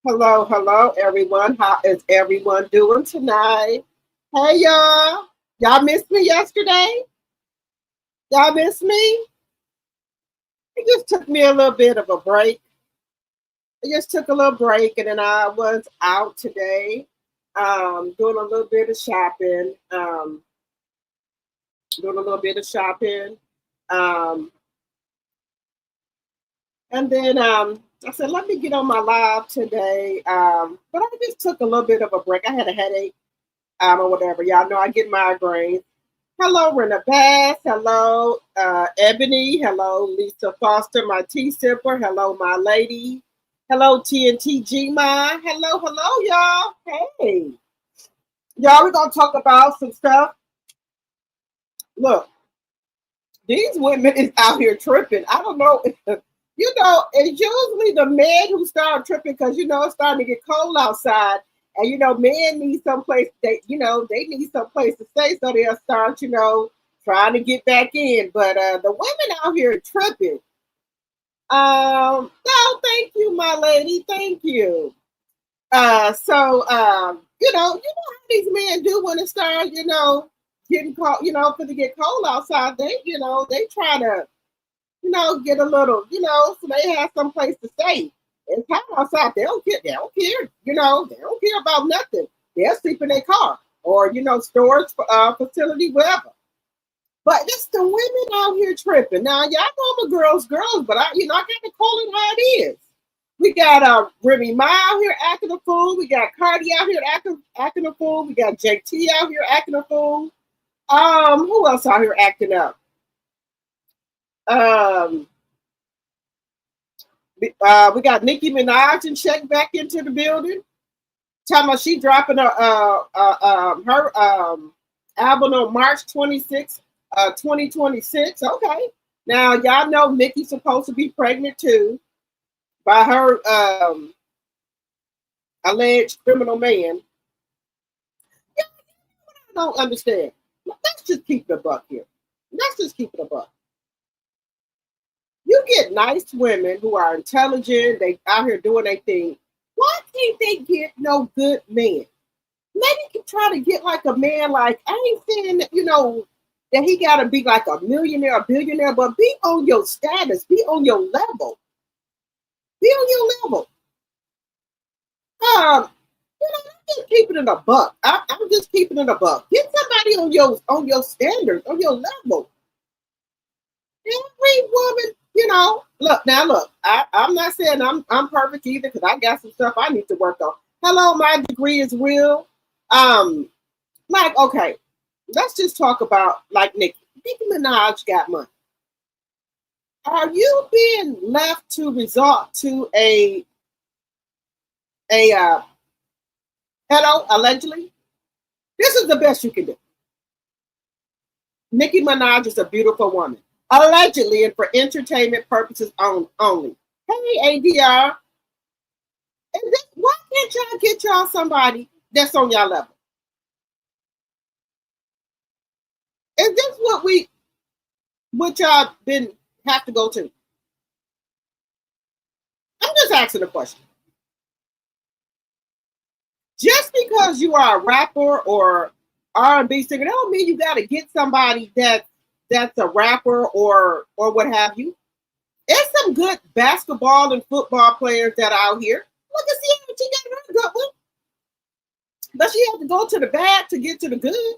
Hello, hello, everyone. How is everyone doing tonight? Hey, y'all. Y'all missed me yesterday? Y'all missed me? It just took me a little bit of a break. I just took a little break, and then I was out today, doing a little bit of shopping. Doing a little bit of shopping. Um, and then I said, let me get on my live today. But I just took a little bit of a break. I had a headache, or whatever. Y'all know I get migraines. Hello, Rena Bass. Hello, Ebony. Hello, Lisa Foster, my tea sipper. Hello, my lady. Hello, TNT Ma. Hello, y'all. Hey. Y'all, we're going to talk about some stuff. Look, these women is out here tripping. I don't know. It's usually the men who start tripping because, it's starting to get cold outside. And men need someplace they need some place to stay, so they'll start, trying to get back in. But the women out here are tripping. No, thank you, my lady. Thank you. How these men do when it starts, getting cold, for to get cold outside. They try to, get a little, so they have some place to stay. It's hot outside. They don't care. They don't care. They don't care about nothing. They'll sleep in their car or storage facility, wherever. But it's the women out here tripping. Now, y'all know I'm a girls, but I got to call it how it is. We got Remy Ma out here acting a fool. We got Cardi out here acting a fool. We got JT out here acting a fool. Who else out here acting up? We got Nicki Minaj and check back into the building. Talking about she dropping her album on March 26th, 2026. Okay. Now, y'all know Nicki's supposed to be pregnant too by her alleged criminal man. Yeah, I don't understand. Let's just keep it a buck here. Let's just keep it a buck. You get nice women who are intelligent, they out here doing their thing. Why can't they get no good man? Maybe you can try to get like a man, like, I ain't saying that, that he gotta be like a millionaire, a billionaire, but be on your status, be on your level. Be on your level. I'm just keeping it a buck. I'm just keeping it a buck. Get somebody on your standards, on your level. Every woman, look, I'm not saying I'm perfect either because I got some stuff I need to work on. Hello, my degree is real. Okay, let's just talk about like Nicki Minaj got money. Are you being left to resort to a hello, allegedly? This is the best you can do. Nicki Minaj is a beautiful woman. Allegedly and for entertainment purposes only. Hey, ADR, why can't y'all get y'all somebody that's on y'all level? Is this what y'all been have to go to? I'm just asking a question. Just because you are a rapper or R&B singer, that don't mean you got to get somebody that's a rapper or what have you. There's some good basketball and football players that are out here. Look at see, she got a good one, but she had to go to the bad to get to the good.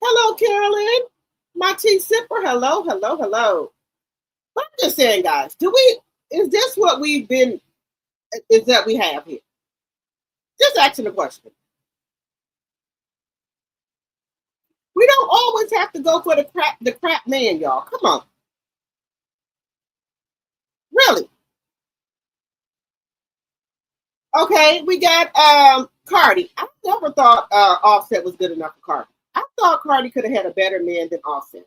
Hello, Carolyn, my tea sipper. Hello. I'm just saying, guys, is this what we've been? Is that we have here? Just asking the question. We don't always have to go for the crap man, y'all. Come on. Really? Okay, we got Cardi. I never thought Offset was good enough for Cardi. I thought Cardi could have had a better man than Offset.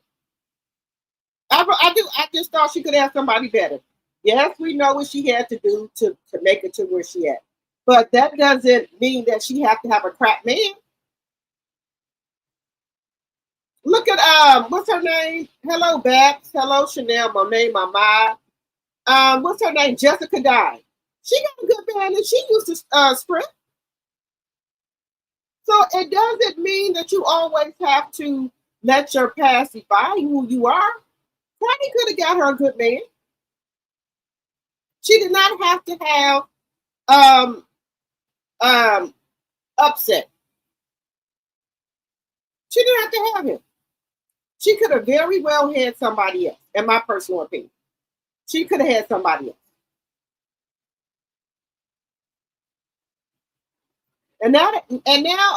I just thought she could have somebody better. Yes, we know what she had to do to make it to where she at. But that doesn't mean that she have to have a crap man. Look at what's her name? Hello, Babs. Hello, Chanel, Monet, Mama. What's her name? Jessica Dye. She got a good man and she used to sprint. So it doesn't mean that you always have to let your past define who you are. Cardi could have got her a good man. She did not have to have um, um, upset. She didn't have to have him. She could have very well had somebody else, in my personal opinion. She could have had somebody else. And now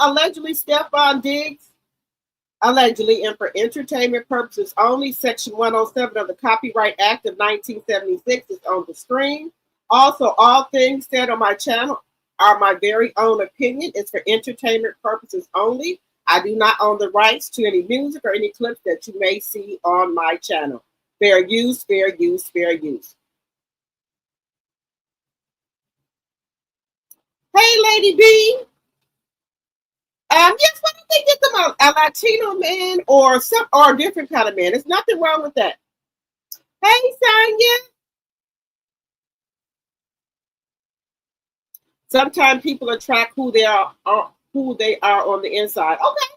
allegedly Stefon Diggs, allegedly and for entertainment purposes only, Section 107 of the Copyright Act of 1976 is on the screen. Also, all things said on my channel are my very own opinion. It's for entertainment purposes only. I do not own the rights to any music or any clips that you may see on my channel. Fair use, fair use, fair use. Hey, Lady B. Yes, why don't they get them a Latino man or a different kind of man? There's nothing wrong with that. Hey, Sonya. Sometimes people attract who they are on the inside. Okay.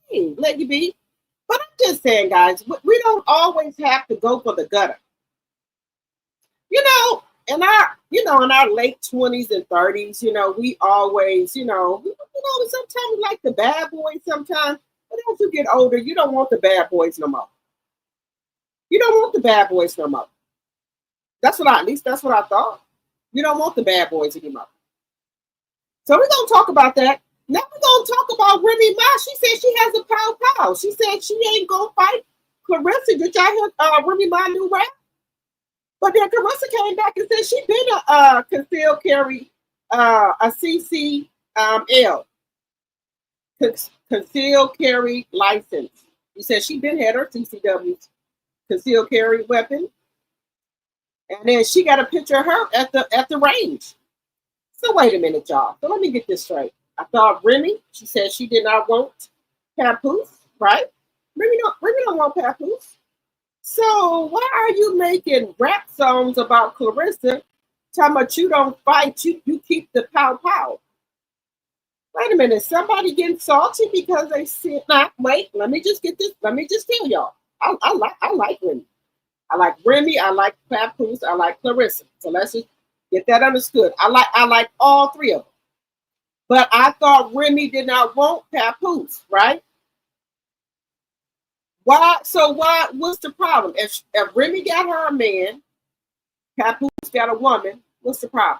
Hey, let you be. But I'm just saying, guys, we don't always have to go for the gutter. You know, in our late 20s and 30s, we always, sometimes we like the bad boys sometimes, but as you get older, you don't want the bad boys no more. You don't want the bad boys no more. At least that's what I thought. You don't want the bad boys anymore. So we're gonna talk about that. Now we're gonna talk about Remy Ma. She said she has a pow. She said she ain't gonna fight CLARISSA. Did y'all hear Remy Ma new rap? But then CLARISSA came back and said she been a concealed carry, a CCL, concealed carry license. She said she been had her CCW concealed carry weapon, and then she got a picture of her at the range. So wait a minute, y'all. So let me get this straight. I thought Remy, she said she did not want papoose, right? Remy don't want papoose. So why are you making rap songs about CLARISSA? Talking about you don't fight, you keep the pow. Wait a minute, somebody getting salty because they said, nah, wait, let me just get this. Let me just tell y'all. I like Remy. I like Remy, I like papoose, I like CLARISSA. So let's just get that understood. I like all three of them. But I thought Remy did not want papoose, right? Why? So what's the problem? If Remy got her a man, papoose got a woman, what's the problem?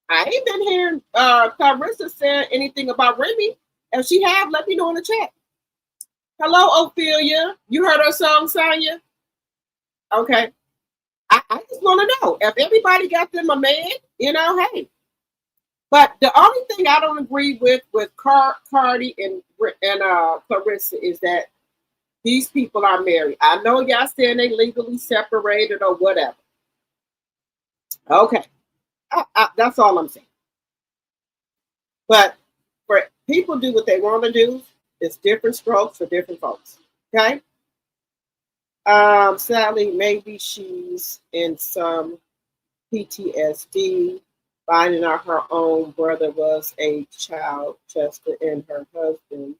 I ain't been hearing CLARISSA saying anything about Remy. If she have, let me know in the chat. Hello, Ophelia. You heard her song, Sonya? Okay. I just want to know if everybody got them a man, hey. But the only thing I don't agree with Cardi and CLARISSA is that these people are married. I know y'all saying they legally separated or whatever. Okay. That's all I'm saying. But for people do what they want to do, it's different strokes for different folks. Okay? Sadly, maybe she's in some PTSD. Finding out her own brother was a child molester and her husband,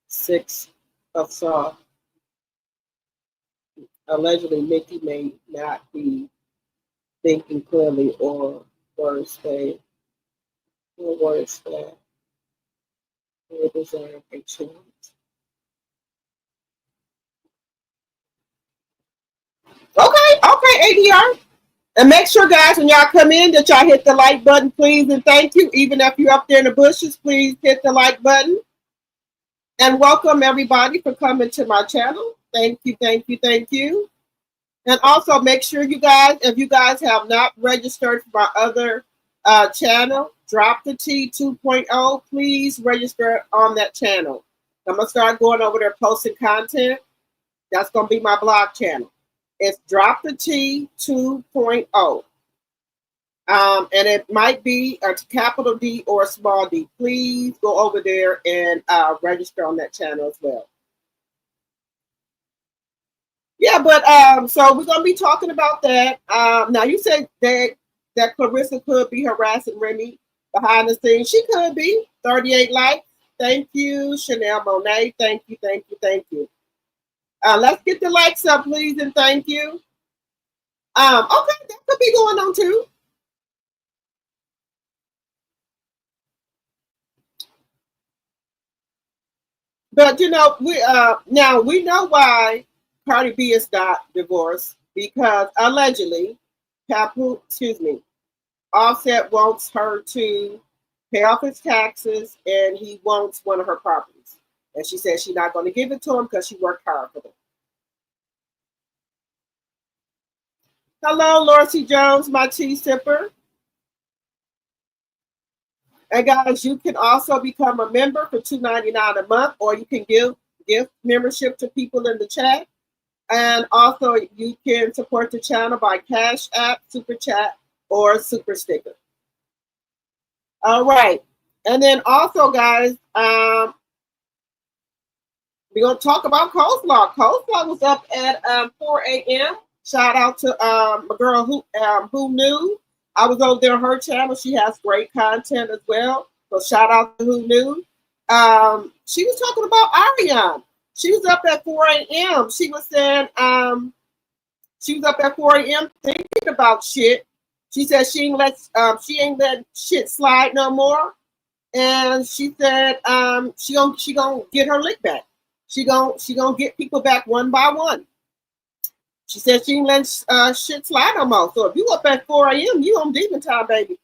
6 assault. Allegedly, Mickey may not be thinking clearly or worse that they deserve a chance. Okay, ADR. And make sure, guys, when y'all come in, that y'all hit the like button, please, and thank you. Even if you're up there in the bushes, please hit the like button. And welcome, everybody, for coming to my channel. Thank you. And also, make sure you guys, if you guys have not registered for my other channel, Drop the T 2.0, please register on that channel. I'm going to start going over there posting content. That's going to be my blog channel. It's Drop the T 2.0. And it might be a capital D or a small d. Please go over there and register on that channel as well. Yeah, but so we're gonna be talking about that. Now you said that Clarissa could be harassing Remy behind the scenes. She could be. 38 likes. Thank you, Chanel Monet. Thank you, thank you, thank you. Let's get the likes up, please, and thank you. Okay, that could be going on too. But you know, we now we know why Cardi B is not divorced because allegedly, excuse me, Offset wants her to pay off his taxes and he wants one of her properties. And she said she's not going to give it to him because she worked hard for them. Hello, Lorcy Jones, my tea sipper. And guys, you can also become a member for $2.99 a month, or you can give membership to people in the chat. And also, you can support the channel by Cash App, Super Chat, or Super Sticker. All right. And then also, guys, we're going to talk about Coleslaw. Coleslaw was up at 4 a.m. Shout out to my girl who knew. I was over there on her channel. She has great content as well. So shout out to who knew. She was talking about Ariane. She was up at 4 a.m. She was saying she was up at 4 a.m. thinking about shit. She said she ain't let shit slide no more. And she said she gonna get her lick back. She gonna get people back one by one. She said she ain't let shit slide no more. So if you up at 4 a.m., you on demon time, baby.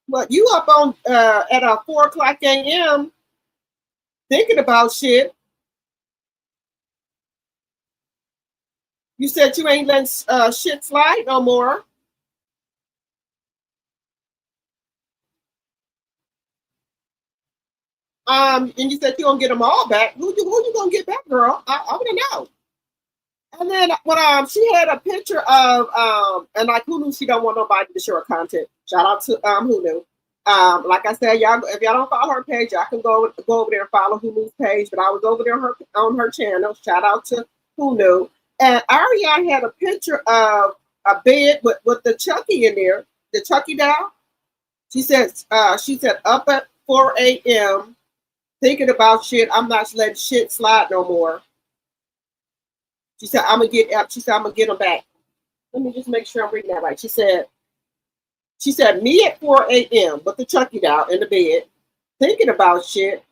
But you up on at 4 o'clock a.m. thinking about shit. You said you ain't letting shit slide no more. And you said you gonna get them all back. Who you gonna get back, girl? I want to know. And then when she had a picture of and like who knew she don't want nobody to share her content. Shout out to who knew. Like I said, y'all if y'all don't follow her page, y'all can go over there and follow who knew's page. But I was over there on her channel. Shout out to who knew. And Ariane had a picture of a bed with the Chucky in there, the Chucky doll. She said up at 4 a.m. thinking about shit. I'm not letting shit slide no more. She said, I'm gonna get them back. Let me just make sure I'm reading that right. She said, me at 4 a.m. with the Chucky doll in the bed, thinking about shit.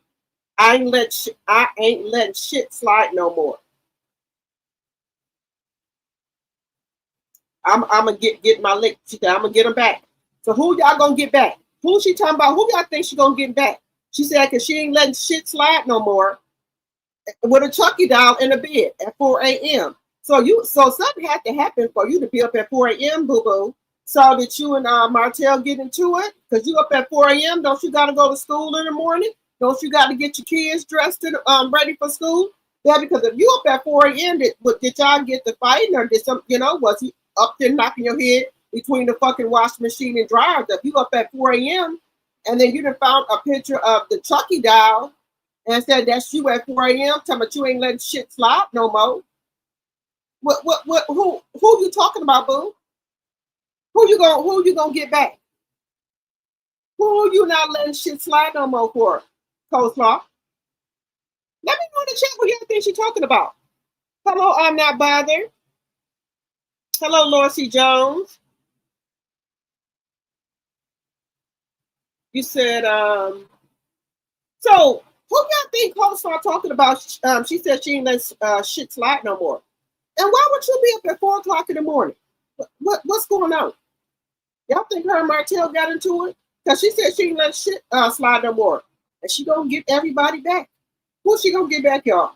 I ain't letting shit slide no more. I'm gonna get my lick. She said, I'm gonna get them back. So who y'all gonna get back? Who she talking about? Who y'all think she gonna get back? She said, cause she ain't letting shit slide no more with a Chucky doll in the bed at 4 a.m. So something had to happen for you to be up at 4 a.m. Boo boo. So that you and Martell get into it because you up at 4 a.m. Don't you got to go to school in the morning? Don't you got to get your kids dressed and ready for school? Yeah, because if you up at 4 a.m., did y'all get the fighting or did some, was he up there knocking your head between the fucking washing machine and dryer? If you up at 4 a.m. and then you done found a picture of the Chucky doll and said that's you at 4 a.m. talking about you ain't letting shit slide no more. Who you talking about, boo? Who you gonna get back? Who you not letting shit slide no more for? Coleslaw. Let me know in the chat what y'all think she talking about. Hello, I'm not bothered. Hello, Lorcy Jones. You said, so who y'all think Coleslaw talking about? She said she ain't let shit slide no more. And why would you be up at 4 o'clock in the morning? What's going on? Y'all think her and Martell got into it? Because she said she ain't let shit slide no more. And she gonna get everybody back. Who she gonna get back, y'all?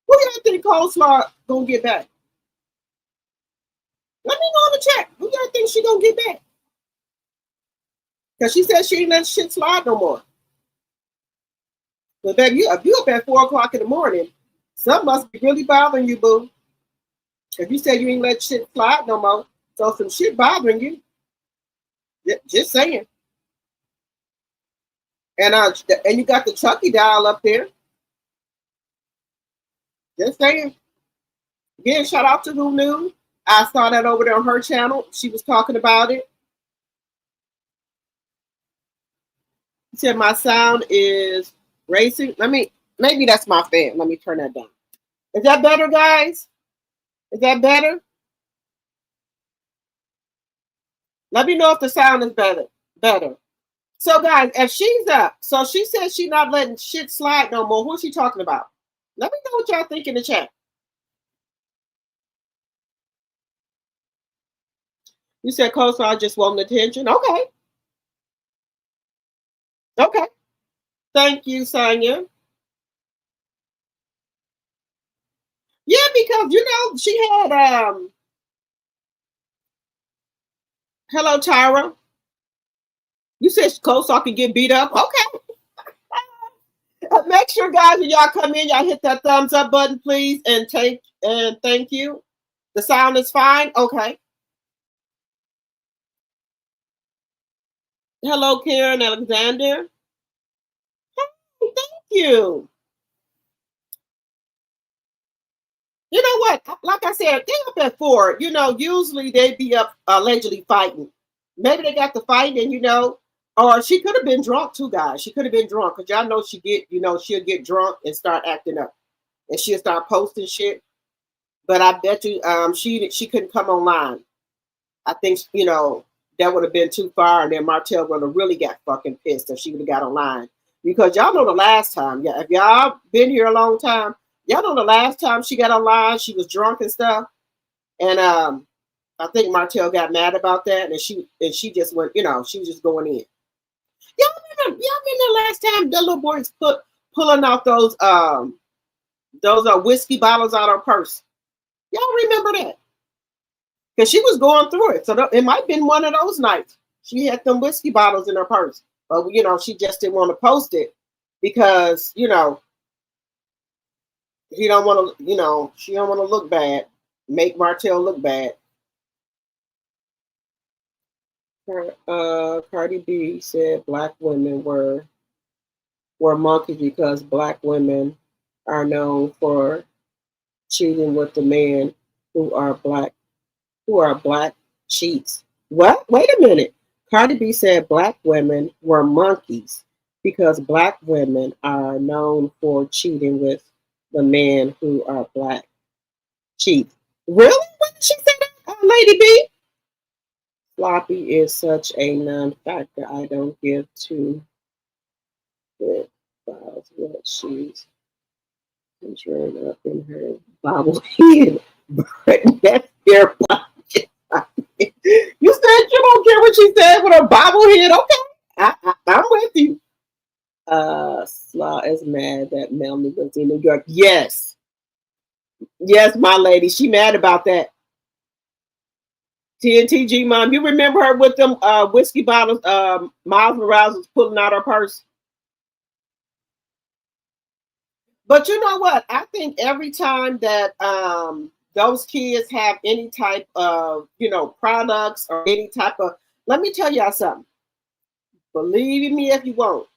Who y'all think Coleslaw gonna get back? Let me know in the chat. Who y'all think she gonna get back? Because she said she ain't let shit slide no more. But baby, if you up at 4 o'clock in the morning, something must be really bothering you, boo. If you said you ain't let shit slide no more, so some shit bothering you. Just saying. And you got the Chucky doll up there. Just saying. Again, shout out to Who Knew. I saw that over there on her channel. She was talking about it. She said my sound is racing. Maybe that's my fan. Let me turn that down. Is that better, guys? Is that better? Let me know if the sound is better. So, guys, if she's up, so she says she's not letting shit slide no more. Who's she talking about? Let me know what y'all think in the chat. You said Coleslaw just wanting attention. Okay. Okay. Thank you, Sonia. Yeah, because she had hello Tyra. You said Coleslaw can get beat up. Okay. Make sure, guys, when y'all come in, y'all hit that thumbs up button, please, and thank you. The sound is fine. Okay. Hello, Karen Alexander. Hey, thank you. You know what? Like I said, they up at 4. Usually they be up allegedly fighting. Maybe they got to fight, and or she could have been drunk too, guys. She could have been drunk because y'all know she'll get drunk and start acting up, and she'll start posting shit. But I bet you, she couldn't come online. I think that would have been too far, and then Martell would have really got fucking pissed if she would have got online. Because y'all know the last time, yeah, if y'all been here a long time, y'all know the last time she got online, she was drunk and stuff, and I think Martell got mad about that, and she just went, she was just going in. Y'all remember the last time the little boys pulling off those whiskey bottles out of her purse? Y'all remember that? Because she was going through it, so it might have been one of those nights. She had them whiskey bottles in her purse, but she just didn't want to post it because he don't want to, she don't want to look bad, make Martell look bad. Cardi B said black women were monkeys because black women are known for cheating with the men who are black cheats. What? Wait a minute. Cardi B said black women were monkeys because black women are known for cheating with the men who are black cheats. Really? When did she say that, Lady B? Sloppy is such a non-factor. I don't give two about what she's conjuring up in her bobblehead. That's their pocket. You said you don't care what she said with her bobblehead. Okay, I'm with you. Slaw is mad that Melanie was in New York. Yes, my lady. She mad about that. TNTG mom, you remember her with them whiskey bottles? Miles Morales was pulling out her purse. But you know what? I think every time that those kids have any type of products or any type of, let me tell y'all something. Believe me if you won't.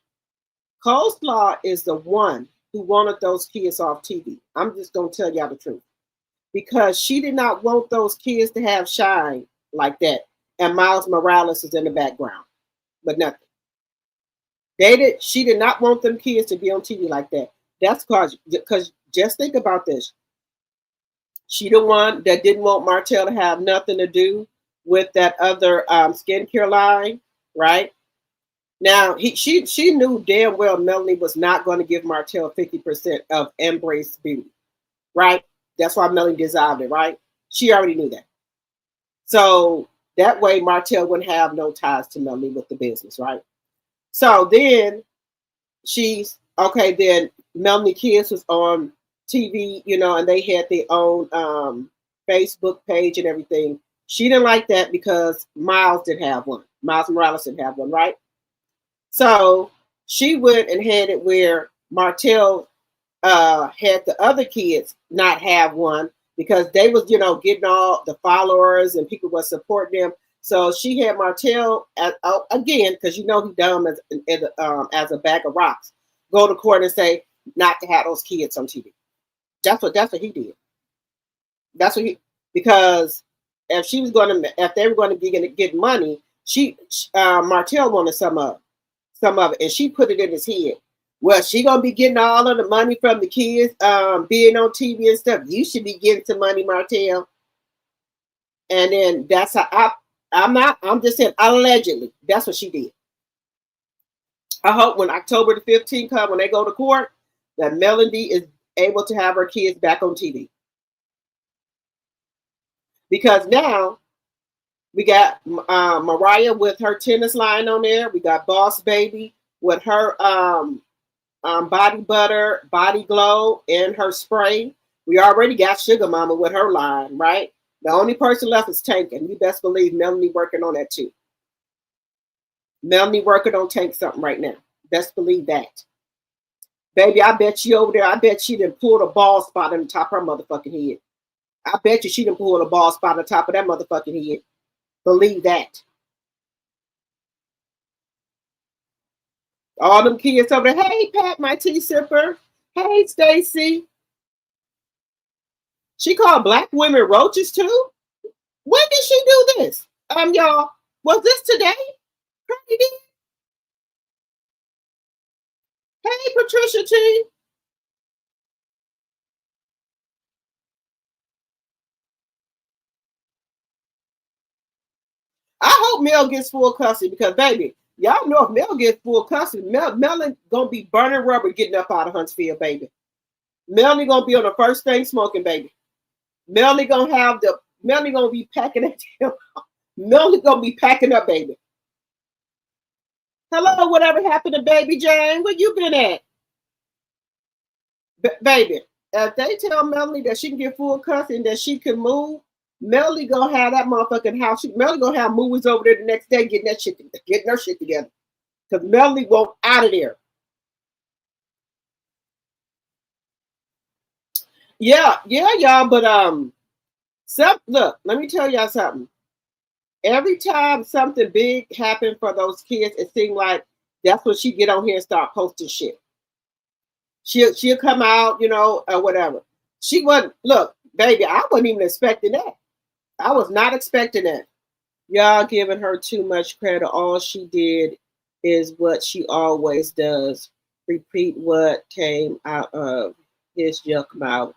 Coleslaw is the one who wanted those kids off TV. I'm just gonna tell y'all the truth. Because she did not want those kids to have shine like that. And Miles Morales is in the background. But nothing. She did not want them kids to be on TV like that. That's because just think about this. She the one that didn't want Martell to have nothing to do with that other skincare line, right? Now, she knew damn well Melanie was not going to give Martell 50% of Embrace Beauty, right? That's why Melanie dissolved it, right? She already knew that. So that way Martell wouldn't have no ties to Melanie with the business, right? So then then Melanie Kids was on TV, and they had their own Facebook page and everything. She didn't like that because Miles didn't have one. Miles Morales didn't have one, right? So she went and had it where Martell had the other kids not have one because they was, getting all the followers and people were supporting them. So she had Martell again, because he dumb as a bag of rocks, go to court and say not to have those kids on TV. That's what he did. That's what he, because if she was going to, if they were going to be going to get money, Martell wanted some of it, and she put it in his head. Well, she gonna be getting all of the money from the kids, being on TV and stuff. You should be getting some money, Martell. And then that's how I'm just saying allegedly. That's what she did. I hope when October the 15th comes, when they go to court, that Melody is able to have her kids back on TV. Because now we got Mariah with her tennis line on there. We got Boss Baby with her body butter, body glow, and her spray. We already got Sugar Mama with her line, right? The only person left is Tank, and you best believe Melanie working on that too. Melanie working on Tank something right now. Best believe that. Baby, I bet you over there, I bet she done pulled a ball spot on the top of her motherfucking head. I bet you she done pulled a ball spot on the top of that motherfucking head. Believe that. All them kids over there, hey, Pat, my tea sipper. Hey, Stacy. She called black women roaches too? When did she do this? Y'all, was this today? Cardi B? Hey, Patricia T. I hope Mel gets full custody because, baby, y'all know if Mel gets full custody, Melanie gonna be burning rubber getting up out of Huntsville, baby. Melanie gonna be on the first thing smoking, baby. Melanie gonna be packing it. Melanie gonna be packing up, baby. Hello, whatever happened to Baby Jane? Where you been at? Baby, if they tell Melanie that she can get full custody and that she can move, Melanie gonna have that motherfucking house. Melanie gonna have movies over there the next day getting her shit together. Because Melanie won't out of there. Yeah, y'all. But look, let me tell y'all something. Every time something big happened for those kids, it seemed like that's when she get on here and start posting shit. She'll come out, or whatever. She wasn't. Look, baby, I wasn't even expecting that. I was not expecting that. Y'all giving her too much credit. All she did is what she always does. Repeat what came out of his yuck mouth.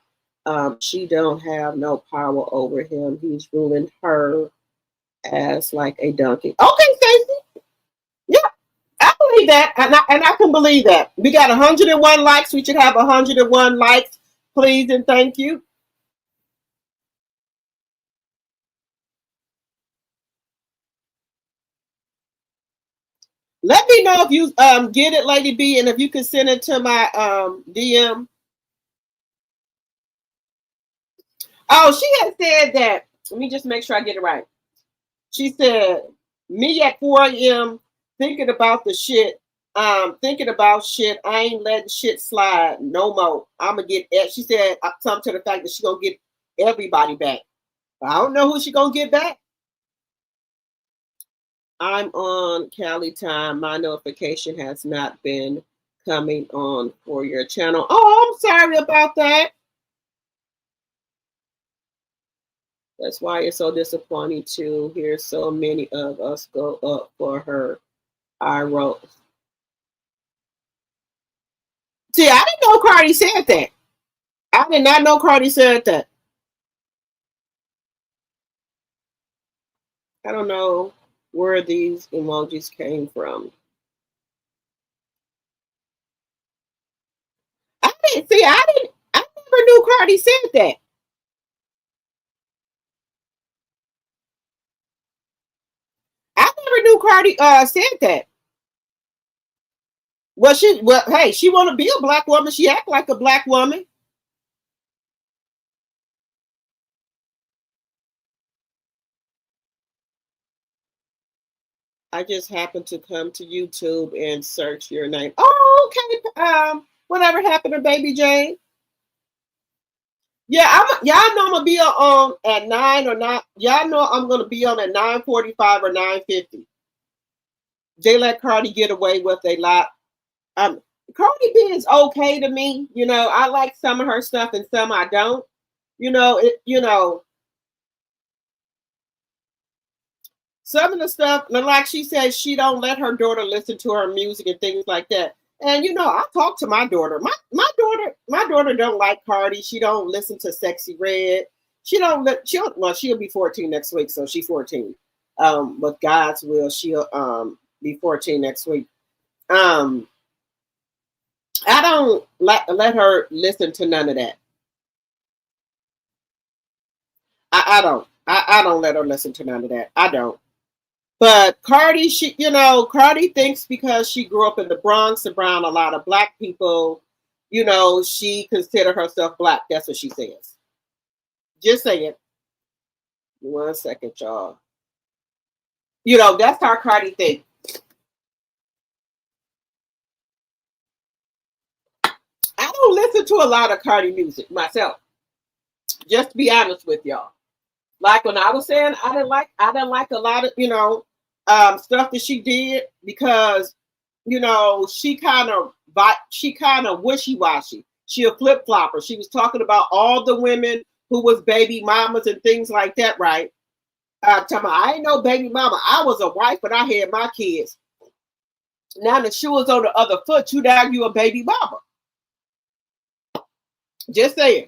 She don't have no power over him. He's ruling her as like a donkey. Okay, Stacey. Yeah, I believe that. And I can believe that. We got 101 likes. We should have 101 likes. Please and thank you. Let me know if you get it, Lady B, and if you can send it to my DM. Oh, she had said that. Let me just make sure I get it right. She said, me at 4 a.m. thinking about the shit. Thinking about shit. I ain't letting shit slide no more. I'm gonna get. She said something to the fact that she gonna get everybody back. I don't know who she gonna get back. I'm on Cali time. My notification has not been coming on for your channel. Oh, I'm sorry about that. That's why it's so disappointing to hear so many of us go up for her. I wrote. See, I didn't know Cardi said that. I did not know Cardi said that. I don't know where these emojis came from. I never knew Cardi said that. I never knew Cardi said that. Well, hey, she want to be a black woman. She act like a black woman. I just happened to come to YouTube and search your name. Oh, okay. Whatever happened to Baby Jane? Yeah, y'all know I'm gonna be on at 9 or 9. Y'all know I'm gonna be on at 9:45 or 9:50. They let Cardi get away with a lot. Cardi B is okay to me. I like some of her stuff and some I don't. Some of the stuff, like she said, she don't let her daughter listen to her music and things like that. And I talk to my daughter. My daughter don't like Cardi. She don't listen to Sexy Red. She'll be 14 next week, so she's 14. With God's will, she'll be 14 next week. I don't let her listen to none of that. I don't. I don't let her listen to none of that. I don't. But Cardi, Cardi thinks because she grew up in the Bronx around a lot of black people, she considered herself black. That's what she says. Just saying. 1 second, y'all. That's how Cardi thinks. I don't listen to a lot of Cardi music myself. Just to be honest with y'all. Like when I was saying I didn't like a lot of stuff that she did because she kind of wishy-washy. She a flip-flopper. She was talking about all the women who was baby mamas and things like that, right? I ain't no baby mama. I was a wife, but I had my kids. Now the shoe is on the other foot. You a baby mama. Just saying.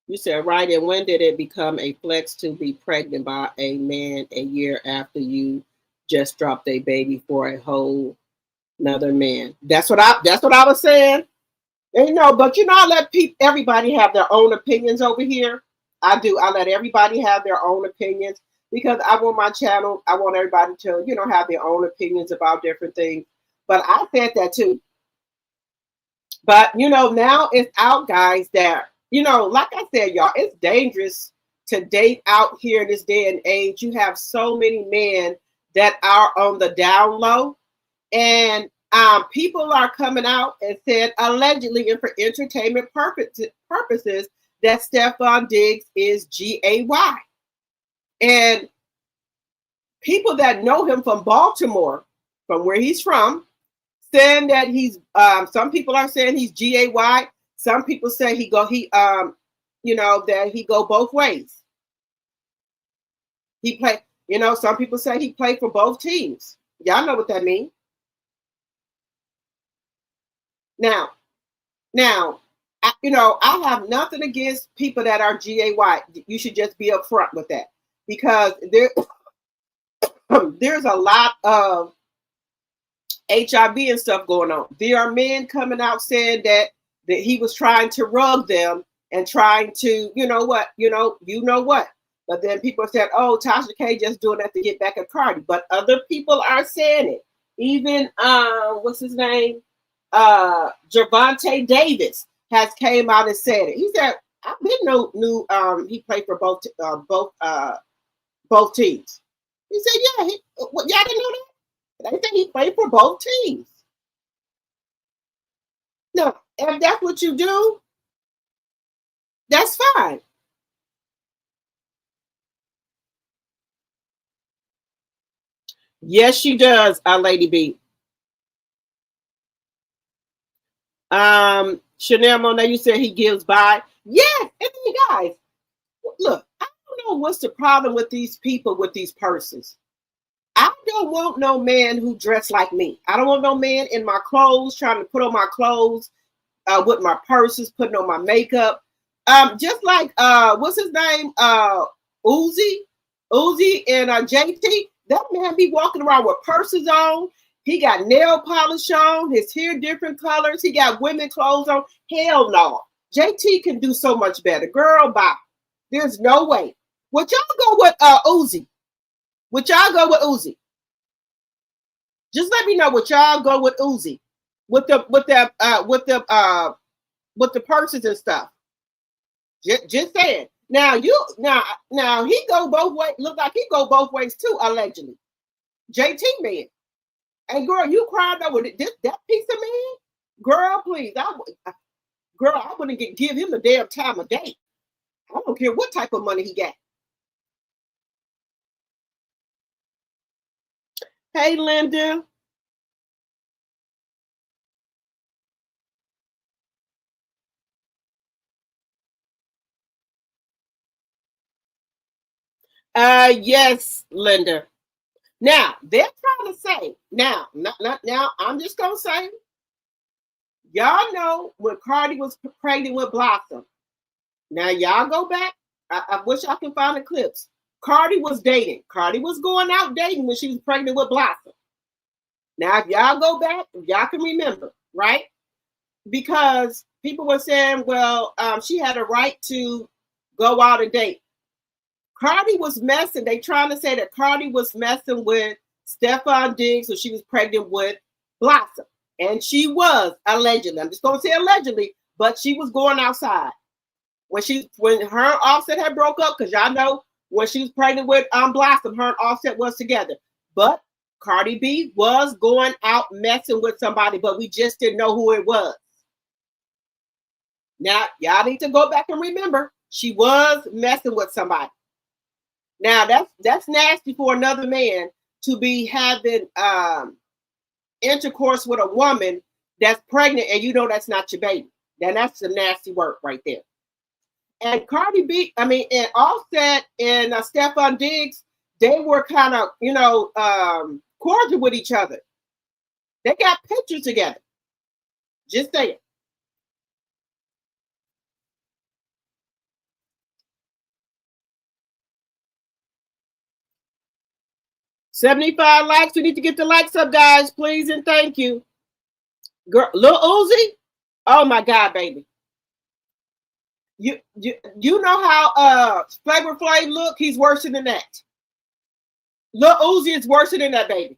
You said right, and when did it become a flex to be pregnant by a man a year after you just dropped a baby for a whole another man? That's what I was saying. And, but I let everybody have their own opinions over here. I do. I let everybody have their own opinions because I want my channel. I want everybody to have their own opinions about different things. But I said that too. But now it's out, guys, that like I said, y'all, it's dangerous to date out here in this day and age. You have so many men that are on the down low, and people are coming out and said allegedly and for entertainment purposes that Stefon Diggs is gay, and people that know him from Baltimore, from where he's from, saying that he's. Some people are saying he's gay. Some people say that he go both ways. He play, some people say he played for both teams. Y'all know what that means. Now, I have nothing against people that are gay. You should just be upfront with that because there's a lot of HIV and stuff going on. There are men coming out saying that he was trying to rug them and trying to, what. But then people said, oh, Tasha K just doing that to get back at Cardi. But other people are saying it. Even, what's his name? Gervonta Davis has came out and said it. He said, I didn't knew he played for both teams. He said, yeah, y'all didn't know that? They think he played for both teams. No, if that's what you do, that's fine. Yes, she does, Lady B. Chanel Monet, you said he gives by. Yes, and then guys, look, I don't know what's the problem with these people with these purses. I don't want no man who dress like me. I don't want no man in my clothes trying to put on my clothes with my purses, putting on my makeup. Just like what's his name? Uzi and JT. That man be walking around with purses on. He got nail polish on, his hair different colors. He got women clothes on. Hell no. JT can do so much better. Girl, bye. There's no way. Would y'all go with Uzi? Would y'all go with Uzi? Just let me know. Would y'all go with Uzi? With the purses and stuff. Just saying. Now he go both ways. Look like he go both ways too, allegedly. JT man. And girl, you cried over that piece of man? Girl, please. I wouldn't give him the damn time of day. I don't care what type of money he got. Hey, Linda. Yes, Linda. Now they're trying to say not now. I'm just gonna say, y'all know when Cardi was pregnant with Blossom. Now y'all go back. I wish I can find the clips. Cardi was dating. Cardi was going out dating when she was pregnant with Blossom. Now, if y'all go back, y'all can remember, right? Because people were saying, well, she had a right to go out and date. Cardi was messing. They trying to say that Cardi was messing with Stefon Diggs when she was pregnant with Blossom. And she was, allegedly. I'm just going to say allegedly, but she was going outside. When her and Offset had broke up, because y'all know when she was pregnant with Blossom, her and Offset was together. But Cardi B was going out messing with somebody, but we just didn't know who it was. Now, y'all need to go back and remember, she was messing with somebody. Now, that's nasty for another man to be having intercourse with a woman that's pregnant and you know that's not your baby. Then that's a nasty work right there. And Cardi B, and Offset and Stefon Diggs, they were kind of, cordial with each other. They got pictures together. Just saying. $75 likes. We need to get the likes up, guys, please and thank you. Girl, Lil Uzi, oh my God, baby. You know how Flavor Flav look? He's worse than that. Lil Uzi is worse than that, baby.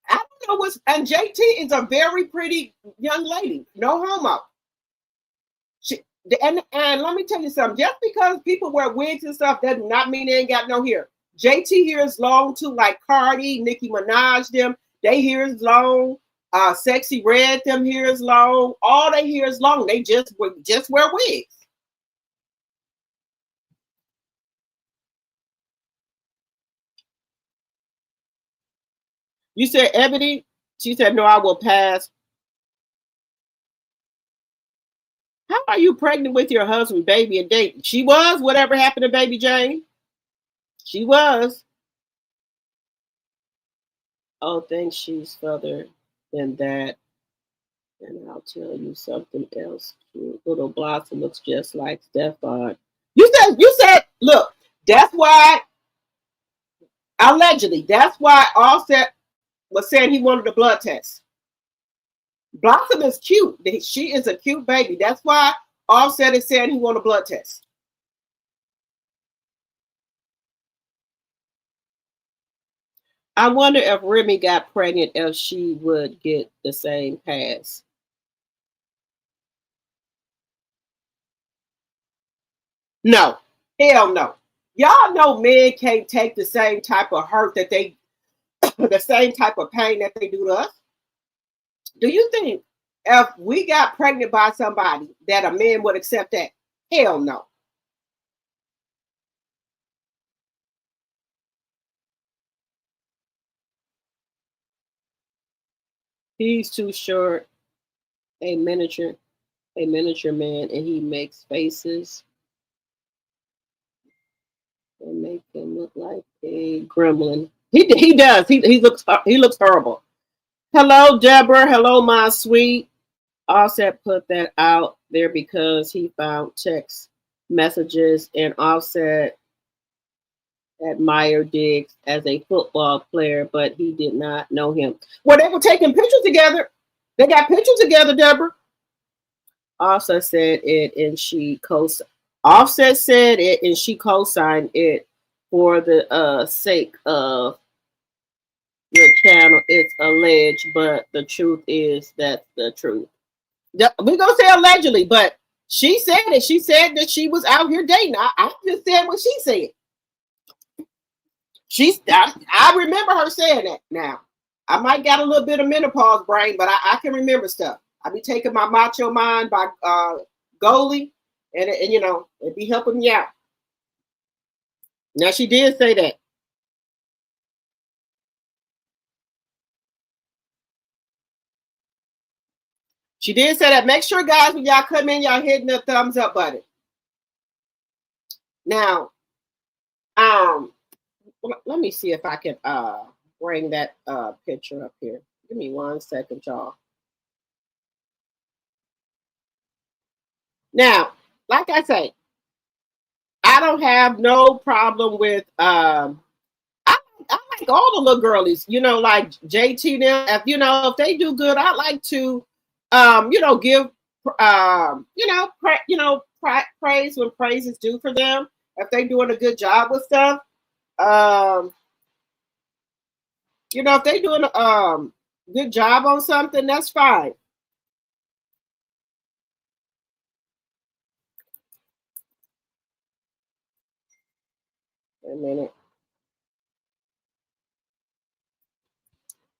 I don't know what's, and JT is a very pretty young lady. No homo. And let me tell you something. Just because people wear wigs and stuff does not mean they ain't got no hair. JT hair is long too, like Cardi, Nicki Minaj, them. They hair is long. Sexy Red, them hair is long. All they hair is long. They just wear wigs. You said Ebony? She said, no, I will pass. How are you pregnant with your husband, baby, and date? She was. Whatever happened to Baby Jane? She was. Oh, thanks. She's further than that. And I'll tell you something else. Cute little Blossom looks just like Stefon. You said, look, that's why, allegedly, that's why Offset was saying he wanted a blood test. Blossom is cute. She is a cute baby. That's why Offset is saying he wanted a blood test. I wonder if Remy got pregnant, if she would get the same pass. No, hell no. Y'all know men can't take the same type of hurt that they, the same type of pain that they do to us. Do you think if we got pregnant by somebody that a man would accept that? Hell no. He's too short, a miniature man, and he makes faces and make him look like a gremlin. He does. He looks horrible. Hello, Deborah. Hello, my sweet. Offset put that out there because he found text messages and Offset admired Diggs as a football player, but he did not know him. Well, they were taking pictures together. They got pictures together, Deborah. Offset said it and she Offset said it and she co-signed it for the sake of your channel. It's alleged, but the truth is that's the truth. We're gonna say allegedly, but she said it. She said that she was out here dating. I just said what she said. I remember her saying that. Now, I might got a little bit of menopause brain, but I can remember stuff. I be taking my Macho Mind by Goalie, and you know, it be helping me out. Now she did say that. She did say that. Make sure, guys, when y'all come in, y'all hitting the thumbs up button. Now, let me see if I can bring that picture up here. Give me 1 second, y'all. Now, like I say, I don't have no problem with I like all the little girlies, you know, like JT now. If you know, if they do good, I like to you know, give praise when praise is due for them. If they doing a good job with stuff. You know, if they doing a good job on something, that's fine. Wait a minute.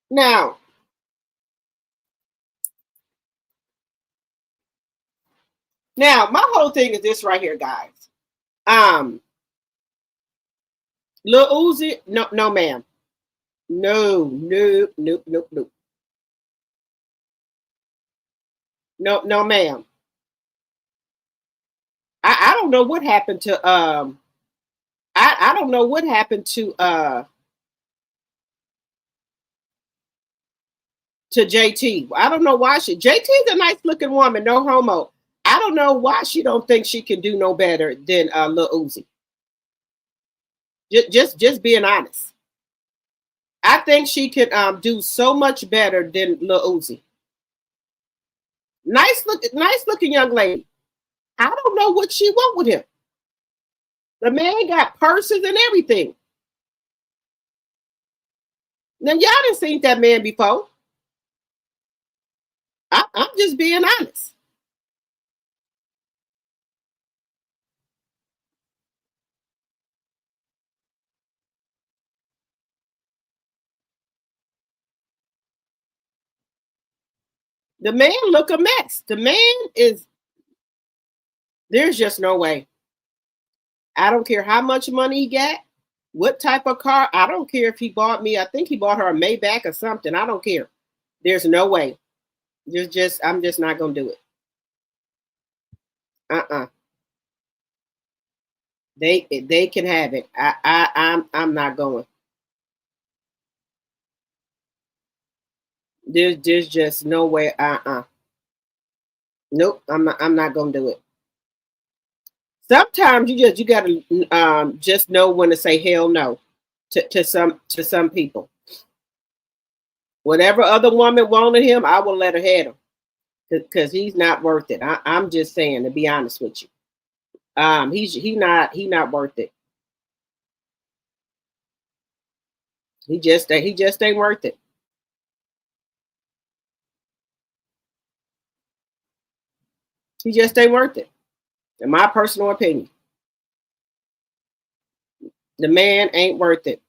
Now, my whole thing is this right here, guys. Lil Uzi, no, ma'am. No. No, ma'am. I don't know what happened to I don't know what happened to JT. I don't know why JT's a nice looking woman, no homo. I don't know why she don't think she can do no better than Lil Uzi. Just being honest. I think she can do so much better than Lil Uzi. Nice looking young lady. I don't know what she want with him. The man got purses and everything. Now y'all didn't seen that man before. I'm just being honest. The man look a mess. The man is. There's just no way. I don't care how much money he got, what type of car. I don't care if he bought me. I think he bought her a Maybach or something. I don't care. There's no way. I'm just not gonna do it. They can have it. I'm not going. There's just no way. Nope. I'm not gonna do it. Sometimes you gotta just know when to say hell no to some people. Whatever other woman wanted him, I will let her have him because he's not worth it. I'm just saying, to be honest with you. He not worth it. He just ain't worth it. He just ain't worth it. In my personal opinion. The man ain't worth it.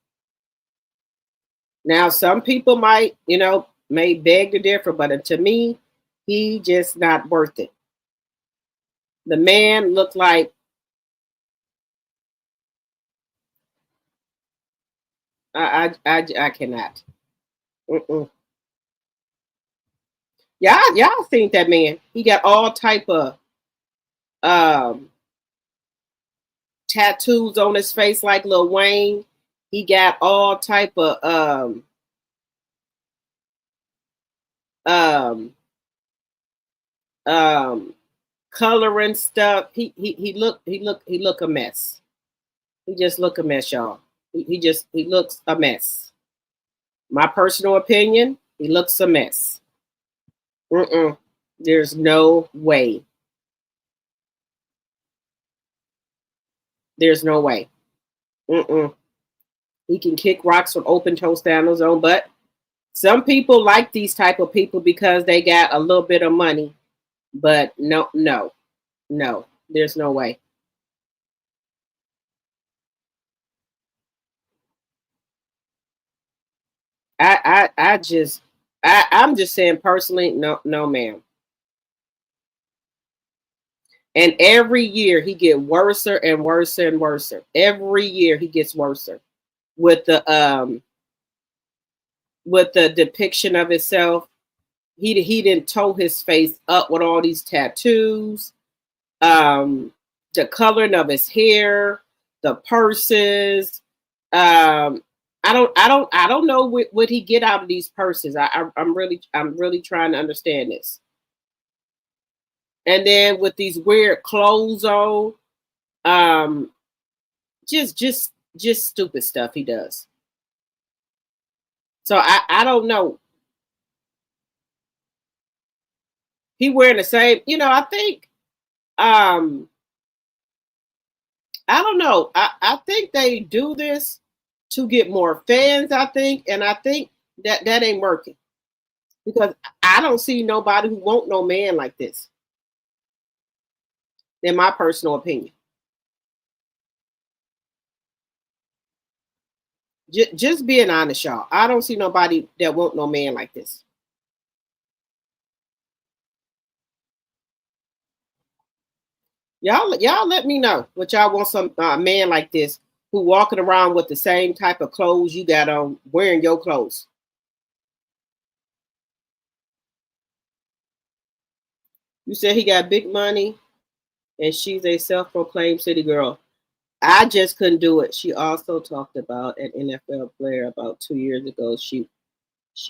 Now, some people might, you know, may beg to differ, but to me, he just not worth it. The man looked like I cannot. Mm-mm. Y'all seen that man? He got all type of um tattoos on his face like Lil Wayne. He got all type of um um coloring stuff. He look a mess. He just look a mess, y'all. He looks a mess. My personal opinion, he looks a mess. There's no way. There's no way. He can kick rocks with open toe sandals on, but some people like these type of people because they got a little bit of money. But no, there's no way. I'm just saying personally, no, ma'am. And every year he get worser and worser and worser. Every year he gets worser with the depiction of himself. He didn't toe his face up with all these tattoos, the coloring of his hair, the purses. I don't know what he get out of these purses. I'm really trying to understand this. And then with these weird clothes on, just stupid stuff he does. So I don't know. He wearing the same, I think I don't know. I think they do this to get more fans, I think, and I think that ain't working. Because I don't see nobody who won't no man like this. In my personal opinion. Just being honest, y'all. I don't see nobody that won't no man like this. Y'all let me know what y'all want some man like this who walking around with the same type of clothes you got on, wearing your clothes. You said he got big money and she's a self-proclaimed city girl. I just couldn't do it. She also talked about an NFL player about 2 years ago. She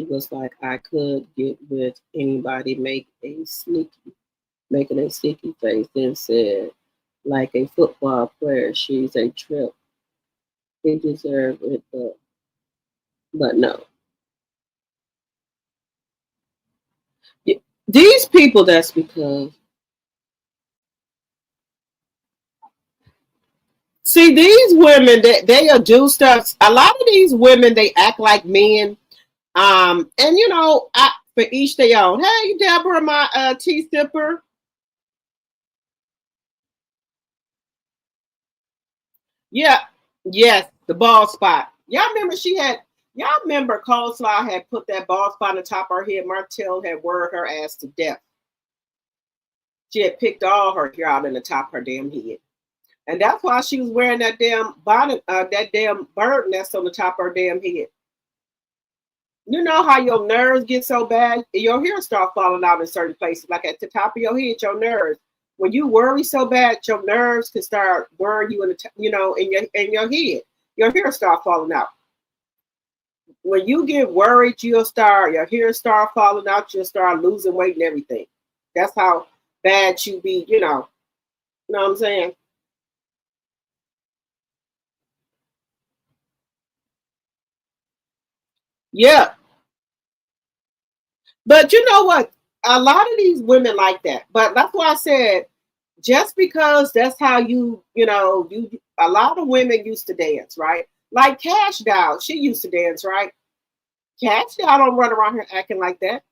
was like, I could get with anybody, making a sneaky face, then said, like a football player, she's a trip. He deserved it, but no. These people, that's because. See, these women, they'll do stuff. A lot of these women, they act like men. And for each their own. Hey, Deborah, my tea sipper. Yeah, yes, the bald spot. Y'all remember Coleslaw had put that bald spot on the top of her head. Martell had worried her ass to death. She had picked all her hair out in the top of her damn head. And that's why she was wearing that damn bonnet, that damn bird nest on the top of her damn head. You know how your nerves get so bad, your hair start falling out in certain places, like at the top of your head, your nerves. When you worry so bad, your nerves can start worrying you in your head. Your hair start falling out. When you get worried, your hair start falling out, you'll start losing weight and everything. That's how bad you be, you know what I'm saying? Yeah. But you know what? A lot of these women like that. But that's why I said, just because that's how a lot of women used to dance, right? Like Cash Doll, she used to dance, right? Cash Doll don't run around here acting like that.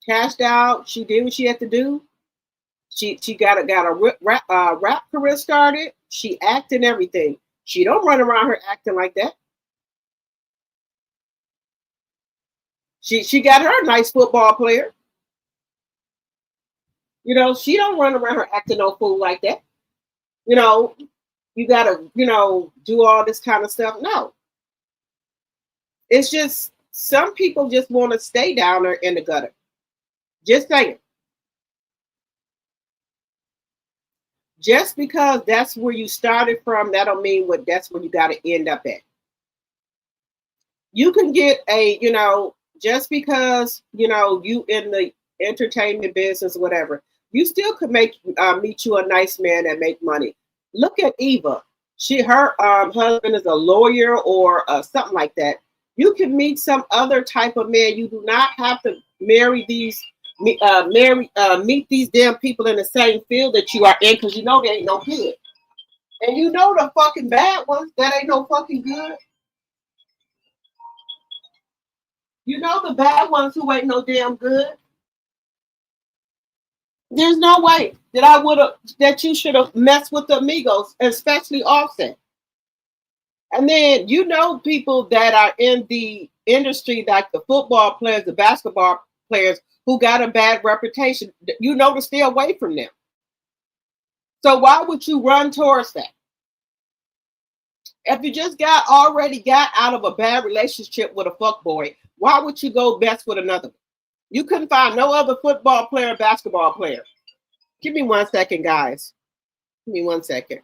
Cash Doll, she did what she had to do. She got a rap career started. She acted and everything. She don't run around here acting like that. She got her a nice football player. She don't run around her acting no fool like that. You gotta, do all this kind of stuff. No. It's just some people just want to stay down there in the gutter. Just saying. Just because that's where you started from, that don't mean that's where you gotta end up at. You can get just because you in the entertainment business, whatever, you still could meet you a nice man that make money. Look at Eva. Her husband is a lawyer or something like that. You can meet some other type of man. You do not have to meet these damn people in the same field that you are in, because they ain't no good. And the fucking bad ones that ain't no fucking good. The bad ones who ain't no damn good. There's no way that you should have messed with the Amigos, especially Offset. And then you know people that are in the industry, like the football players, the basketball players who got a bad reputation. You know to stay away from them. So why would you run towards that? If you just already got out of a bad relationship with a fuckboy, why would you go mess with another one? You couldn't find no other football player, basketball player. Give me 1 second, guys. Give me 1 second.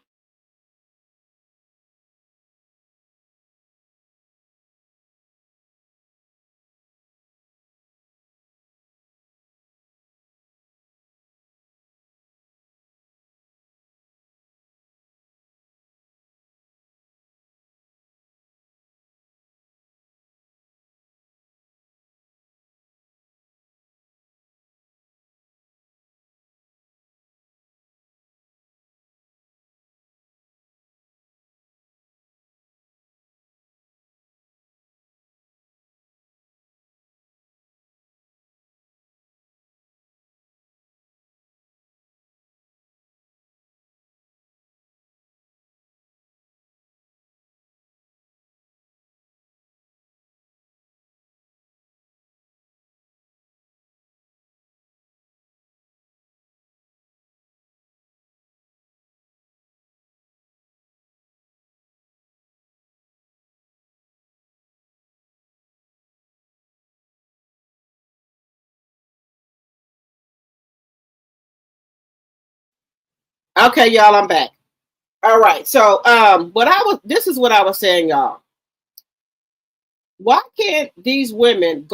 Okay, y'all, I'm back. All right. So this is what I was saying, y'all. Why can't these women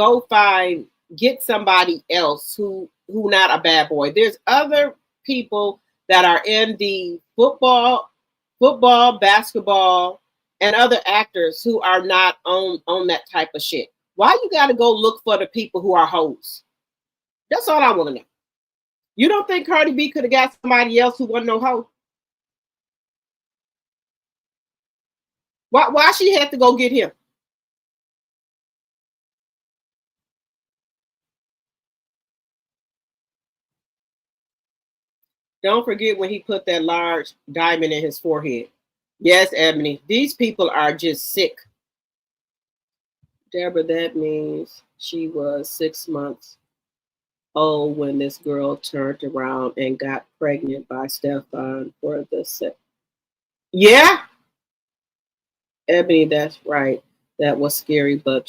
get somebody else who not a bad boy? There's other people that are in the football, basketball, and other actors who are not on that type of shit. Why you got to go look for the people who are hoes? That's all I want to know. You don't think Cardi B could have got somebody else who wasn't no hoe? Why she had to go get him? Don't forget when he put that large diamond in his forehead. Yes, Ebony. These people are just sick. Deborah, that means she was 6 months old when this girl turned around and got pregnant by Stefon for the set. Yeah, Ebony, that's right. That was scary, but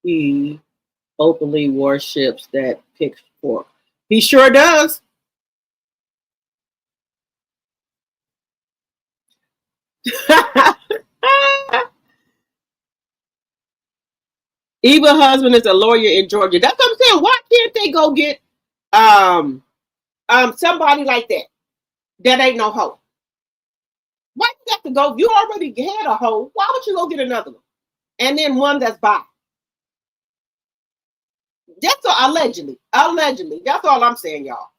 he openly worships that pitchfork. He sure does. Eva husband is a lawyer in Georgia. That's what I'm saying. Why can't they go get somebody like that? That ain't no hoe. Why you got to go? You already had a hoe. Why would you go get another one? And then one that's bi. That's all, allegedly. Allegedly. That's all I'm saying, y'all.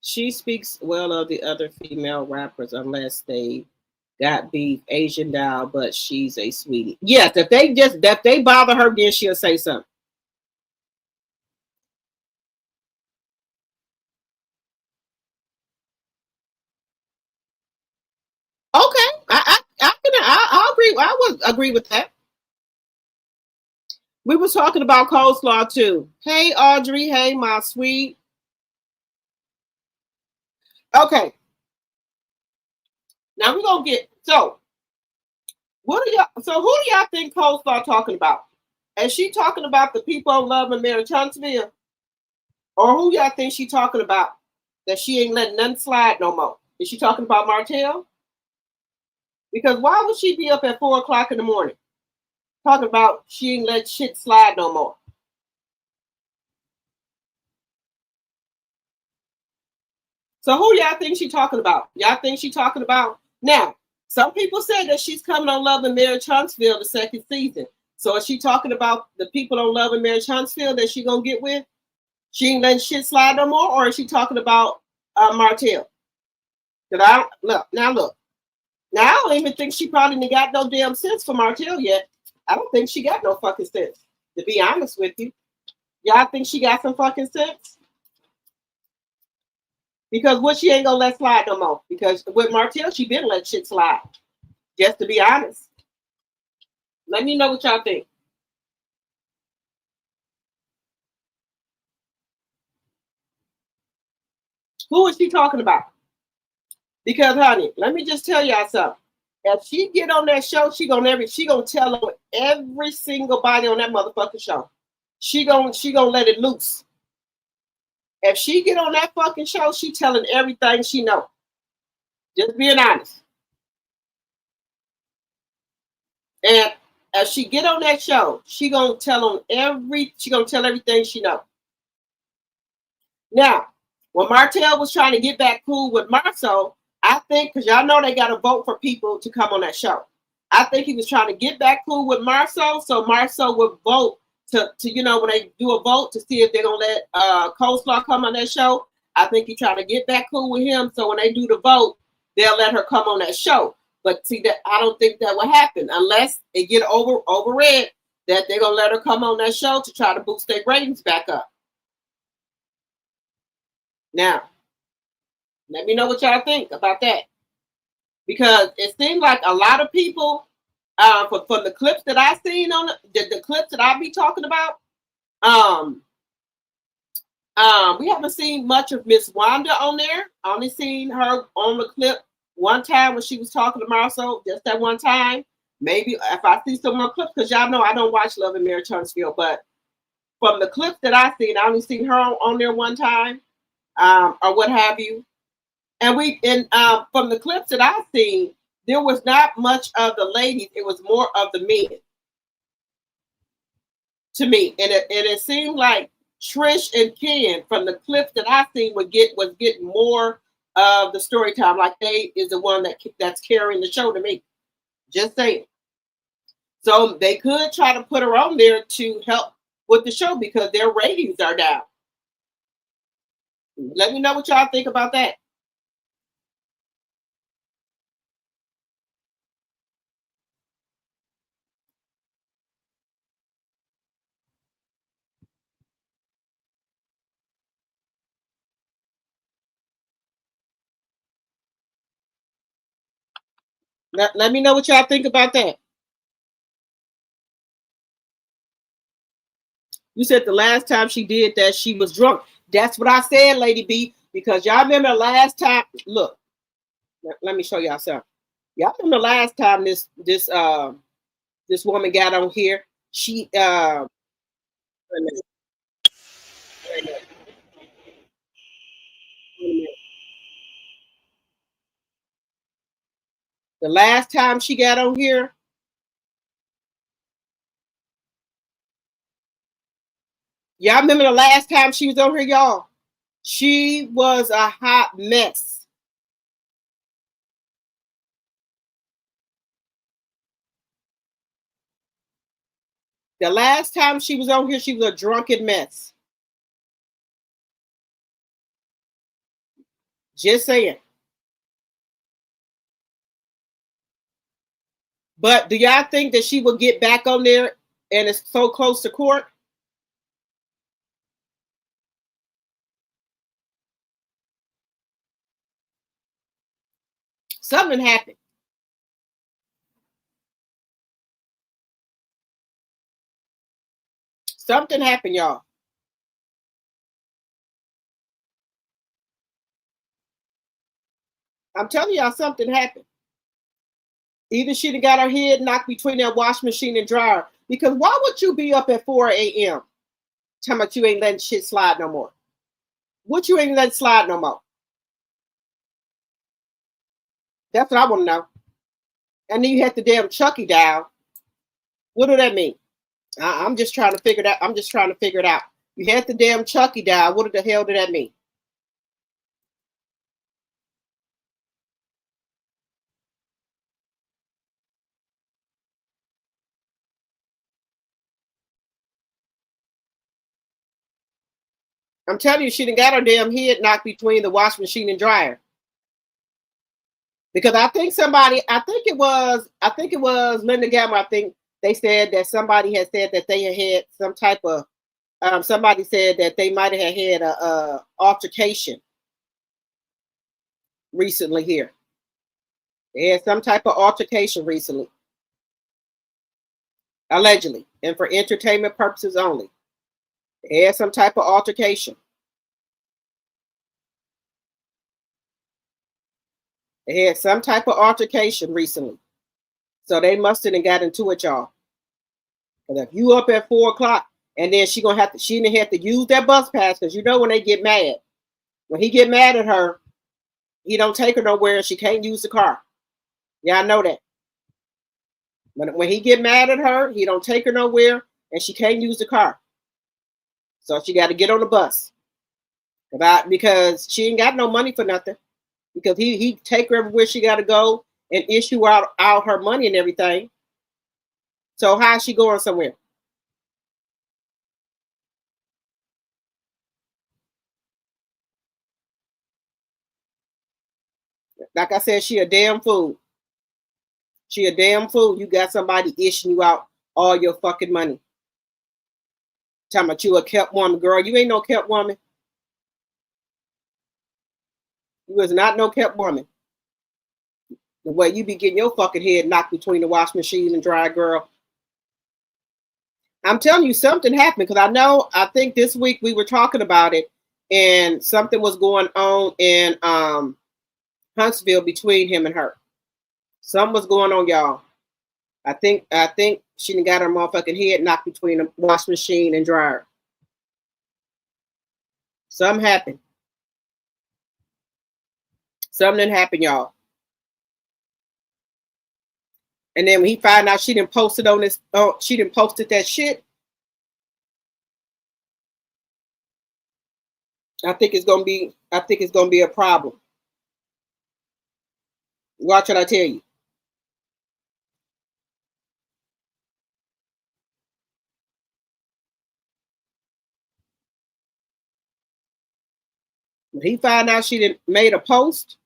She speaks well of the other female rappers unless they got beef, Asian doll, but she's a sweetie. Yes, if they bother her, then she'll say something. Okay, I'll agree. I would agree with that. We was talking about coleslaw too. Hey Audrey, hey my sweet. Okay, now we're gonna get what do y'all? So who do y'all think coleslaw talking about? Is she talking about the people on Love and Marriage Huntsville, or who y'all think she talking about? That she ain't letting nothing slide no more. Is she talking about Martell? Because why would she be up at 4 o'clock in the morning talking about she ain't let shit slide no more? So who y'all think she talking about? Y'all think she talking about now? Some people say that she's coming on Love and Marriage Huntsville the second season. So is she talking about the people on Love and Marriage Huntsville that she gonna get with? She ain't letting shit slide no more, or is she talking about Martell? Cause I don't look now. Look now, I don't even think she probably got no damn sense for Martell yet. I don't think she got no fucking sense. To be honest with you, y'all think she got some fucking sense? Because what she ain't gonna let slide no more. Because with Martell, she been let shit slide. Just to be honest. Let me know what y'all think. Who is she talking about? Because honey, let me just tell y'all something. If she get on that show, she gonna tell on every single body on that motherfucking show. She gonna let it loose. If she get on that fucking show, she telling everything she know. Just being honest. And if she get on that show, she gonna tell everything she know. Now, when Martell was trying to get back cool with Marceau, I think, because y'all know they got to vote for people to come on that show. I think he was trying to get back cool with Marceau, so Marceau would vote to when they do a vote to see if they're gonna let Coleslaw come on that show. I think he trying to get back cool with him, so when they do the vote, they'll let her come on that show. But see, that I don't think that will happen unless it get overread that they're gonna let her come on that show to try to boost their ratings back up. Now, let me know what y'all think about that. Because it seems like a lot of people, from the clips that I've seen on the clips that I'll be talking about, we haven't seen much of Miss Wanda on there. I only seen her on the clip one time when she was talking to Marceau, just that one time. Maybe if I see some more clips, because y'all know I don't watch Love and Marriage Huntsville, but from the clips that I've seen, I only seen her on there one time, or what have you. And from the clips that I've seen, there was not much of the ladies. It was more of the men to me. And it seemed like Trish and Ken, from the clips that I've seen, was getting more of the story time. Like they is the one that's carrying the show to me. Just saying. So they could try to put her on there to help with the show because their ratings are down. Let me know what y'all think about that. Let me know what y'all think about that. You said the last time she did that, she was drunk. That's what I said, Lady B, because y'all remember the last time. Look, let me show y'all something. Y'all remember the last time this woman got on here? She the last time she got on here, y'all remember the last time she was on here, y'all? She was a hot mess. The last time she was on here, she was a drunken mess. Just saying. But do y'all think that she will get back on there and it's so close to court? Something happened. Something happened, y'all. I'm telling y'all, something happened. Either she done got her head knocked between that wash machine and dryer. Because why would you be up at 4 a.m. talking about you ain't letting shit slide no more? What you ain't letting slide no more? That's what I want to know. And then you had the damn Chucky dial. What do that mean? I'm just trying to figure that. I'm just trying to figure it out. You had the damn Chucky dial. What the hell did that mean? I'm telling you, she done got her damn head knocked between the wash machine and dryer. Because I think it was Linda Gamma. I think they said that somebody had said that they had some type of, somebody said that they might have had a altercation recently here. They had some type of altercation recently, allegedly, and for entertainment purposes only. They had some type of altercation. They had some type of altercation recently. So they must have got into it, y'all. Because if you up at 4 o'clock and then she didn't have to use that bus pass, because you know when they get mad. When he get mad at her, he don't take her nowhere and she can't use the car. Yeah, I know that. When he get mad at her, he don't take her nowhere and she can't use the car. So she got to get on the bus. Because she ain't got no money for nothing. Because he take her everywhere she got to go and issue out her money and everything. So how's she going somewhere? Like I said, she a damn fool. She a damn fool. You got somebody issuing you out all your fucking money. Talking about you a kept woman, girl. You ain't no kept woman. You was not no kept woman. The way you be getting your fucking head knocked between the wash machine and dry, girl. I'm telling you, something happened because I think this week we were talking about it, and something was going on in Huntsville between him and her. Something was going on, y'all. I think she done got her motherfucking head knocked between the wash machine and dryer. Something happened. Something happened, y'all. And then when he found out she didn't post it on this, she didn't posted that shit. I think it's gonna be a problem. Watch what I tell you. When he found out she didn't made a post,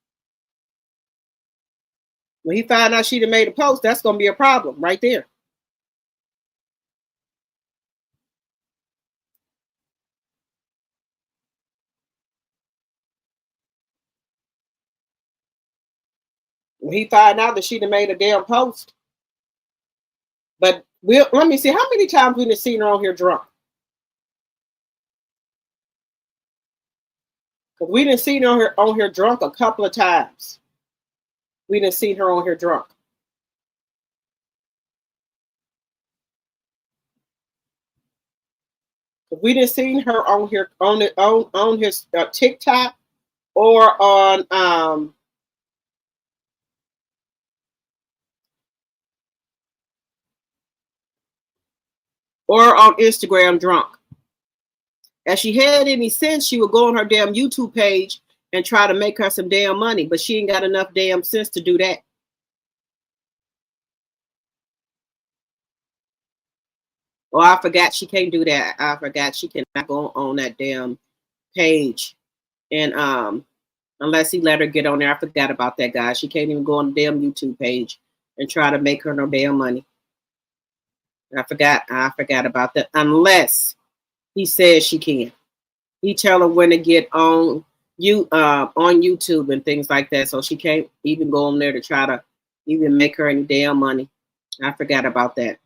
that's gonna be a problem right there. When he found out that she done made a damn post. But let me see how many times we've seen her on here drunk. Because we didn't see her on here drunk a couple of times. We didn't see her on here drunk. We didn't see her on here on his TikTok or on Instagram drunk. If she had any sense, she would go on her damn YouTube page and try to make her some damn money, but she ain't got enough damn sense to do that. Oh, I forgot she can't do that. I forgot she cannot go on that damn page. And unless he let her get on there. I forgot about that, guy. She can't even go on the damn YouTube page and try to make her no damn money. I forgot about that. Unless he says she can. He tell her when to get on YouTube and things like that. So she can't even go on there to try to even make her any damn money. I forgot about that.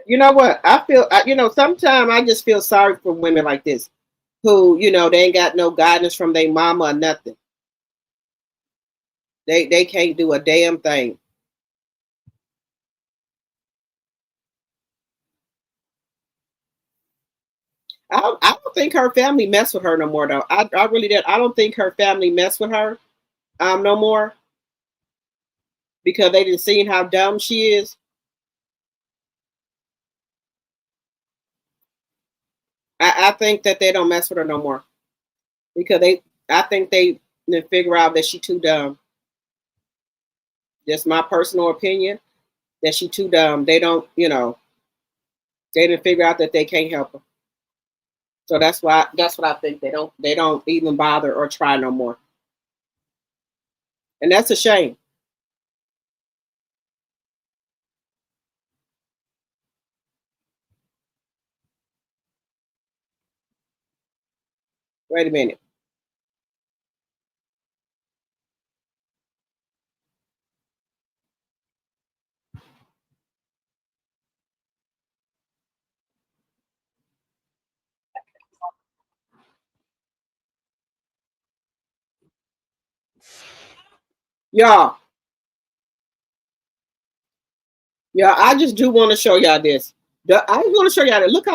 You know what? I feel, sometimes I just feel sorry for women like this who, they ain't got no guidance from their mama or nothing. They can't do a damn thing. I don't think her family mess with her no more though. I really did. I don't think her family mess with her no more because they didn't see how dumb she is. I think that they don't mess with her no more because I think they figure out that she too dumb. Just my personal opinion that she too dumb. They don't, they didn't figure out that they can't help her. So that's what I think. They don't even bother or try no more. And that's a shame. Wait a minute. Y'all, I just do want to show y'all this. I want to show y'all that. Look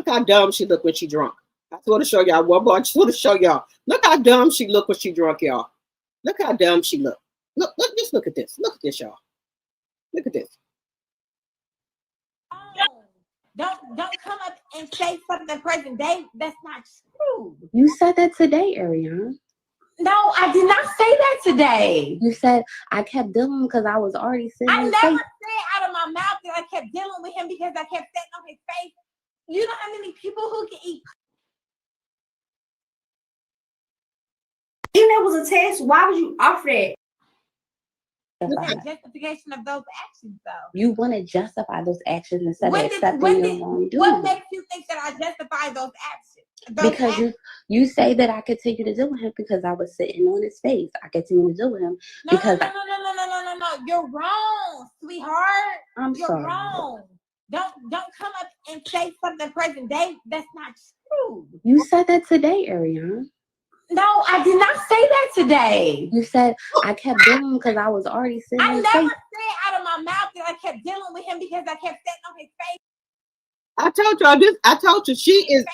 how dumb she look when she drunk. I just want to show y'all one more. I just want to show y'all. Look how dumb she look when she drunk, y'all. Look how dumb she look. Just look at this. Look at this, y'all. Look at this. Don't come up and say something present day that's not true. You said that today, Ariana. No, I did not say that today. You said I kept dealing because I was already sitting. I never said out of my mouth that I kept dealing with him because I kept sitting on his face. You know how many people who can eat? Even if it was a test, why would you offer that? The justification of those actions, though. You want to justify those actions instead of accepting your wrongdoing. What makes you think that I justify those actions? Because you say that I continue to deal with him because I was sitting on his face. I continue to deal with him because no. You're wrong, sweetheart. You're sorry. wrong. Don't come up and say something present day that's not true. You said that today, Ariana. No, I did not say that today. You said I kept dealing because I was already sitting on his face. I never said out of my mouth that I kept dealing with him because I kept sitting on his face. I told y'all this. I told you she is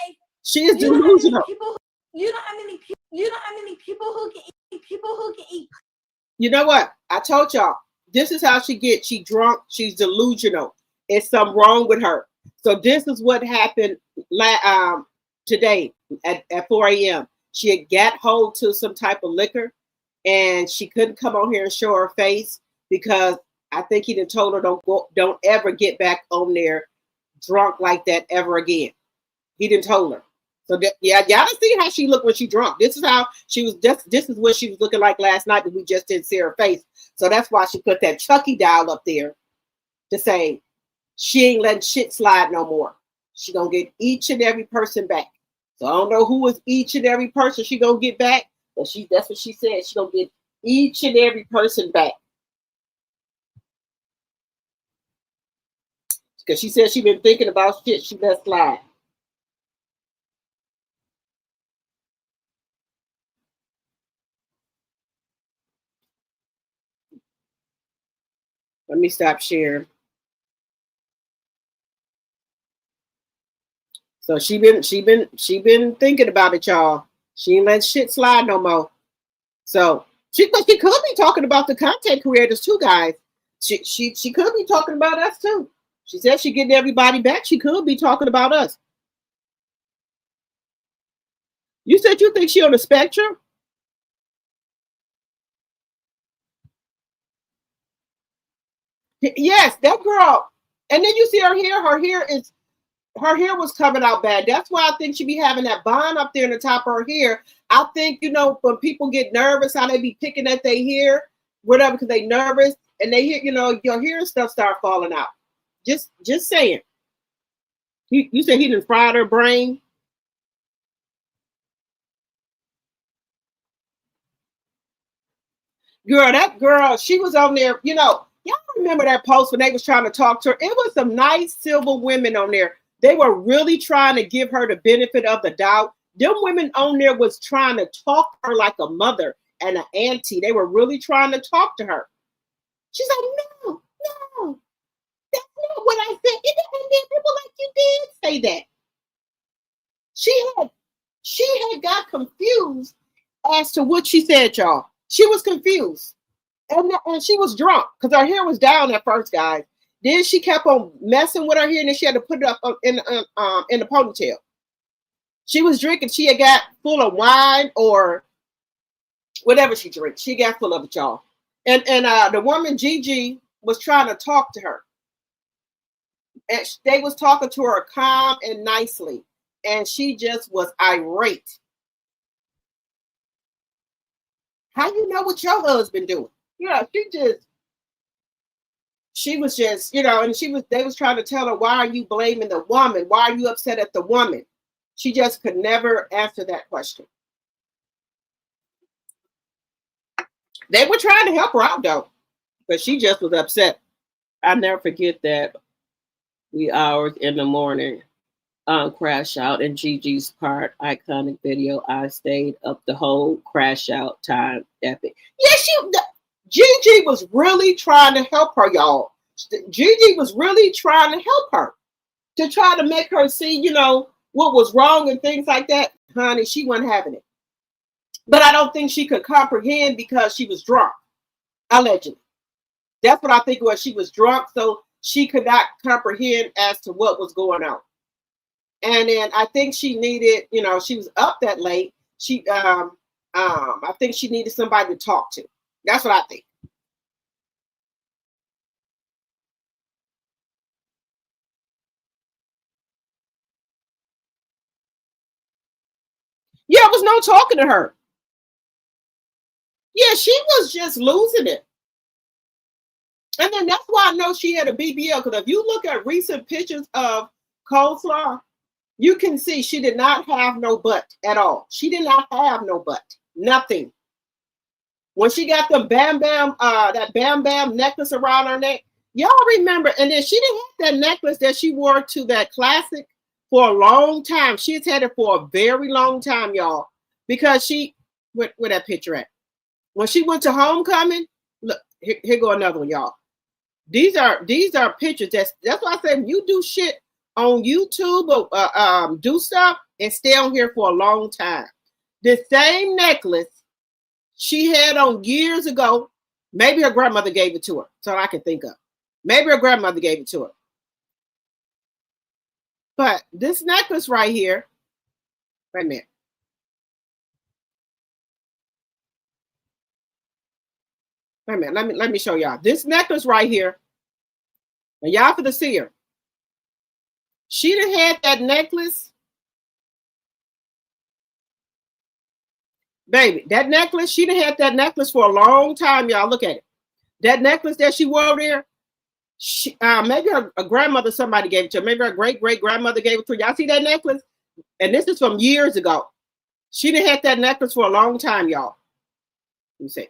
delusional. You know how many people who can eat. You know what? I told y'all this is how she gets. She drunk. She's delusional. It's something wrong with her. So this is what happened today at 4 a.m. She had got hold to some type of liquor, and she couldn't come on here and show her face because I think he done told her don't ever get back on there drunk like that ever again. He didn't told her. So y'all see how she looked when she drunk. This is how she was. This is what she was looking like last night, but we just didn't see her face. So that's why she put that Chucky doll up there to say she ain't letting shit slide no more. She gonna get each and every person back. So I don't know who is each and every person she gonna get back, but that's what she said. She gonna get each and every person back. Because she said she been thinking about shit she let slide. Let me stop sharing. So she been thinking about it, y'all. She ain't let shit slide no more. So she could be talking about the content creators too, guys. She could be talking about us too. She said she getting everybody back. She could be talking about us. You said you think she on the spectrum? Yes, that girl. And then you see her hair. Her hair was coming out bad. That's why I think she be having that bond up there in the top of her hair. I think, when people get nervous, how they be picking at their hair, whatever, because they nervous and they hear, your hair and stuff start falling out. Just saying. You said he done fried her brain. Girl, that girl, she was on there, y'all remember that post when they was trying to talk to her? It was some nice silver women on there. They were really trying to give her the benefit of the doubt. Them women on there was trying to talk to her like a mother and an auntie. They were really trying to talk to her. She's like, no, that's not what I said. And then people like you did say that. She had got confused as to what she said, y'all. She was confused. And she was drunk because her hair was down at first, guys. Then she kept on messing with her hair, and then she had to put it up in the ponytail. She was drinking. She had got full of wine or whatever she drinks. She got full of it, y'all. And the woman Gigi was trying to talk to her, and they was talking to her calm and nicely, and she just was irate. How you know what your husband doing? She was just, and they was trying to tell her, why are you blaming the woman? Why are you upset at the woman? She just could never answer that question. They were trying to help her out though, but she just was upset. I'll never forget that wee hours in the morning crash out in Gigi's part, iconic video. I stayed up the whole crash out time. Epic. Yeah, Gigi was really trying to help her, y'all. Gigi was really trying to help her to try to make her see, you know, what was wrong and things like that. Honey, she wasn't having it. But I don't think she could comprehend because she was drunk, allegedly. That's what I think it was. She was drunk, so she could not comprehend as to what was going on. And then I think she needed, you know, she was up that late. I think she needed somebody to talk to. That's what I think. Yeah, there was no talking to her. Yeah, she was just losing it. And then that's why I know she had a BBL, because if you look at recent pictures of Coleslaw, you can see she did not have no butt at all. She did not have no butt. Nothing. When she got the that Bam Bam necklace around her neck, y'all remember, and then she didn't have that necklace that she wore to that classic for a long time. She's had it for a very long time, y'all, because where that picture at? When she went to homecoming, look, here go another one, y'all. These are pictures. That's why I said you do shit on YouTube or do stuff and stay on here for a long time. The same necklace she had on years ago. Maybe her grandmother gave it to her. That's all I can think of. Maybe her grandmother gave it to her. But this necklace right here, wait a minute. Wait a minute. Let me show y'all. This necklace right here, and y'all for to see her. She done had that necklace. Baby, that necklace, she done had that necklace for a long time, y'all. Look at it. That necklace that she wore there, maybe her grandmother, somebody gave it to her. Maybe her great-great-grandmother gave it to her. Y'all see that necklace? And this is from years ago. She done had that necklace for a long time, y'all. Let me see.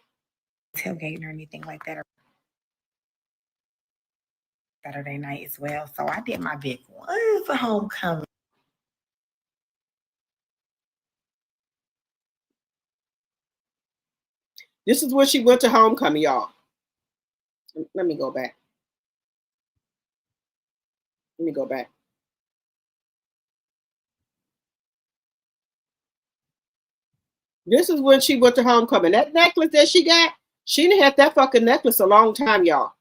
Tailgating or anything like that. Saturday night as well. So I did my big one for homecoming. This is when she went to homecoming, y'all. Let me go back. Let me go back. This is when she went to homecoming. That necklace that she got, she didn't have that fucking necklace a long time, y'all.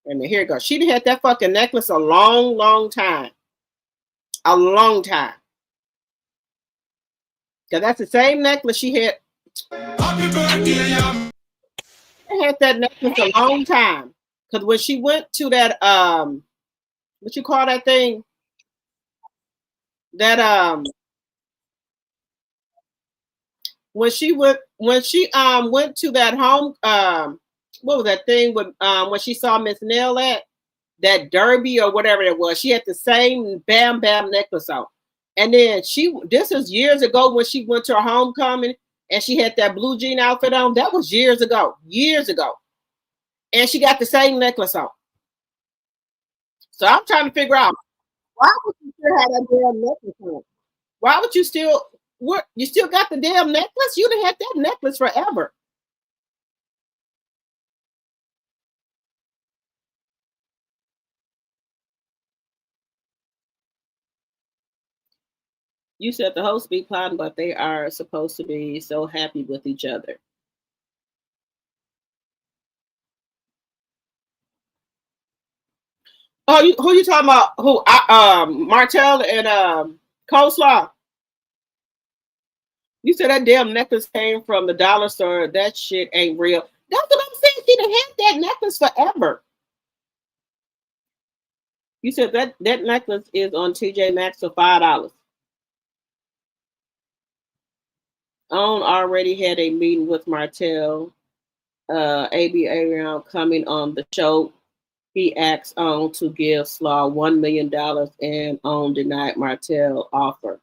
And here it goes. She didn't have that fucking necklace a long, long time. A long time. Because that's the same necklace she had. She had that necklace a long time. Because when she went to that, what you call that thing? That, when she went to that home, what was that thing when she saw Miss Nell at that derby or whatever it was, she had the same Bam Bam necklace on. And then this is years ago when she went to her homecoming and she had that blue jean outfit on. That was years ago. And she got the same necklace on. So I'm trying to figure out, why would you still have that damn necklace on? Why would you still, you still got the damn necklace? You'd have had that necklace forever. You said the hosts be plotting, but they are supposed to be so happy with each other. Oh, who you talking about? Who? Martell and Coleslaw. You said that damn necklace came from the dollar store. That shit ain't real. That's what I'm saying. She done had that necklace forever. You said that necklace is on TJ Maxx for $5. OOAM already had a meeting with Martell. AB Aaron coming on the show. He asked OOAM to give Slaw $1 million and OOAM denied Martell offer.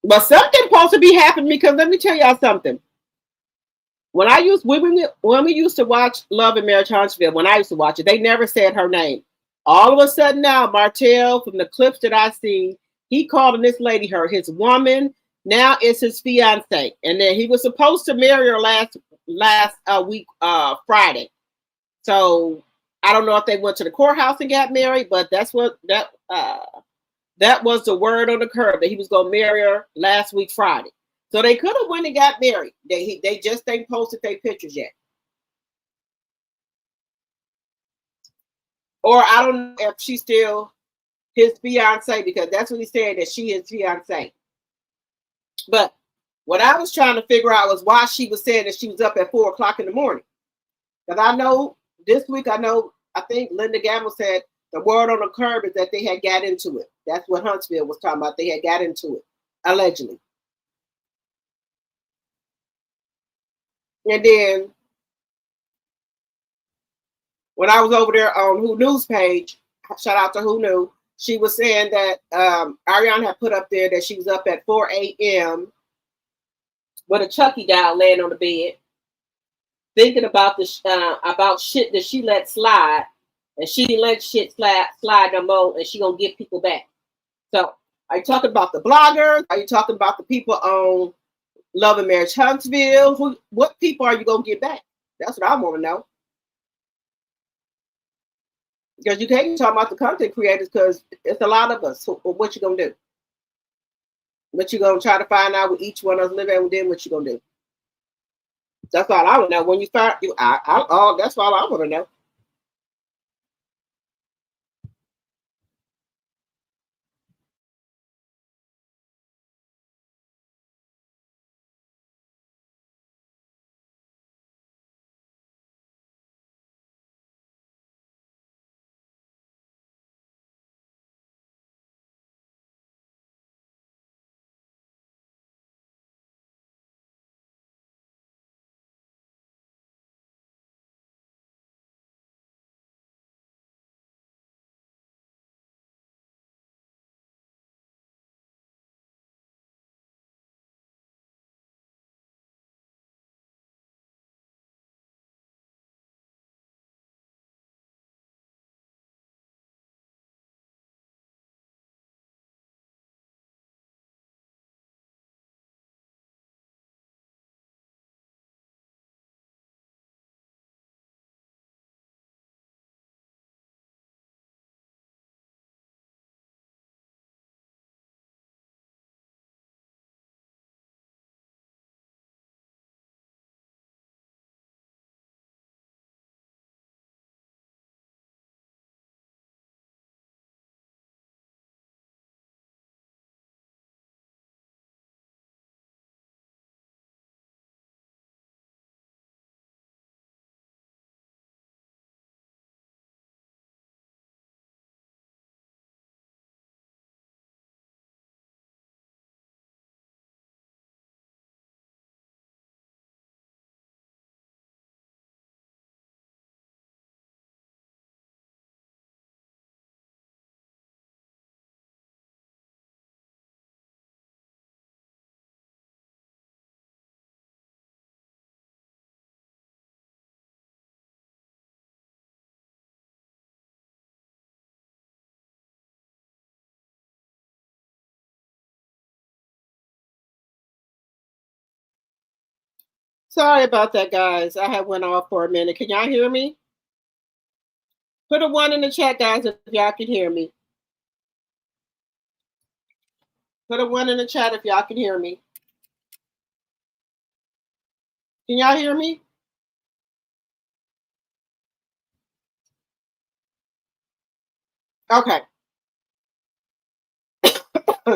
But something supposed to be happening because let me tell y'all something. When we used to watch Love and Marriage Huntsville, when I used to watch it, they never said her name. All of a sudden now, Martell, from the clips that I see, he calling this lady his woman. Now it's his fiance, and then he was supposed to marry her last week, Friday. So I don't know if they went to the courthouse and got married, but that's what that was the word on the curb, that he was gonna marry her last week Friday. So they could have went and got married. They just ain't posted their pictures yet. Or I don't know if she's still his fiance, because that's what he said, that she is fiance. But what I was trying to figure out was why she was saying that she was up at 4 o'clock in the morning. Because I know this week, I think Linda Gamble said the word on the curb is that they had got into it. That's what Huntsville was talking about. They had got into it, allegedly. And then when I was over there on Who News page, shout out to Who Knew, she was saying that Ariana had put up there that she was up at 4 a.m. with a Chucky doll laying on the bed, thinking about about shit that she let slide, and she didn't let shit slide no more, and she gonna get people back. So, are you talking about the bloggers? Are you talking about the people on Love and Marriage Huntsville? What people are you gonna get back? That's what I want to know. Because you can't talk about the content creators, because it's a lot of us. So what you gonna do? What you gonna try to find out what each one of us live at, and then what you gonna do? That's all I want to know. When you find you, that's all I want to know. Sorry about that, guys. I had went off for a minute. Can y'all hear me? Put a 1 in the chat, guys, if y'all can hear me. Put a 1 in the chat if y'all can hear me. Can y'all hear me? Okay.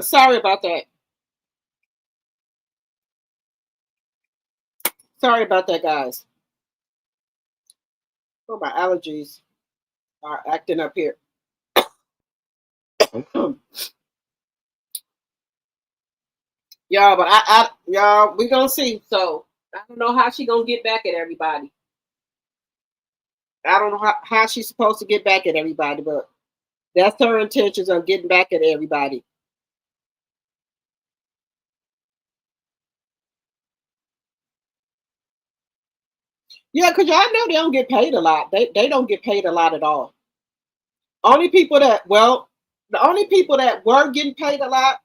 Sorry about that. Sorry about that, guys. Oh, my allergies are acting up here. Y'all, but y'all, we gonna see. So I don't know how she gonna get back at everybody. I don't know how she's supposed to get back at everybody, but that's her intentions on getting back at everybody. Yeah, because y'all know they don't get paid a lot. They don't get paid a lot at all. Only people that the only people that were getting paid a lot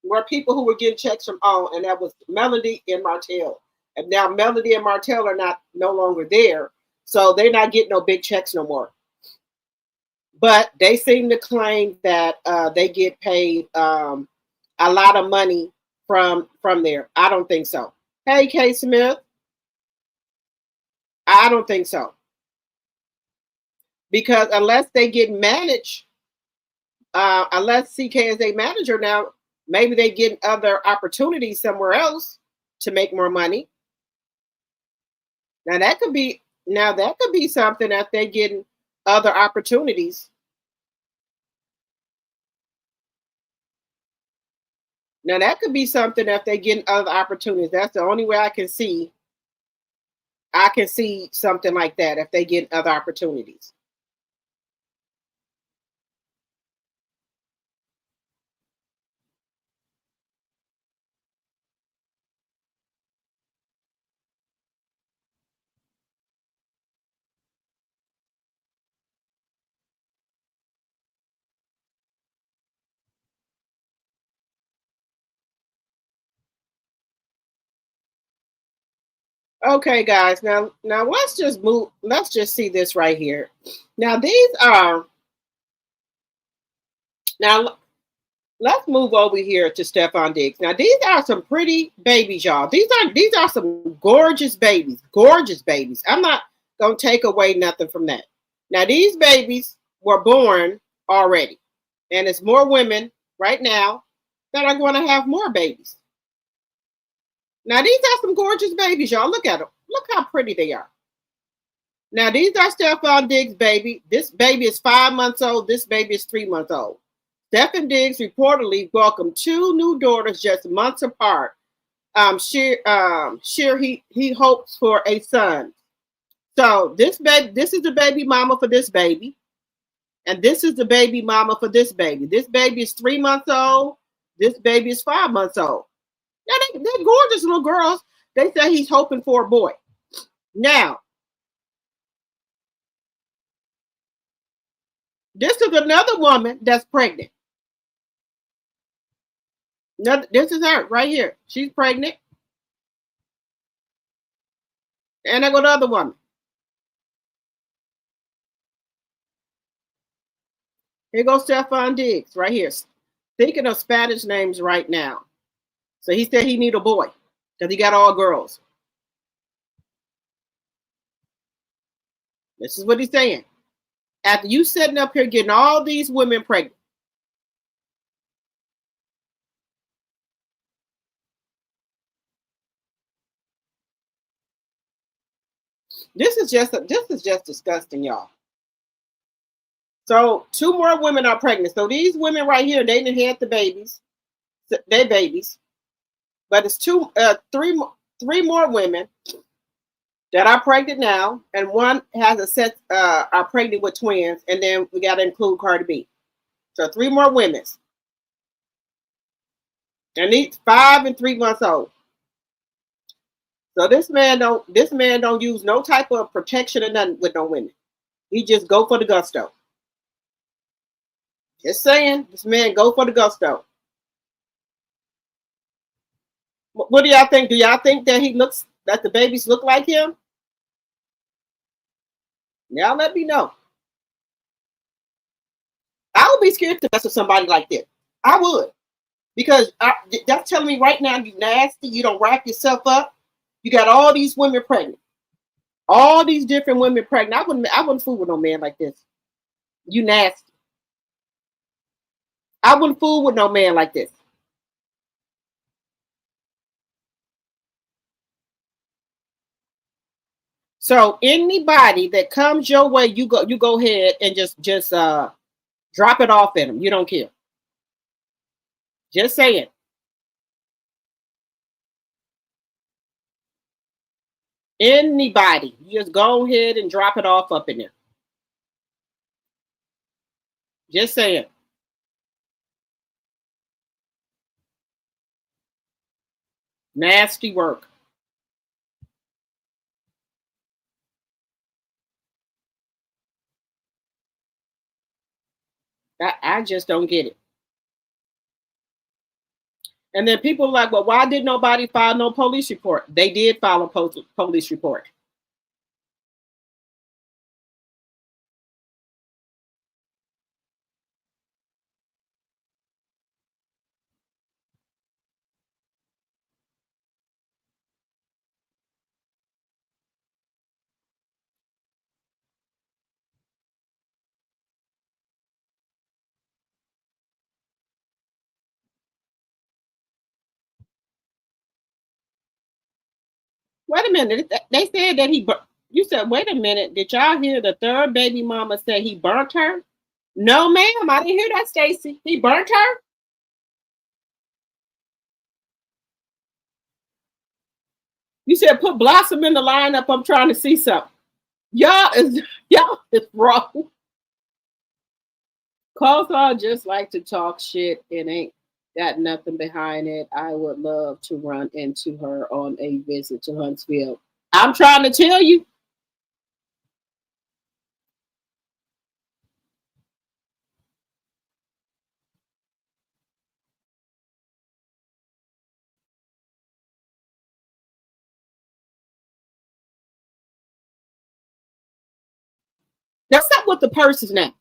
were people who were getting checks from OOAM, and that was Melody and Martell. And now Melody and Martell are no longer there, so they're not getting no big checks no more. But they seem to claim that they get paid a lot of money from there. I don't think so. Hey, K. Smith, I don't think so, because unless they get managed, unless CK is a manager now, maybe they get other opportunities somewhere else to make more money. Now that could be something that they getting other opportunities. Now that could be something that they getting other opportunities. That's the only way I can see. I can see something like that if they get other opportunities. Okay, guys. Now let's just move. Let's just see this right here. Now these are now let's move over here to Stefon Diggs. Now these are some pretty babies, y'all. These are some gorgeous babies. Gorgeous babies. I'm not gonna take away nothing from that. Now these babies were born already, and it's more women right now that are going to have more babies. Now these are some gorgeous babies, y'all. Look at them. Look how pretty they are. Now these are Stefon Diggs' baby. This baby is 5 months old. This baby is 3 months old. Stefon Diggs reportedly welcomed 2 new daughters just months apart. Sure, he hopes for a son. So this is the baby mama for this baby, and this is the baby mama for this baby. This baby is 3 months old. This baby is 5 months old. Now they're gorgeous little girls. They say he's hoping for a boy. Now, this is another woman that's pregnant. This is her right here. She's pregnant. And I got another woman. Here goes Stefon Diggs right here. Thinking of Spanish names right now. So he said he need a boy because he got all girls. This is what he's saying. After you sitting up here getting all these women pregnant, this is just disgusting, y'all. So 2 more women are pregnant. So these women right here, they didn't have the babies. They babies. But it's three more women that are pregnant now, and one has a set are pregnant with twins, and then we got to include Cardi B. So 3 more women, and these 5 and 3 months old. So this man don't use no type of protection or nothing with no women. He just go for the gusto. Just saying, this man go for the gusto. What do y'all think? Do y'all think that that the babies look like him? Y'all let me know. I would be scared to mess with somebody like this. I would. Because that's telling me right now you nasty, you don't wrap yourself up. You got all these women pregnant. All these different women pregnant. I wouldn't fool with no man like this. You nasty. I wouldn't fool with no man like this. So anybody that comes your way, you go ahead and just drop it off at them. You don't care. Just saying. Anybody, you just go ahead and drop it off up in there. Just saying. Nasty work. I just don't get it. And then people are like, well, why did nobody file no police report? They did file a police report. Wait a minute. They said that you said, wait a minute. Did y'all hear the third baby mama say he burnt her? No, ma'am. I didn't hear that, Stacy. He burnt her? You said put Blossom in the lineup. I'm trying to see something. Y'all is y'all is wrong. Coleslaw just like to talk shit and ain't got nothing behind it. I would love to run into her on a visit to Huntsville. I'm trying to tell you. That's not what the purses now.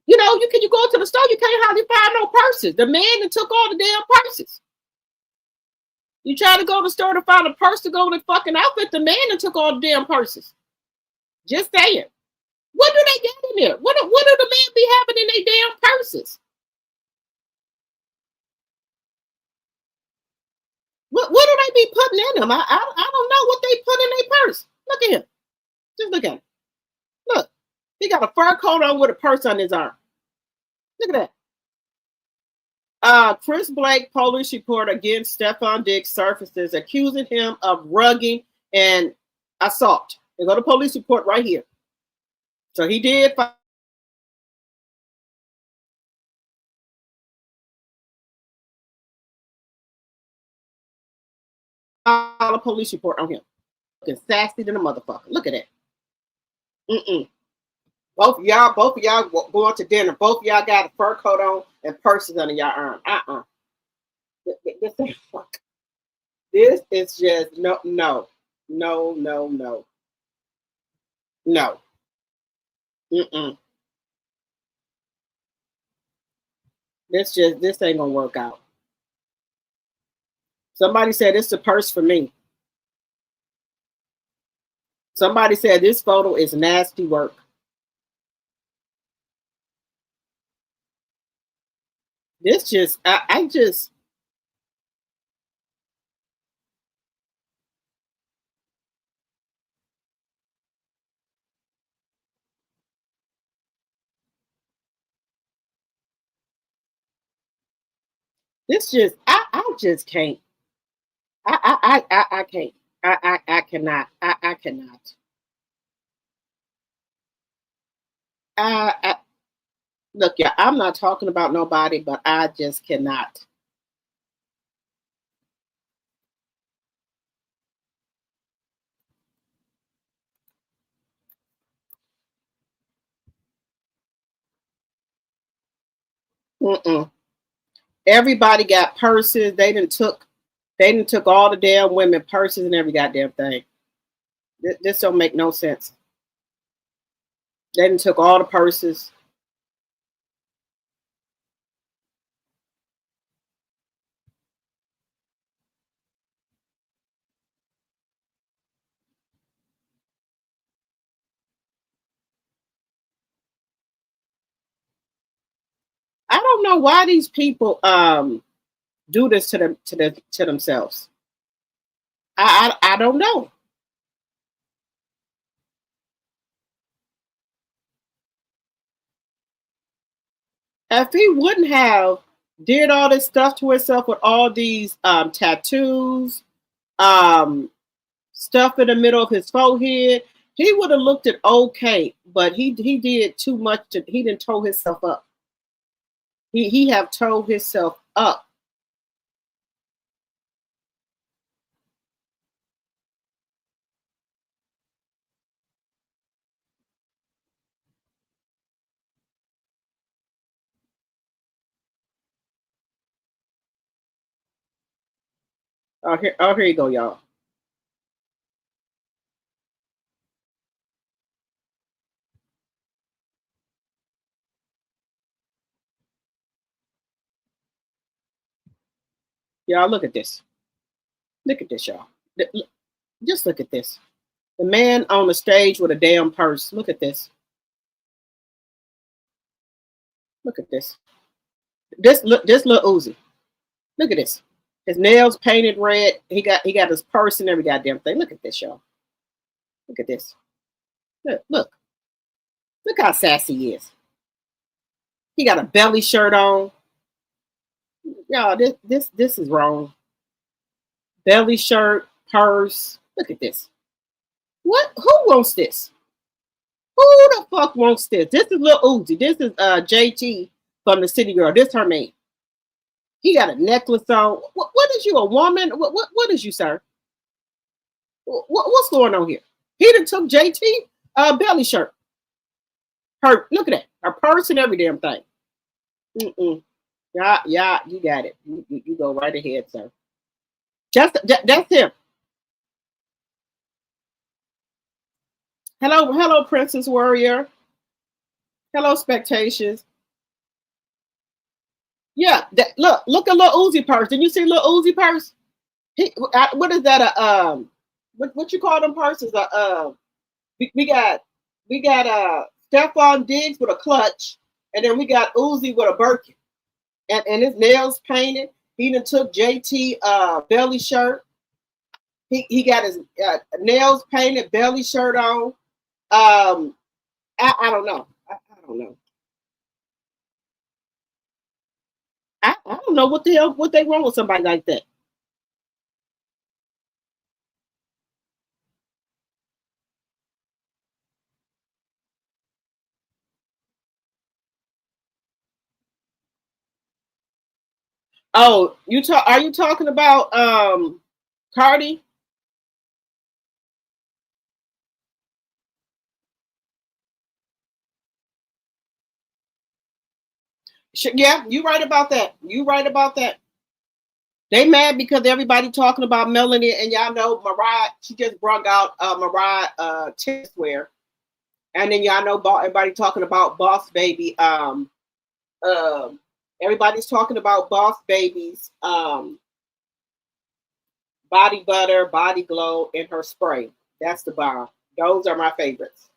You know, you go to the store, you can't hardly find no purses. The man that took all the damn purses. You try to go to the store to find a purse to go with the fucking outfit, the man that took all the damn purses. Just saying. What do they get in there? What do the men be having in their damn purses? What do they be putting in them? I don't know what they put in their purse. Look at him. Just look at him. Look. He got a fur coat on with a purse on his arm. Look at that. Chris Blake police report against Stefon Diggs surfaces, accusing him of rugging and assault. They go to police report right here. So he did file a police report on him. Looking sassy than a motherfucker. Look at that. Mm-mm. Both of y'all going to dinner. Both of y'all got a fur coat on and purses under your arm. This is just no. Mm-mm. This ain't gonna work out. Somebody said it's the purse for me. Somebody said this photo is nasty work. This just I just this just I just can't. I can't. I cannot. I cannot. I look, yeah, I'm not talking about nobody, but I just cannot. Mm-mm. Everybody got purses. They didn't took all the damn women purses and every goddamn thing. This don't make no sense. They didn't took all the purses. I don't know why these people do this to themselves. I don't know. If he wouldn't have did all this stuff to himself with all these tattoos, um, stuff in the middle of his forehead, he would have looked at okay. But he did too much. He didn't toe himself up. He have told himself up. Here you go, y'all. Y'all, look at this. Look at this, y'all. Just look at this. The man on the stage with a damn purse. Look at this. Look at this. This Lil Uzi. Look at this. His nails painted red. He got his purse and every goddamn thing. Look at this, y'all. Look at this. Look. Look how sassy he is. He got a belly shirt on. Y'all, this is wrong. Belly shirt, purse. Look at this. What? Who wants this? Who the fuck wants this? This is Lil Uzi. This is JT from the City Girl. This her name. He got a necklace on. What is you, a woman? What is you, sir? What's going on here? He done took JT belly shirt. Her, look at that. Her purse and every damn thing. Yeah, you got it. You go right ahead, sir. That's him. Hello, Princess Warrior. Hello, Spectations. Yeah, look at Lil Uzi purse. Did you see Lil Uzi purse? What is that? What you call them purses? We got Stefon Diggs with a clutch, and then we got Uzi with a Birkin, and his nails painted. He done took JT belly shirt. He got his nails painted, belly shirt on. I don't know. I don't know. I don't know what the hell what they want with somebody like that. Oh, are you talking about Cardi? Yeah, you right about that. You right about that. They mad because everybody talking about Melanie, and y'all know Mariah. She just brought out Mariah Tiswear, and then y'all know everybody talking about Boss Baby. Everybody's talking about Boss Baby's body butter, body glow, and her spray. That's the bomb. Those are my favorites.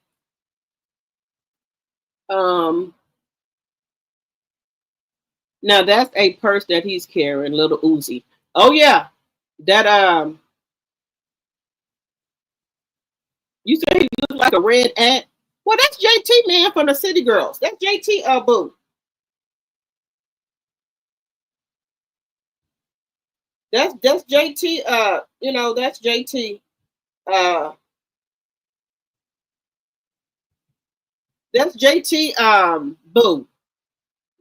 Now that's a purse that he's carrying, Little Uzi. Oh yeah, that you say he looks like a red ant. Well, that's JT man from the City Girls. That's JT boo. That's JT. That's JT. That's JT. Boo.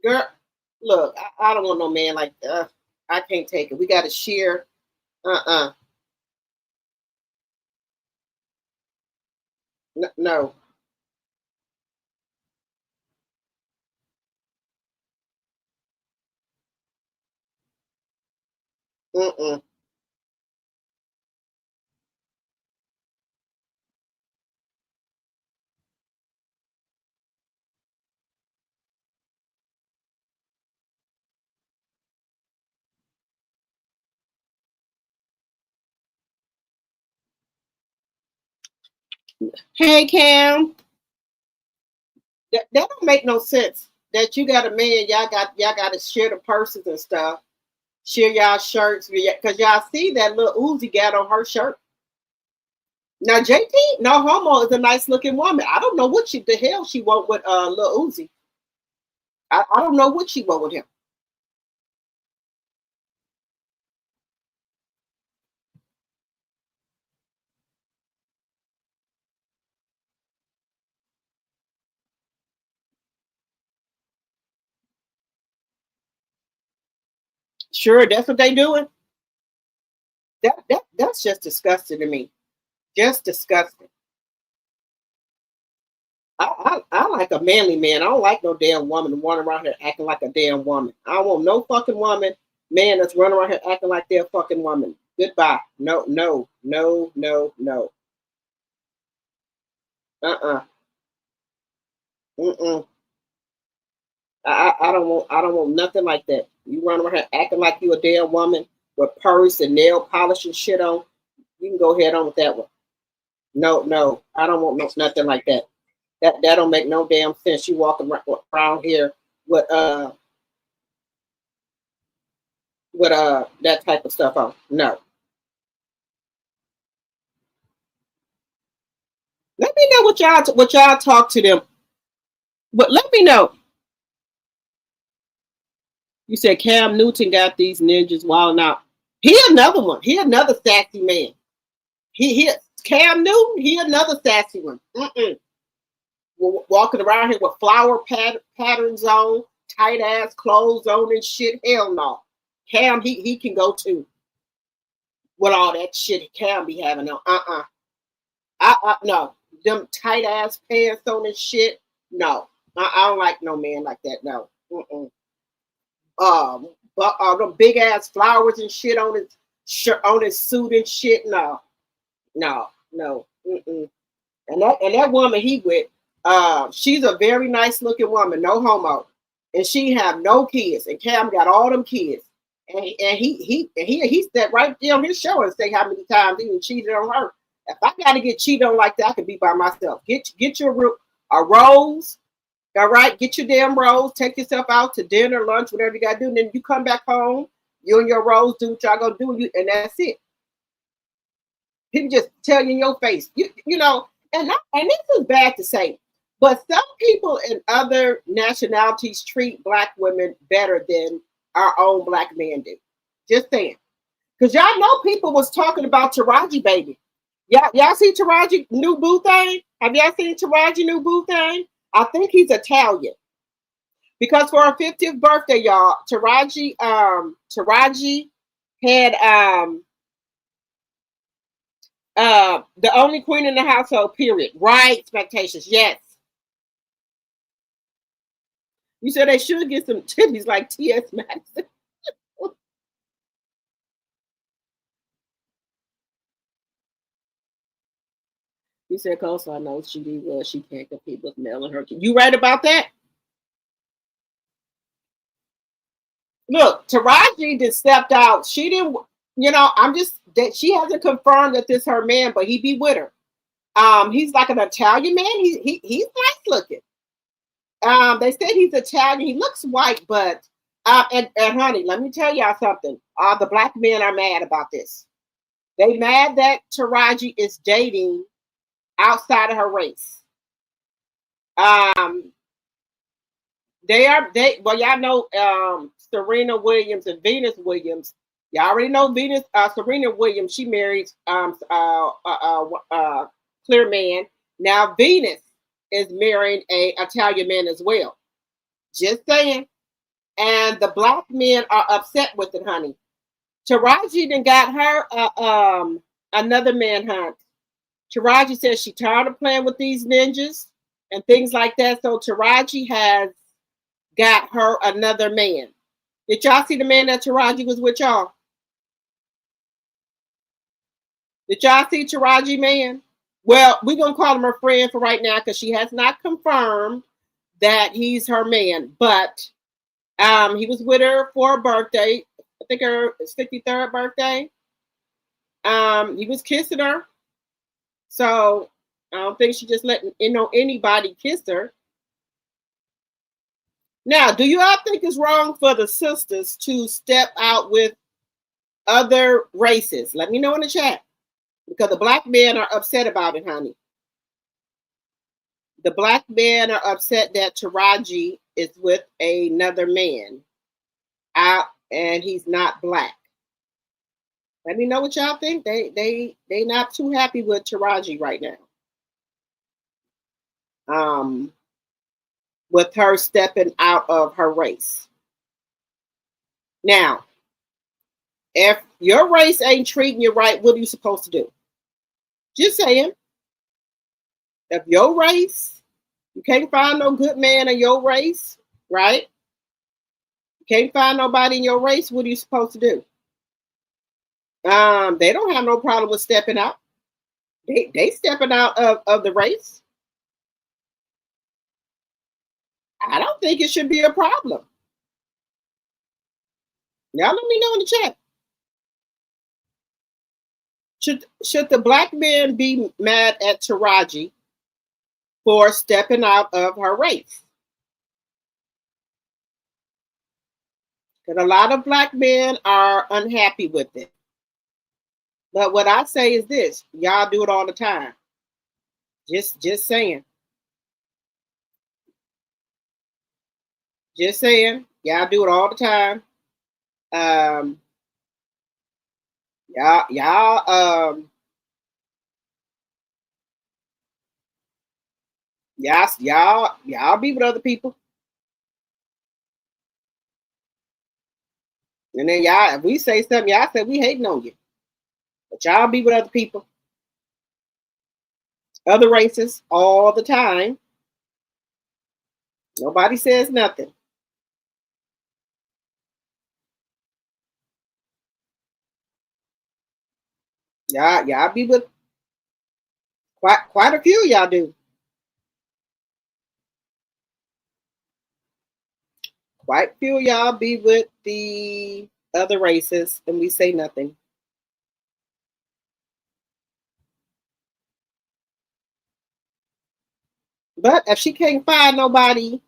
Girl, look, I don't want no man like I can't take it. We got to share. No. Mm-mm. Hey Cam, that don't make no sense. That you got a man, y'all got to share the purses and stuff, share y'all shirts, because y'all see that little Uzi got on her shirt. Now JT, no homo, is a nice looking woman. I don't know what the hell she want with little Uzi. I don't know what she want with him. Sure, that's what they doing. That's just disgusting to me. Just disgusting. I like a manly man. I don't like no damn woman running around here acting like a damn woman. I don't want no fucking woman, man that's running around here acting like they're a fucking woman. Goodbye. No, no, no, no, no. Mm-mm. I don't want nothing like that. You run around acting like you a damn woman with purse and nail polish and shit on. You can go ahead on with that one. No, no, I don't want nothing like that. That don't make no damn sense. You walking around here with that type of stuff on. No. Let me know what y'all talk to them. But let me know. You said Cam Newton got these ninjas wilding out. He another one. He another sassy man. He Cam Newton. He another sassy one. Walking around here with flower patterns on, tight ass clothes on and shit. Hell no. Cam he can go too. With all that shit Cam be having on. No. Them tight ass pants on and shit. No. I don't like no man like that. No. But them big ass flowers and shit on his shirt, on his suit and shit. No. And that woman he with, she's a very nice looking woman, no homo, and she have no kids. And Cam got all them kids, and he said right there on his show and say how many times he cheated on her. If I got to get cheated on like that, I could be by myself. Get your a rose. All right, get your damn rose, take yourself out to dinner, lunch, whatever you gotta do, and then you come back home, you and your rose do what y'all gonna do, and that's it. People just tell you in your face, you know, and this is bad to say, but some people in other nationalities treat black women better than our own black men do. Just saying, because y'all know people was talking about Taraji baby. Y'all see Taraji new boo thing? Have y'all seen Taraji new boo thing? I think he's Italian. Because for her 50th birthday, y'all, Taraji had the only queen in the household, period. Right, expectations, yes. You said they should get some titties like T.S. Madison. You said Coleslaw knows she did well. She can't compete with Mel and her. You right about that? Look, Taraji just stepped out. She didn't, you know, I'm just that she hasn't confirmed that this is her man, but he be with her. He's like an Italian man. He's nice looking. They said he's Italian. He looks white, but and honey, let me tell y'all something. The black men are mad about this. They mad that Taraji is dating outside of her race. Well, y'all know Serena Williams and Venus Williams. Y'all already know Serena Williams. She married clear man. Now Venus is marrying a Italian man as well. Just saying. And the black men are upset with it, honey. Taraji then got her another manhunt. Taraji says she tired of playing with these ninjas and things like that. So Taraji has got her another man. Did y'all see the man that Taraji was with y'all? Did y'all see Taraji man? Well, we're going to call him her friend for right now because she has not confirmed that he's her man. But he was with her for her birthday. I think her 53rd birthday. He was kissing her. So I don't think she just letting anybody kiss her. Now, do you all think it's wrong for the sisters to step out with other races? Let me know in the chat. Because the black men are upset about it, honey. The black men are upset that Taraji is with another man out and he's not black. Let me know what y'all think. They not too happy with Taraji right now. With her stepping out of her race. Now, if your race ain't treating you right, what are you supposed to do? Just saying. If your race, you can't find no good man in your race, right? You can't find nobody in your race, what are you supposed to do? They don't have no problem with stepping out. They stepping out of the race. I don't think it should be a problem. Y'all let me know in the chat. Should the black man be mad at Taraji for stepping out of her race? Because a lot of black men are unhappy with it. But what I say is this: y'all do it all the time. Just saying. Just saying. Y'all do it all the time. Um, y'all y'all be with other people. And then y'all, if we say something, y'all say we hating on you. But y'all be with other people, other races all the time. Nobody says nothing. Y'all be with quite a few. Y'all do. Quite a few y'all be with the other races, and we say nothing. But if she can't find nobody,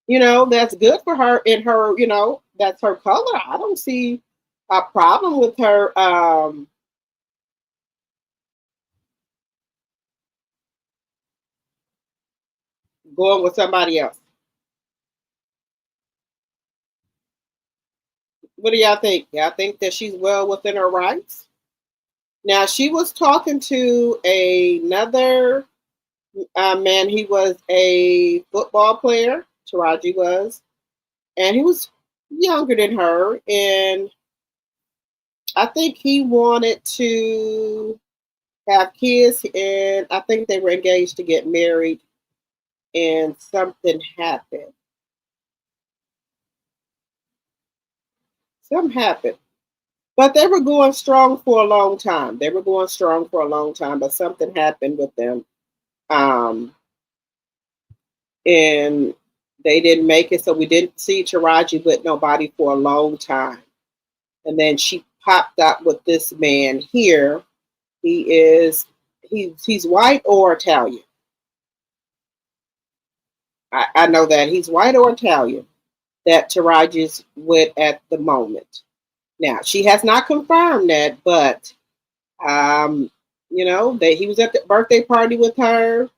that's good for her in her, that's her color, I don't see a problem with her going with somebody else. What do y'all think? Y'all think that she's well within her rights? Now, she was talking to another man. He was a football player, Taraji was, and he was younger than her. And I think he wanted to have kids, and I think they were engaged to get married, and something happened. Something happened. But they were going strong for a long time. They were going strong for a long time, but something happened with them. And they didn't make it, so we didn't see Taraji with nobody for a long time. And then she popped up with this man here. He's white or Italian. I know that he's white or Italian that Taraji's with at the moment. Now, she has not confirmed that, but that he was at the birthday party with her.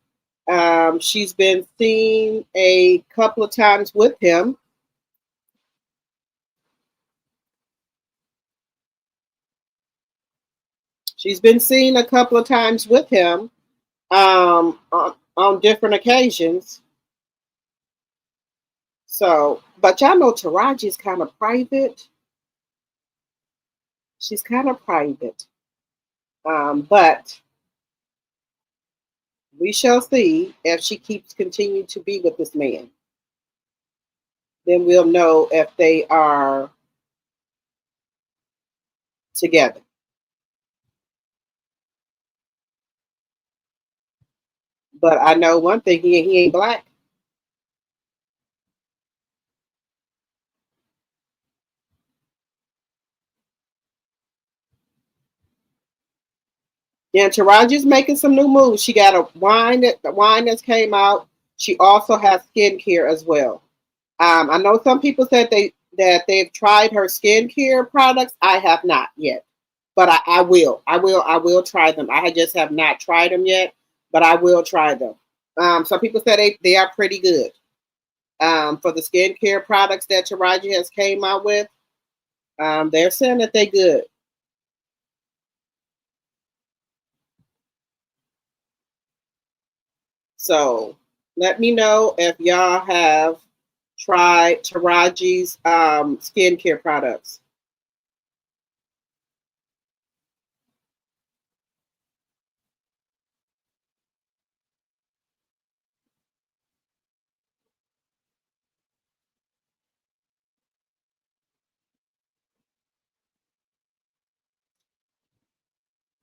She's been seen a couple of times with him. She's been seen a couple of times with him on different occasions. So, but y'all know Taraji's kind of private. She's kind of private. But we shall see if she keeps continuing to be with this man. Then we'll know if they are together. But I know one thing, he ain't black. Yeah, Taraji's making some new moves. She got a wine that's came out. She also has skincare as well. I know some people said they've tried her skincare products. I have not yet, but I will. I will try them. I just have not tried them yet, but I will try them. Some people said they are pretty good. For the skincare products that Taraji has came out with, they're saying that they're good. So let me know if y'all have tried Taraji's skincare products.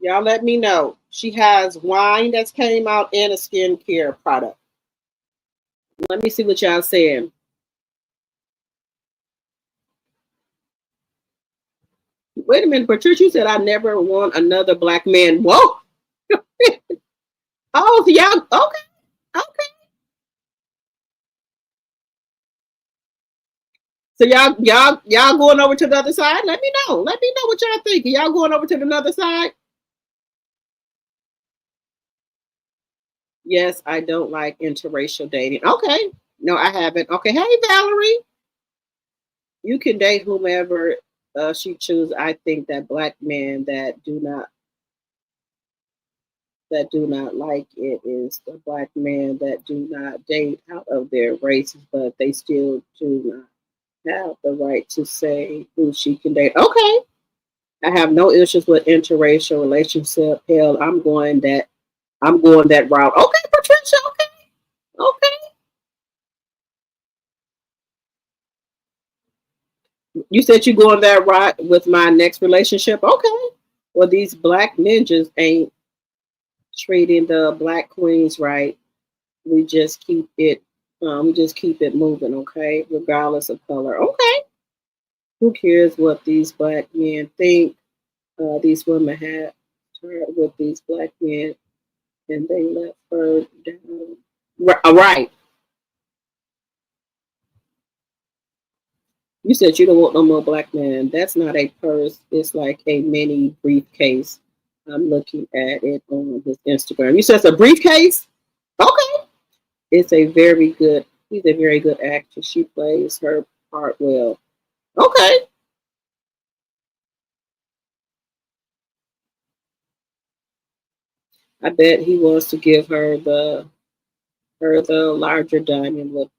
Y'all let me know. She has wine that's came out and a skincare product. Let me see what y'all saying. Wait a minute, Patricia, you said I never want another black man. Whoa. Oh, so y'all, okay, okay. So y'all going over to the other side? Let me know. Let me know what y'all think. Y'all going over to the other side? Yes, I don't like interracial dating. Okay. No, I haven't. Okay. Hey, Valerie. You can date whomever she chooses. I think that black men that do not like it is the black men that do not date out of their races, but they still do not have the right to say who she can date. Okay. I have no issues with interracial relationship. Hell, I'm going that route. Okay, Patricia, okay. Okay. You said you're going that route with my next relationship. Okay. Well, these black ninjas ain't treating the black queens right. We just keep it moving, okay? Regardless of color. Okay. Who cares what these black men think? These women had tired with these black men and they left her down. Right. You said you don't want no more black men. That's not a purse. It's like a mini briefcase. I'm looking at it on his Instagram. You said it's a briefcase? Okay. It's a very good, he's a very good actor. She plays her part well. Okay. I bet he wants to give her the larger diamond with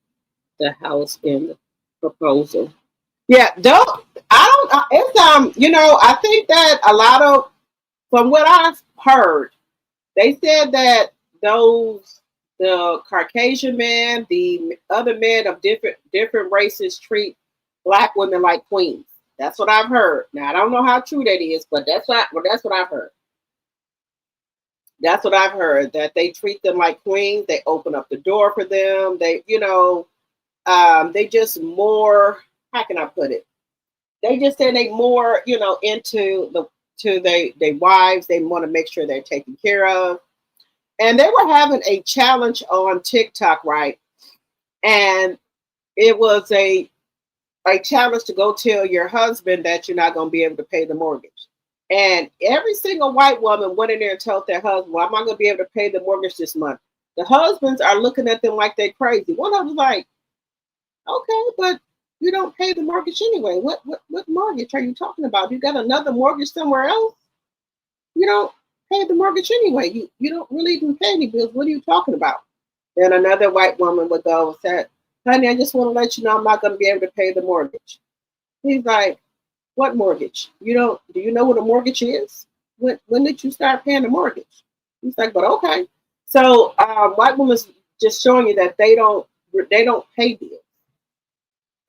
the house in the proposal. Yeah, don't I don't it's I think that a lot of from what I've heard, they said that those the Caucasian man, the other men of different races treat black women like queens. That's what I've heard. Now I don't know how true that is, but that's what I've heard. That's what I've heard. That they treat them like queens. They open up the door for them. They just more. How can I put it? They just say they more, into they wives. They want to make sure they're taken care of. And they were having a challenge on TikTok, right? And it was a challenge to go tell your husband that you're not going to be able to pay the mortgage. And every single white woman went in there and told their husband, well, I'm not going to be able to pay the mortgage this month. The husbands are looking at them like they're crazy. One of them was like, okay, but you don't pay the mortgage anyway. What mortgage are you talking about? You got another mortgage somewhere else? You don't pay the mortgage anyway. You don't really even pay any bills. What are you talking about? Then another white woman would go and say, honey, I just want to let you know I'm not going to be able to pay the mortgage. He's like, what mortgage? Do you know what a mortgage is? When did you start paying the mortgage? He's like, but okay. So white woman's just showing you that they don't pay bills.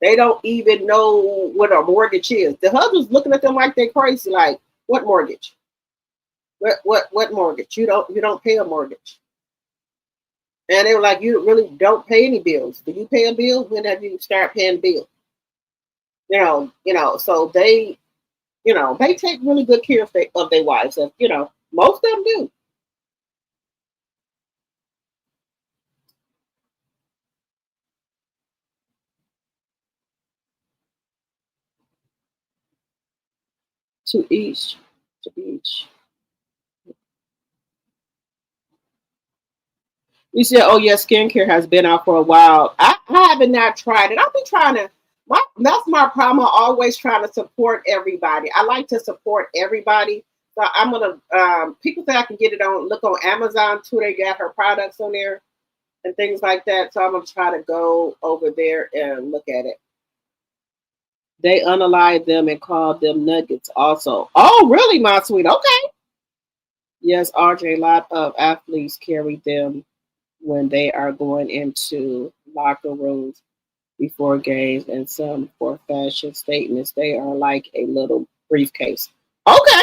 They don't even know what a mortgage is. The husband's looking at them like they're crazy, like, what mortgage? What mortgage? You don't pay a mortgage. And they were like, you really don't pay any bills. Do you pay a bill? When have you start paying bills? So they take really good care of their wives. And, most of them do. To each. You said, oh yeah, skincare has been out for a while. I haven't not tried it. I've been trying to. That's my problem. I'm always trying to support everybody. I like to support everybody. So I'm gonna. People say I can get it on. Look on Amazon too. They got her products on there and things like that. So I'm gonna try to go over there and look at it. They unalive them and call them nuggets. Also. Oh, really, my sweet? Okay. Yes, RJ. A lot of athletes carry them when they are going into locker rooms before games, and some for fashion statements. They are like a little briefcase. Okay.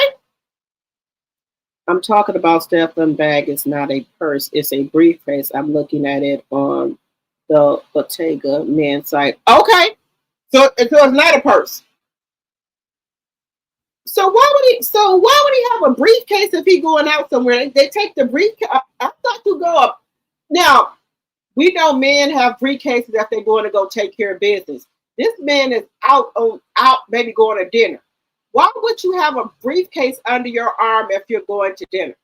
I'm talking about Stefan bag. It's not a purse. It's a briefcase. I'm looking at it on the Bottega man site. Okay, so it's not a purse. So why would he have a briefcase if he going out somewhere? They take the briefcase. I thought you go up. Now we know men have briefcases if they're going to go take care of business. This man is out maybe going to dinner. Why would you have a briefcase under your arm if you're going to dinner?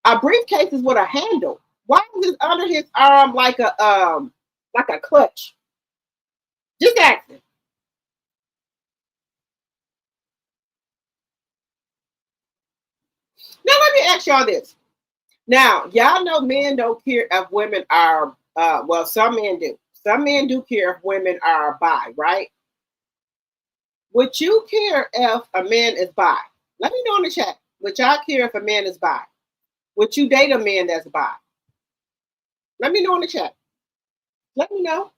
A briefcase is with a handle. Why is it under his arm like a clutch? Just asking. Now let me ask y'all this. Now, y'all know men don't care if women are well, some men do. Some men do care if women are bi, right? Would you care if a man is bi? Let me know in the chat. Would y'all care if a man is bi? Would you date a man that's bi? Let me know in the chat. Let me know.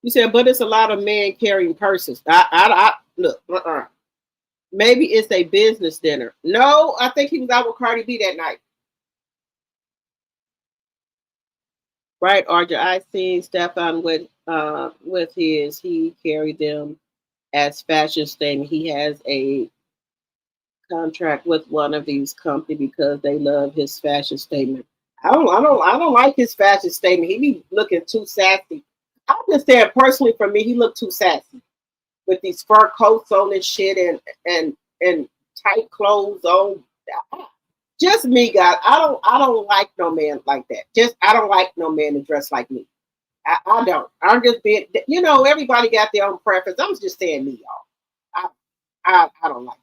You said, but it's a lot of men carrying purses. Look. Maybe it's a business dinner. No, I think he was out with Cardi B that night. Right, Arja? I seen Stefan with his. He carried them as fashion statement. He has a contract with one of these companies because they love his fashion statement. I don't like his fashion statement. He be looking too sassy. I'm just saying personally for me, he looked too sassy with these fur coats on and shit and tight clothes on. Just me, guys. I don't like no man like that. I don't like no man to dress like me. I don't. I'm just being, everybody got their own preference. I'm just saying me, y'all. I don't like it.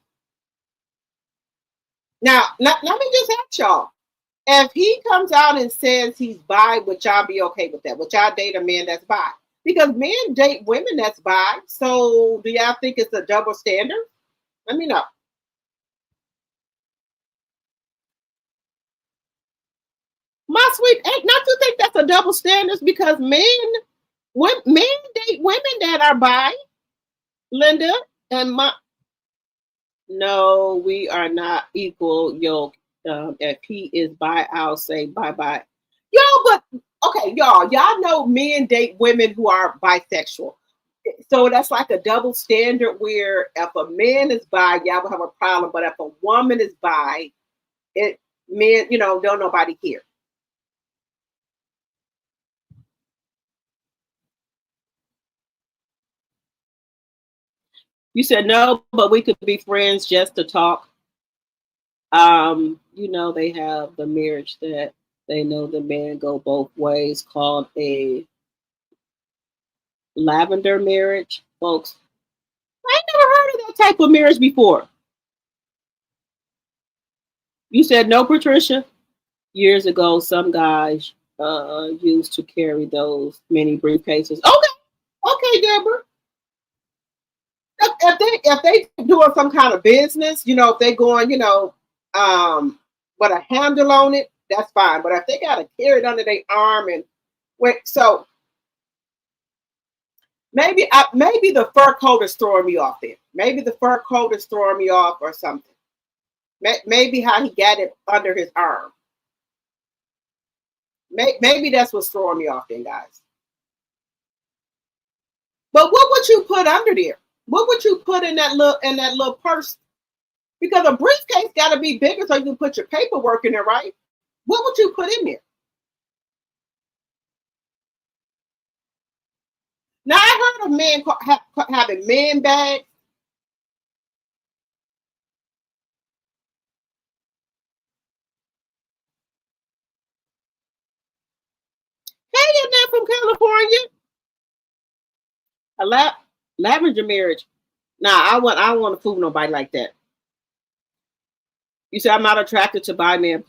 Now, let me just ask y'all. If he comes out and says he's bi, would y'all be okay with that? Would y'all date a man that's bi? Because men date women that's bi. So do y'all think it's a double standard? Let me know. My sweet, not to think that's a double standard because men date women that are bi, Linda, and no, we are not equal. Yo, if he is bi, I'll say bye. Yo, but okay, y'all know men date women who are bisexual. So that's like a double standard where if a man is bi, y'all will have a problem. But if a woman is bi, men, don't nobody care. You said no, but we could be friends just to talk. They have the marriage that they know the man go both ways called a lavender marriage, folks. I ain't never heard of that type of marriage before. You said no, Patricia? Years ago, some guys used to carry those mini briefcases. Okay, Deborah. If they doing some kind of business, if they going, with a handle on it, that's fine. But if they got to carry it under their arm and so maybe the fur coat is throwing me off there. Maybe the fur coat is throwing me off or something. Maybe how he got it under his arm. Maybe that's what's throwing me off then, guys. But what would you put under there? What would you put in that little purse? Because a briefcase got to be bigger so you can put your paperwork in there, right? What would you put in there? Now I heard of men having man bags. Hey, you're not from California. A lavender marriage. Nah, I want to fool nobody like that. You say I'm not attracted to bi man.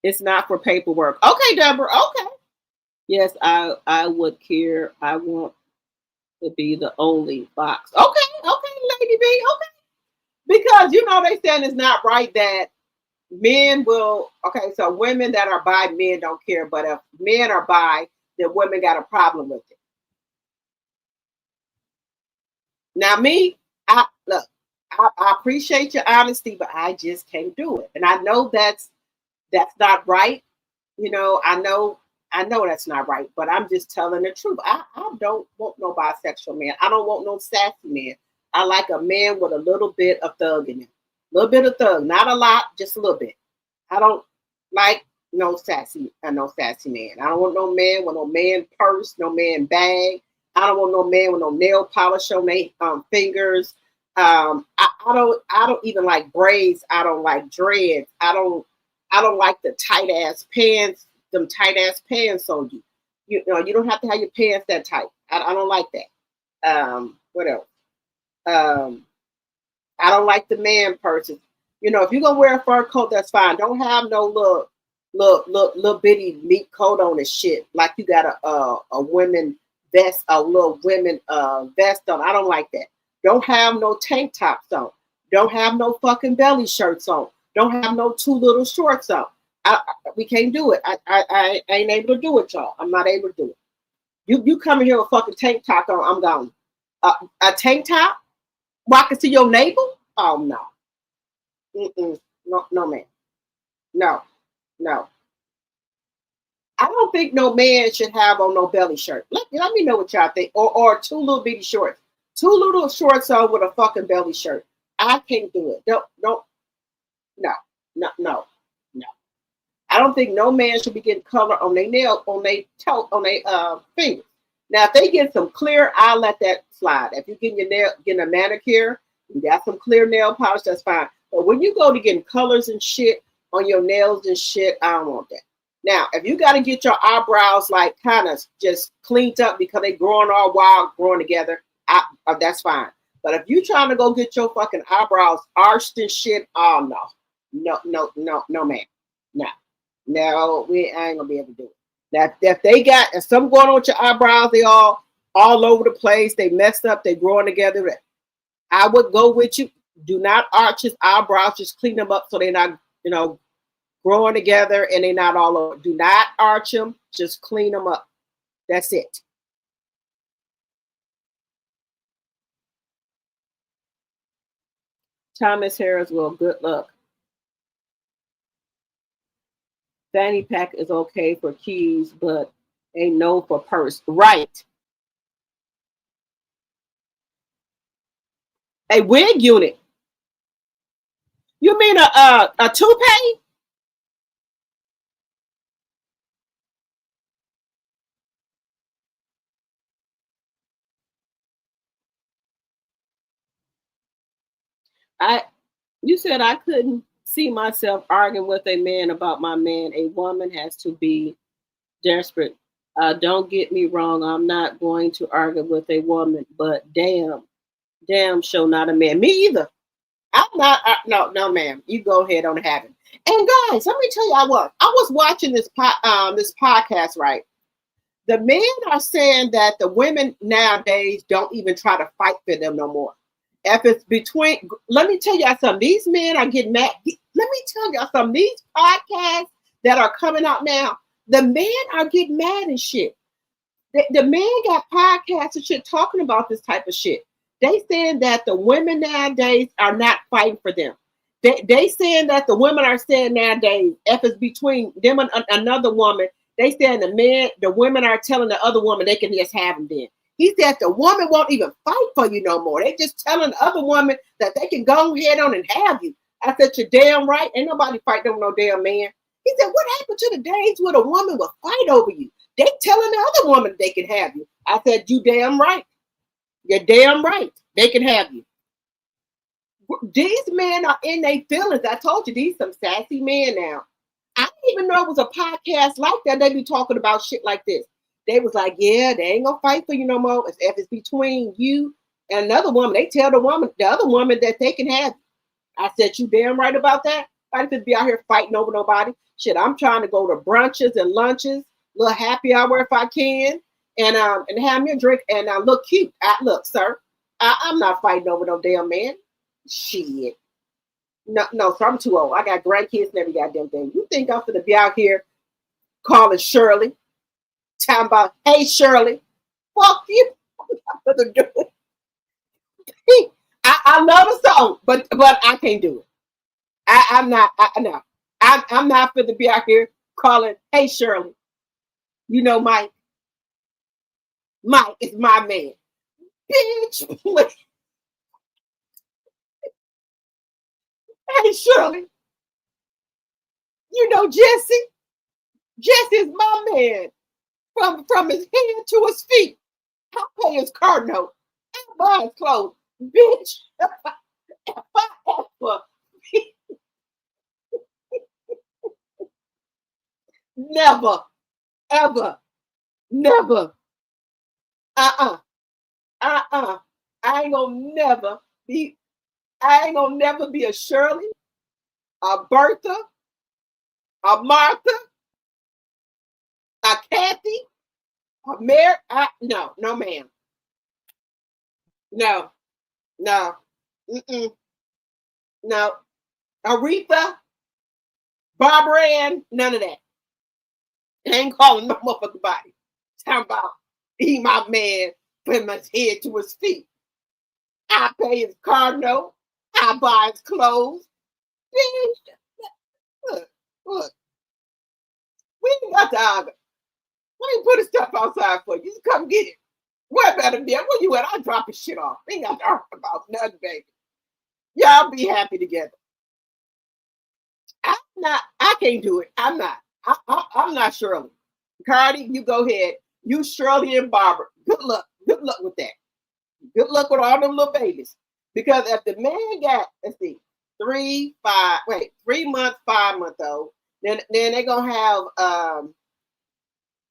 It's not for paperwork. Okay, Deborah. Okay. Yes, I would care. I want to be the only box. Okay, Lady B. Okay. Because they saying it's not right that men will. Okay, so women that are bi, men don't care. But if men are bi, then women got a problem with it. Now me, look, I appreciate your honesty, but I just can't do it. And I know that's not right. You know, I know that's not right, but I'm just telling the truth. I don't want no bisexual man. I don't want no sassy man. I like a man with a little bit of thug in him. A little bit of thug, not a lot, just a little bit. I don't like no sassy man. I don't want no man with no man purse, no man bag. I don't want no man with no nail polish on their fingers. I don't even like braids. I don't like dreads. I don't like the tight ass pants, them tight ass pants on you. You know, you don't have to have your pants that tight. I don't like that. What else? I don't like the man purses. You know, if you're gonna wear a fur coat, that's fine. Don't have no little bitty meat coat on and shit like you got a women vest, a little women vest on. I don't like that. Don't have no tank tops on. Don't have no fucking belly shirts on. Don't have no too little shorts on. We can't do it. I ain't able to do it, y'all. I'm not able to do it. You come in here with fucking tank top on, I'm gone. A tank top? Walking to your navel? Oh no. No, man. No. I don't think no man should have on no belly shirt. Let me know what y'all think. Or two little bitty shorts. Two little shorts on with a fucking belly shirt. I can't do it. No. I don't think no man should be getting color on their nail, on their toe, on their fingers. Now, if they get some clear, I'll let that slide. If you're getting a manicure, you got some clear nail polish, that's fine. But when you go to getting colors and shit on your nails and shit, I don't want that. Now, if you got to get your eyebrows like kind of just cleaned up because they growing all wild, growing together, that's fine. But if you trying to go get your fucking eyebrows arched and shit, oh no, man, no, I ain't gonna be able to do it. That if they got something going on with your eyebrows, they all over the place, they messed up, they growing together. I would go with you. Do not arch his eyebrows, just clean them up so they're not, growing together and they're not all over. Do not arch them, just clean them up. That's it. Thomas Harris, well, good luck. Fanny pack is okay for keys, but ain't no for purse. Right. A wig unit. You mean a toupee? You said I couldn't see myself arguing with a man about my man. A woman has to be desperate. Don't get me wrong. I'm not going to argue with a woman, but damn, show not a man. Me either. I'm not. No, ma'am. You go ahead on having. And guys, let me tell you, I was watching this podcast, right? The men are saying that the women nowadays don't even try to fight for them no more. If it's between, let me tell y'all something. These men are getting mad. Let me tell y'all something. These podcasts that are coming out now, the men are getting mad and shit. The men got podcasts and shit talking about this type of shit. They saying that the women nowadays are not fighting for them. They saying that the women are saying nowadays, if it's between them and another woman, they saying the women are telling the other woman they can just have them then. He said the woman won't even fight for you no more. They just telling the other woman that they can go ahead on and have you. I said, you're damn right. Ain't nobody fighting over no damn man. He said, what happened to the days where a woman would fight over you? They telling the other woman they can have you. I said, you damn right. You're damn right. They can have you. These men are in their feelings. I told you, these some sassy men now. I didn't even know it was a podcast like that. They be talking about shit like this. They was like, yeah, they ain't gonna fight for you no more. If it's between you and another woman, they tell the other woman that they can have you. I said, you damn right about that. I didn't be out here fighting over nobody. Shit, I'm trying to go to brunches and lunches, little happy hour if I can, and have me a drink and I look cute. Look, sir, I'm not fighting over no damn man. Shit. No, so I'm too old. I got grandkids and every goddamn thing. You think I'm gonna be out here calling Shirley, talking about, hey Shirley, fuck you. I'm I love the song, but I can't do it. I'm not. No, I'm not for to be out here calling. Hey Shirley, you know Mike. Mike is my man. Bitch, please. Hey Shirley, you know Jesse. Jesse's my man. From his head to his feet. I pay his car note. I buy his clothes. Bitch. If I ever never, ever, never. Uh-uh. Uh-uh. I ain't gonna never be a Shirley, a Bertha, a Martha, a Kathy, a Mary. No, ma'am. No, no. Mm-mm. No. Aretha, Barbara Ann, none of that. I ain't calling my motherfucking body. Talking about he my man from his head to his feet. I pay his car note. I buy his clothes. Look. We ain't got to argue. We ain't put his stuff outside for you. Just come get it. What better be? Where you at? I'll drop his shit off. We ain't got to argue about nothing, baby. Y'all be happy together. I can't do it. I'm not. I'm not Shirley. Cardi, you go ahead. You Shirley and Barbara. Good luck. Good luck with that. Good luck with all them little babies. Because if the man got, let's see, 3 months, 5 months old, then they're gonna have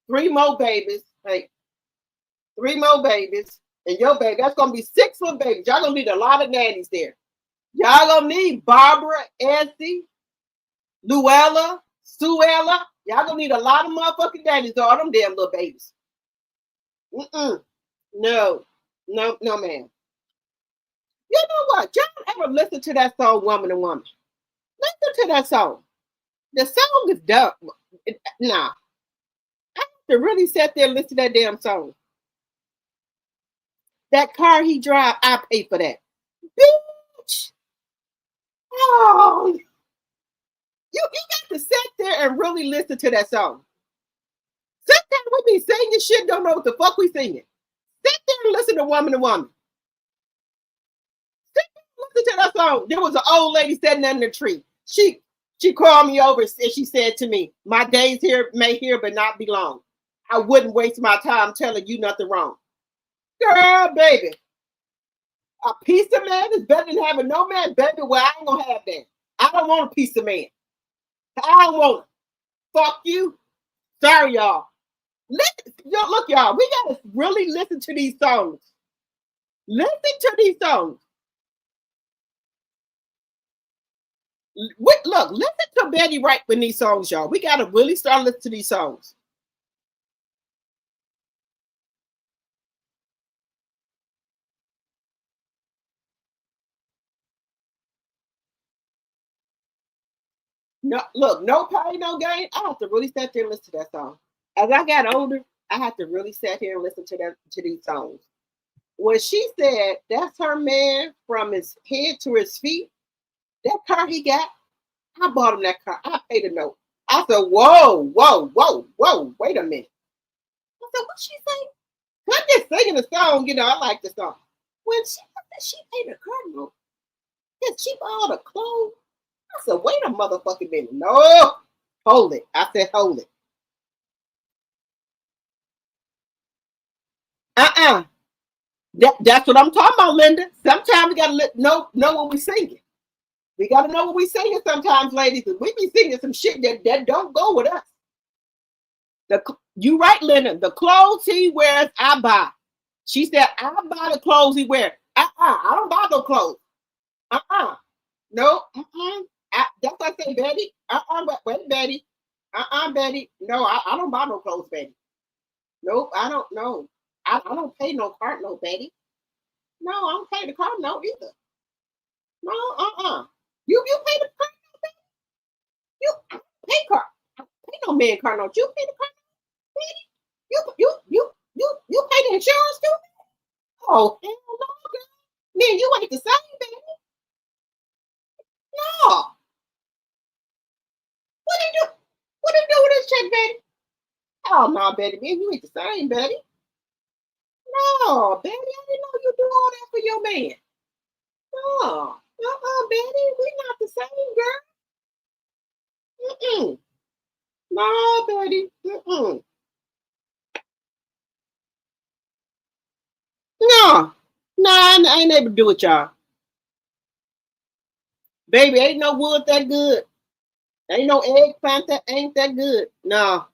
3 more babies. Hey, 3 more babies, and your baby, that's gonna be 6 little babies. Y'all gonna need a lot of nannies there. Y'all gonna need Barbara, Essie, Luella, Suella. Y'all gonna need a lot of motherfucking daddies to all them damn little babies. No, man. You know what? Y'all ever listen to that song, Woman and Woman? Listen to that song. The song is dumb. Nah. I have to really sit there and listen to that damn song. That car he drive, I pay for that. Bitch. Oh. You got to sit there and really listen to that song. Sometimes we be singing shit, don't know what the fuck we singing. Sit there and listen to Woman to Woman. Sit there and listen to that song. There was an old lady sitting under the tree. She called me over and she said to me, my days here may here but not be long. I wouldn't waste my time telling you nothing wrong. Girl, baby. A piece of man is better than having no man, baby. Well, I ain't gonna have that. I don't want a piece of man. I don't want it. Fuck you. Sorry, y'all. Look, y'all. We gotta really listen to these songs. Listen to these songs. Look, listen to Betty Wright with these songs, y'all. We gotta really start listening to these songs. No, look, no pain, no gain. I have to really sit there and listen to that song. As I got older, I had to really sit here and listen to these songs. When she said that's her man from his head to his feet, that car he got, I bought him that car. I paid a note. I said, whoa, wait a minute. I said, what she saying? I'm just singing the song, I like the song. When she paid a car note, did she buy all the clothes? I said, wait a motherfucking minute. No, hold it. I said, hold it. That's what I'm talking about, Linda. Sometimes we gotta know what we singing. We gotta know what we singing sometimes, ladies. We be singing some shit that don't go with us. You right, Linda. The clothes he wears, I buy. She said, I buy the clothes he wears. I don't buy no clothes. No. That's what I say, Betty. Wait, Betty. Betty. No, I don't buy no clothes, Betty. Nope, I don't know. I don't pay no car note, Betty. No, I don't pay the car note either. No, You pay the car note, Betty? You pay car. I pay no man car note. You pay the car note, Betty? You pay the insurance too? Oh, hell no, girl. Man, you ain't the same, Betty. Oh no, Betty, man, you ain't the same, Betty. No, Betty, I didn't know you do all that for your man. No, Betty, we not the same, girl. Mm-mm. No, Betty. Mm-mm. No, I ain't able to do it, y'all. Baby, ain't no wood that good. Ain't no eggplant that ain't that good. No.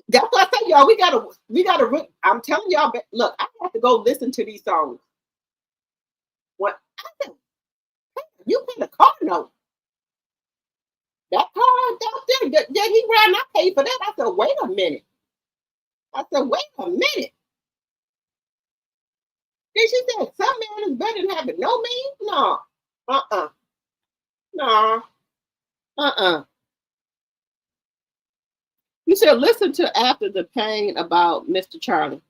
That's what I say, y'all. We gotta. I'm telling y'all. Look, I have to go listen to these songs. What? I said, you pay the car note. That car out there, that he riding, I paid for that. I said, wait a minute. I said, wait a minute. Then she said, some man is better than having no man. No. Uh-uh. No. Uh-uh. You said, listen to After the Pain about Mr. Charlie.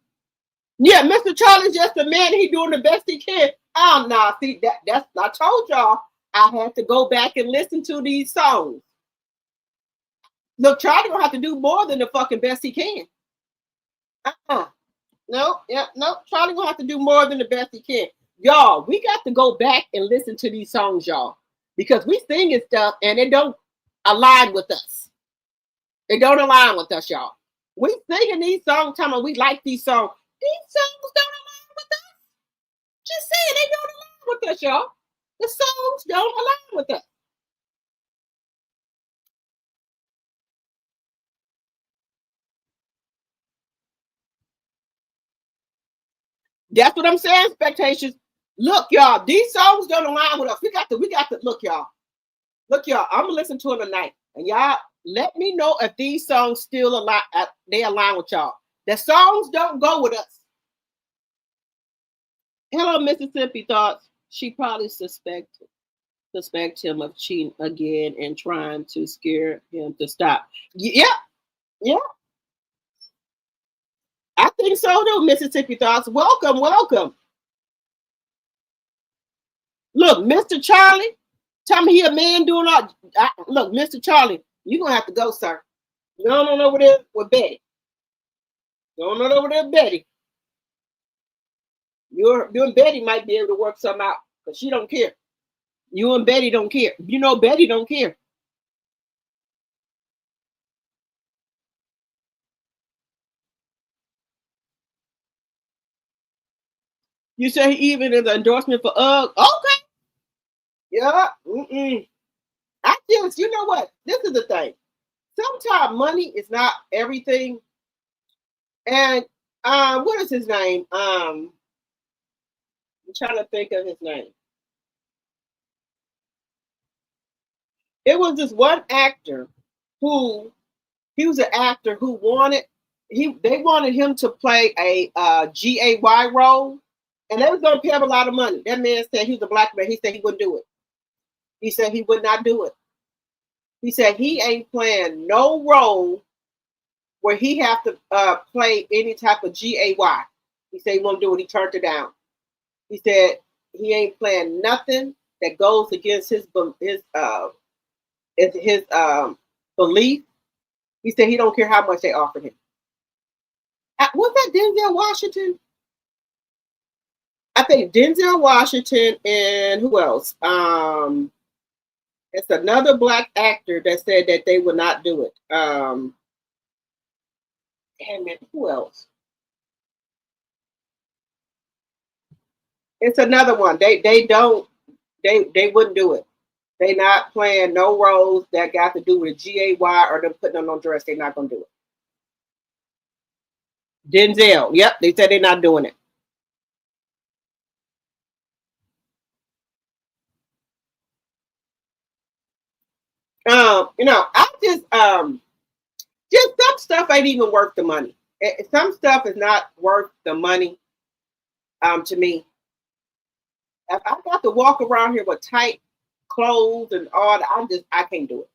Yeah, Mr. Charlie's just a man. He doing the best he can. Oh, no. See, that's, I told y'all, I had to go back and listen to these songs. Look, Charlie gonna have to do more than the fucking best he can. Uh-uh. No, yeah, no. Charlie gonna have to do more than the best he can. Y'all, we got to go back and listen to these songs, y'all. Because we singing stuff and it don't align with us. It don't align with us, y'all. We singing these songs, telling we like these songs. These songs don't align with us. Just saying, they don't align with us, y'all. The songs don't align with us. That's what I'm saying, expectations. Look, y'all, these songs don't align with us. We got to look, y'all. Look, y'all, I'm gonna listen to it tonight. And y'all let me know if these songs still align, they align with y'all. The songs don't go with us. Hello, Mississippi Thoughts. She probably suspect him of cheating again and trying to scare him to stop. Yeah, yeah. I think so though, Mississippi Thoughts. Welcome, welcome. Look, Mr. Charlie, tell me he a man doing all. Look, Mr. Charlie, you're gonna have to go, sir. You don't know over there with Betty. You don't know over there with Betty. You and Betty might be able to work something out, but she don't care. You and Betty don't care. You know Betty don't care. You say he even is an endorsement for UGG. Okay. Yeah. Mm-mm. I just, you know what? This is the thing. Sometimes money is not everything. And what is his name? I'm trying to think of his name. It was this one actor who he was an actor who they wanted him to play a GAY role, and they was gonna pay him a lot of money. That man said he was a black man. He said he wouldn't do it. He said he would not do it. He said he ain't playing no role where he have to play any type of GAY. He said he won't do it. He turned it down. He said he ain't playing nothing that goes against his belief. He said he don't care how much they offer him. Was that Denzel Washington? I think Denzel Washington and who else? It's another black actor that said that they would not do it. Damn it, who else? It's another one. They wouldn't do it. They not playing no roles that got to do with GAY or them putting on no dress. They're not gonna do it. Denzel, yep, they said they're not doing it. I just some stuff ain't even worth the money. Some stuff is not worth the money. To me, if I got to walk around here with tight clothes and all that, I can't do it.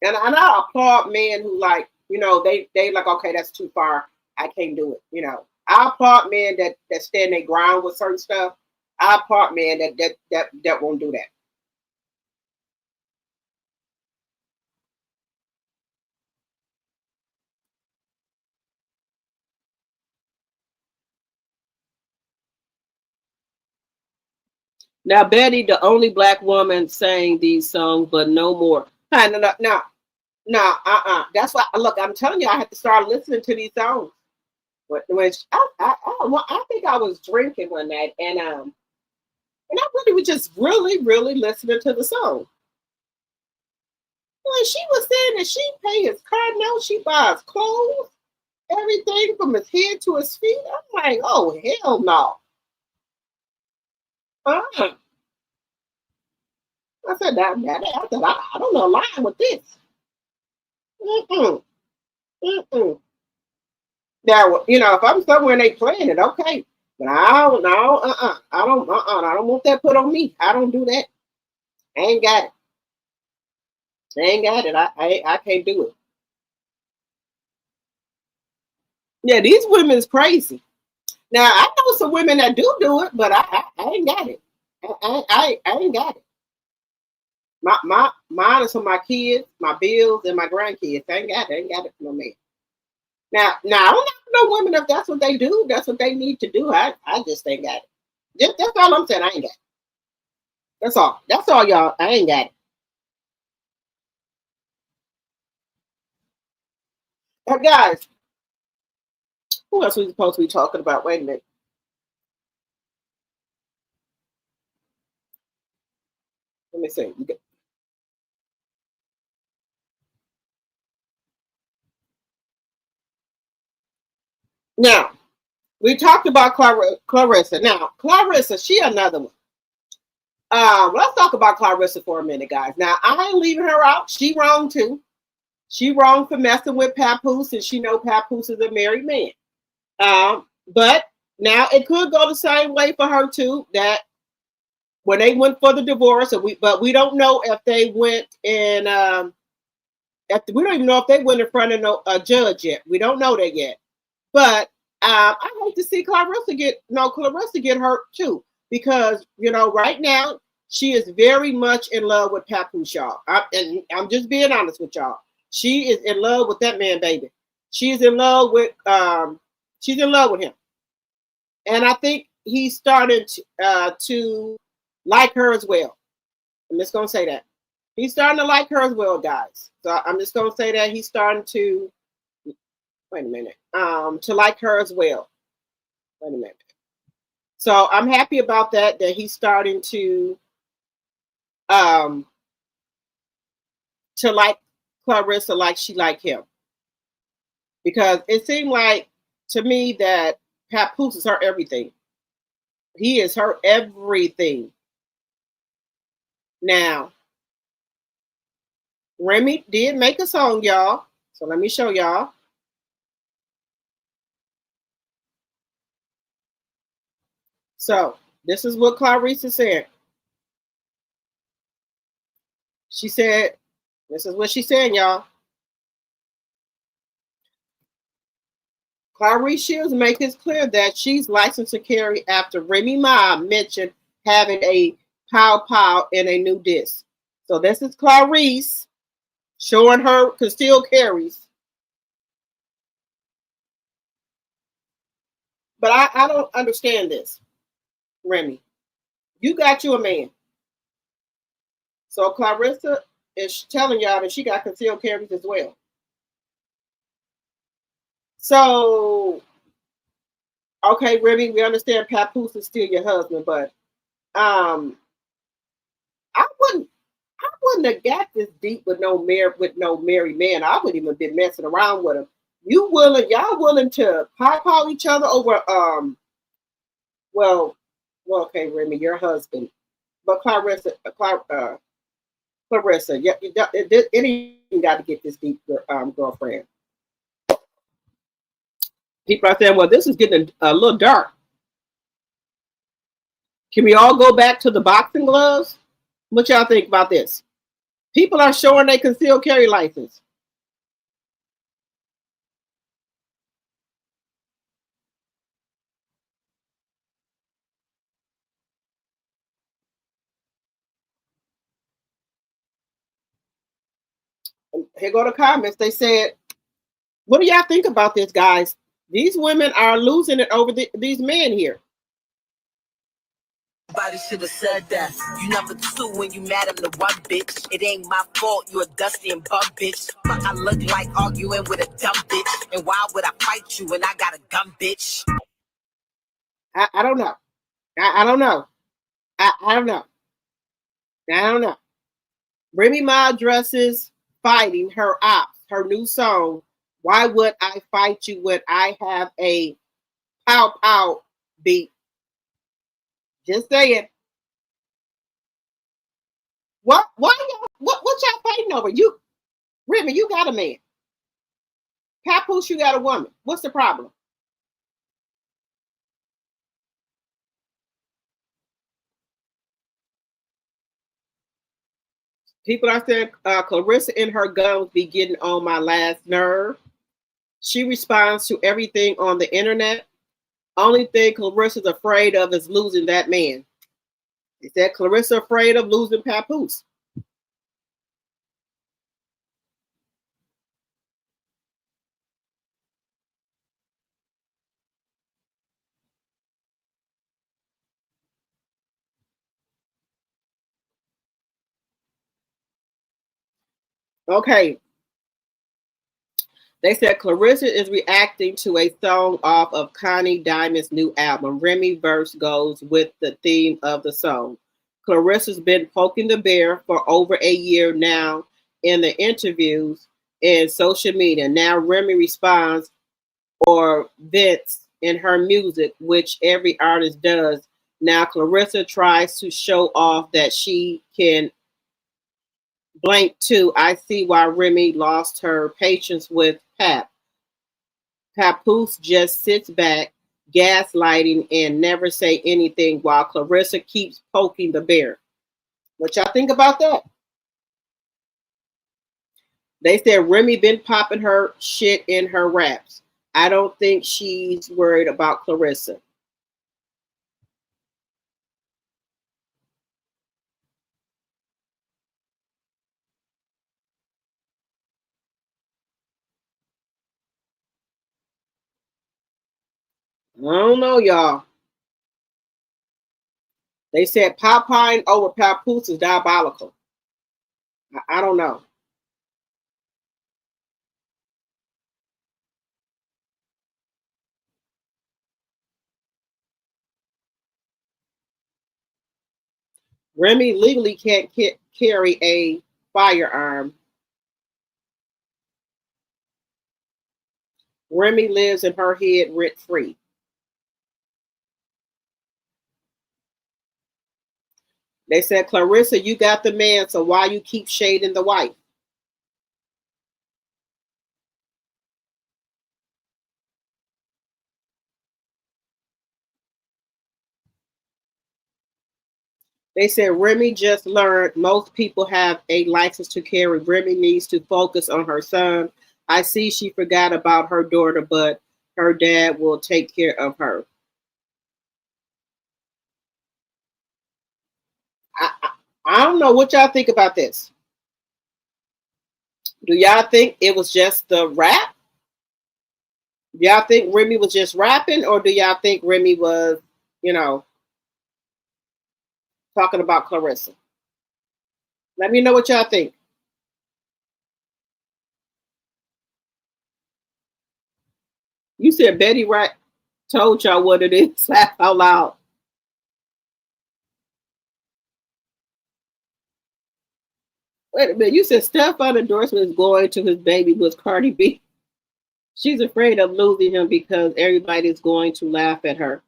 And I applaud men who like, they like, okay, that's too far. I can't do it. I applaud men that stand their ground with certain stuff. I applaud men that won't do that. Now, Betty, the only black woman sang these songs, but no more. No. That's why, look, I'm telling you, I had to start listening to these songs. When I think I was drinking one night, and I really was just really listening to the song. Well, she was saying that she pay his car note, she buys clothes, everything from his head to his feet. I'm like, oh hell no. I said that. I said I don't align with this. Mm-mm. Mm-mm. Now, if I'm somewhere and they playing it, okay. But I don't know. I don't want that put on me. I don't do that. I ain't got it. I ain't got it. I can't do it. Yeah, these women is crazy. Now I know some women that do it, but I ain't got it. I ain't got it. Mine is for my kids, my bills, and my grandkids. I ain't got it. I ain't got it for no man. Now I don't know women if that's what they do. That's what they need to do. I just ain't got it. That's all I'm saying. I ain't got it. That's all. That's all, y'all. I ain't got it. But guys, who else we supposed to be talking about? Wait a minute. Let me see. Now, we talked about Clarissa. Now, Clarissa, she another one. Let's talk about Clarissa for a minute, guys. Now, I ain't leaving her out. She wrong too. She wrong for messing with Papoose, and she know Papoose is a married man. But now it could go the same way for her too. That when they went for the divorce, but we don't know if they went in. We don't even know if they went in front of a judge yet. We don't know that yet. But I hate to see Clarissa get hurt too, because right now she is very much in love with Papoose, y'all. I'm just being honest with y'all. She is in love with that man, baby. She's in love with him, and I think he's starting to like her as well. I'm just gonna say that he's starting to like her as well, guys. So I'm just gonna say that he's starting to. Wait a minute. To like her as well. Wait a minute. So I'm happy about that he's starting to like Clarissa like she liked him. Because it seemed like to me that Papoose is her everything. He is her everything. Now, Remy did make a song, y'all. So let me show y'all. So this is what Clarissa said. She said, this is what she's saying, y'all. Clarissa makes it clear that she's licensed to carry after Remy Ma mentioned having a pow in a new disc. So this is Clarissa showing her still carries. But I don't understand this, Remy. You got you a man. So Clarissa is telling y'all that she got concealed carries as well. So, okay, Remy, we understand Papoose is still your husband, but I wouldn't have got this deep with no married man. I wouldn't even been messing around with him. Y'all willing to pop each other over well, okay, Remy, your husband, but Clarissa, yeah, it ain't got to get this deep, girlfriend. People are saying, well, this is getting a little dark. Can we all go back to the boxing gloves? What y'all think about this? People are showing they concealed carry license. Here go the comments. They said, what do y'all think about this, guys? These women are losing it over these men here. Somebody should have said that. You number two when you mad I'm the one bitch. It ain't my fault you a dusty and bum bitch. Fuck I look like arguing with a dumb bitch. And why would I fight you when I got a gun bitch? I don't know. I don't know. I don't know. I don't know. Remy Ma addresses fighting her ops, her new song. Why would I fight you when I have a pow pow beat? Just saying. What? Why y'all? What y'all fighting over? You, Remy, you got a man. Papoose, you got a woman. What's the problem? People are saying Clarissa and her guns be getting on my last nerve. She responds to everything on the internet. Only thing Clarissa's afraid of is losing that man. Is that Clarissa afraid of losing Papoose? Okay. They said Clarissa is reacting to a song off of Connie Diamond's new album. Remy verse goes with the theme of the song. Clarissa's been poking the bear for over a year now in the interviews and social media. Now Remy responds or vents in her music, which every artist does. Now Clarissa tries to show off that she can blank too. I see why Remy lost her patience with Pap. Papoose just sits back, gaslighting, and never say anything while Clarissa keeps poking the bear. What y'all think about that? They said Remy been popping her shit in her raps. I don't think she's worried about Clarissa. I don't know, y'all. They said Popeye over Papoose is diabolical. I don't know. Remy legally can't carry a firearm. Remy lives in her head rent free. They said, Clarissa, you got the man, so why you keep shading the wife? They said Remy just learned most people have a license to carry. Remy needs to focus on her son. I see she forgot about her daughter, but her dad will take care of her. I don't know what y'all think about this. Do y'all think it was just the rap? Do y'all think Remy was just rapping, or do y'all think Remy was, you know, talking about Clarissa? Let me know what y'all think. You said Betty Wright told y'all what it is. Laugh out loud. Wait a minute. You said Stefon endorsement is going to his baby was Cardi B. She's afraid of losing him because everybody's going to laugh at her.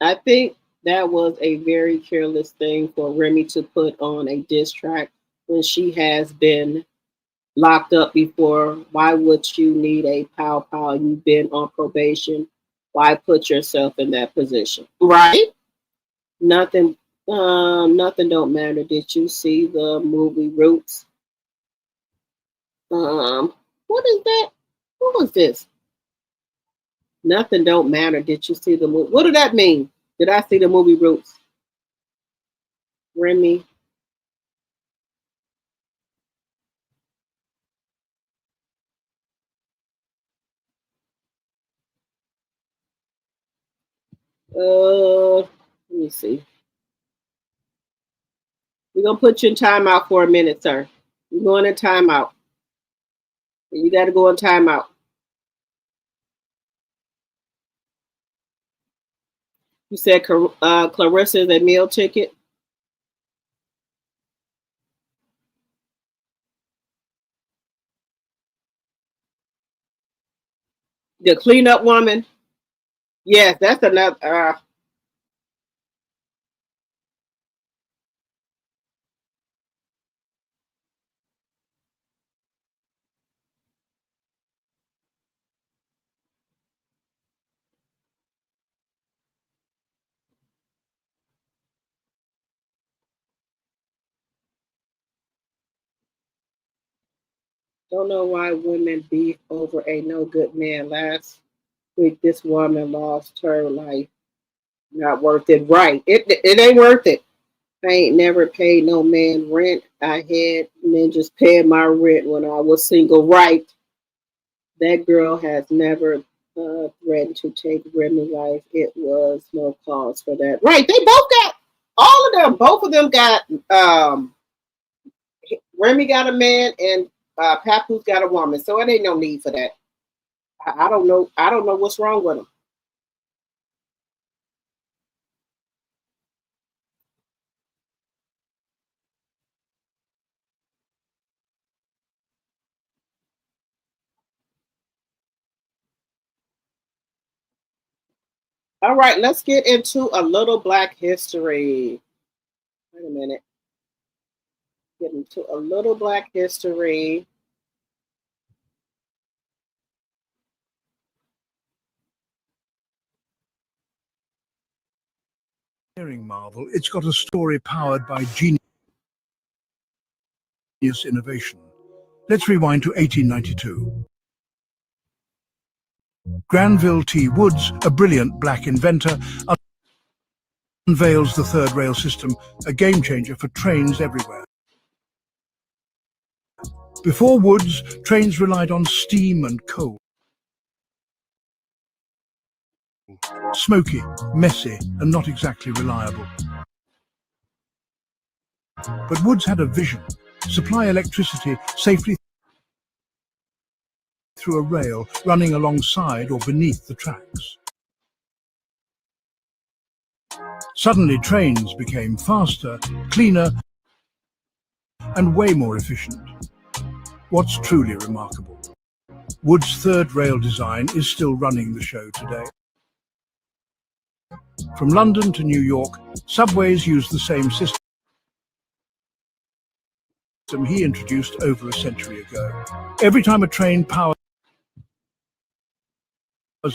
I think that was a very careless thing for Remy to put on a diss track when she has been locked up before. Why would you need a pow pow? You've been on probation. Why put yourself in that position? Right? Nothing nothing don't matter. Did you see the movie Roots? What is that? What was this? Nothing don't matter. Did you see the movie? What did that mean? Did I see the movie Roots? Remy. Let me see. We're gonna put you in timeout for a minute, sir. You're going in timeout. You got to go in timeout. You said Clarissa is a meal ticket. The cleanup woman. Yes, that's another. Don't know why women beef over a no good man. Last week, this woman lost her life. Not worth it. Right. It ain't worth it. I ain't never paid no man rent. I had ninjas paying my rent when I was single. Right. That girl has never threatened to take Remy's life. It was no cause for that. Right. They both got, all of them, both of them got, Remy got a man and Papoose got a woman. So it ain't no need for that. I don't know. I don't know what's wrong with them. All right, let's get into a little Black history. Wait a minute. Get into a little Black history. Marvel, it's got a story powered by genius innovation. Let's rewind to 1892. Granville T. Woods, a brilliant black inventor, unveils the third rail system, a game changer for trains everywhere. Before Woods, trains relied on steam and coal. Smoky, messy, and not exactly reliable. But Woods had a vision: supply electricity safely through a rail running alongside or beneath the tracks. Suddenly trains became faster, cleaner, and way more efficient. What's truly remarkable? Wood's third rail design is still running the show today. From London to New York, subways use the same system he introduced over a century ago. Every time a train powers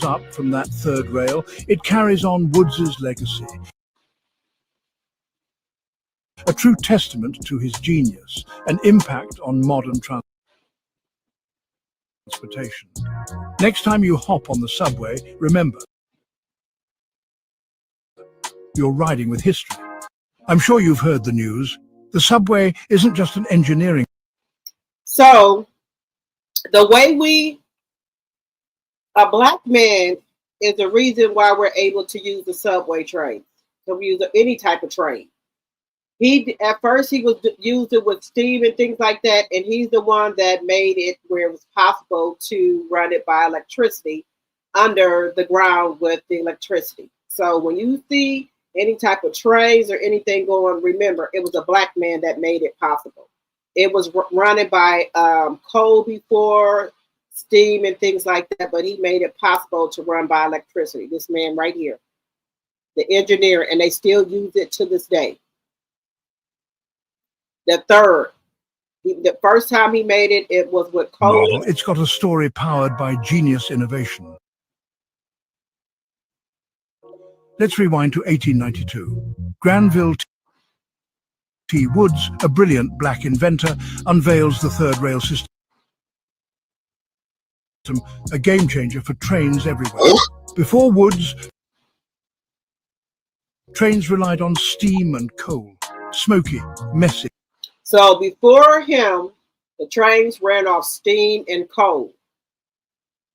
up from that third rail, it carries on Woods's legacy. A true testament to his genius and impact on modern transportation. Next time you hop on the subway, remember, you're riding with history. I'm sure you've heard the news. The subway isn't just an engineering. So the way a black man is the reason why we're able to use the subway train. So we use any type of train. At first he was used it with steam and things like that, and he's the one that made it where it was possible to run it by electricity under the ground with the electricity. So when you see any type of trains or anything going, remember it was a black man that made it possible. It was running by coal before, steam and things like that, but he made it possible to run by electricity. This man right here, the engineer, and they still use it to this day. The first time he made it, it was with coal. It's got a story powered by genius innovation. Let's rewind to 1892. Granville T. Woods, a brilliant black inventor, unveils the third rail system, a game changer for trains everywhere. Before Woods, trains relied on steam and coal, smoky, messy. So before him, the trains ran off steam and coal,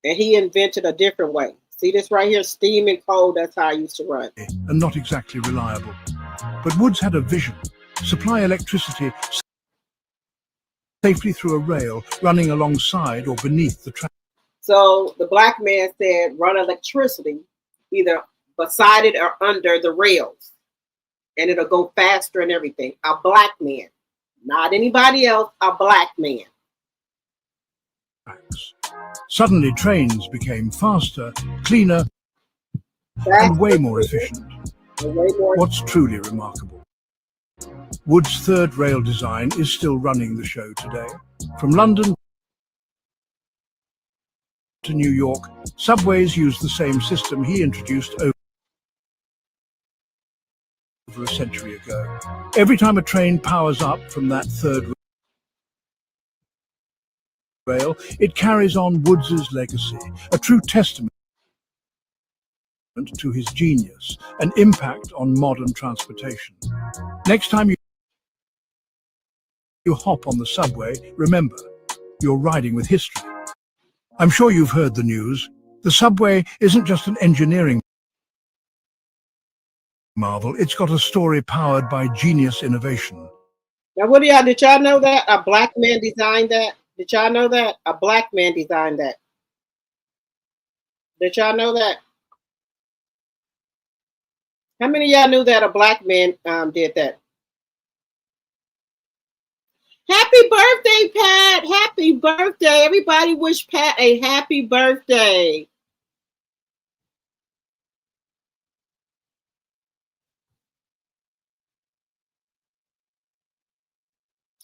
and he invented a different way. See this right here, steaming cold. That's how I used to run. And not exactly reliable. But Woods had a vision: supply electricity safely through a rail running alongside or beneath the track. So the black man said, run electricity either beside it or under the rails, and it'll go faster and everything. A black man, not anybody else, a black man. Suddenly trains became faster, cleaner, and way more efficient. What's truly remarkable: Wood's third rail design is still running the show today. From London to New York, subways use the same system he introduced over a century ago. Every time a train powers up from that third rail, it carries on Woods's legacy, a true testament to his genius and impact on modern transportation. Next time you hop on the subway, remember, you're riding with history. I'm sure you've heard the news. The subway isn't just an engineering marvel, it's got a story powered by genius innovation. Now, what do y'all, did y'all know that a black man designed that? Did y'all know that a black man designed that? Did y'all know that? How many of y'all knew that a black man did that? Happy birthday, Pat! Happy birthday! Everybody wish Pat a happy birthday.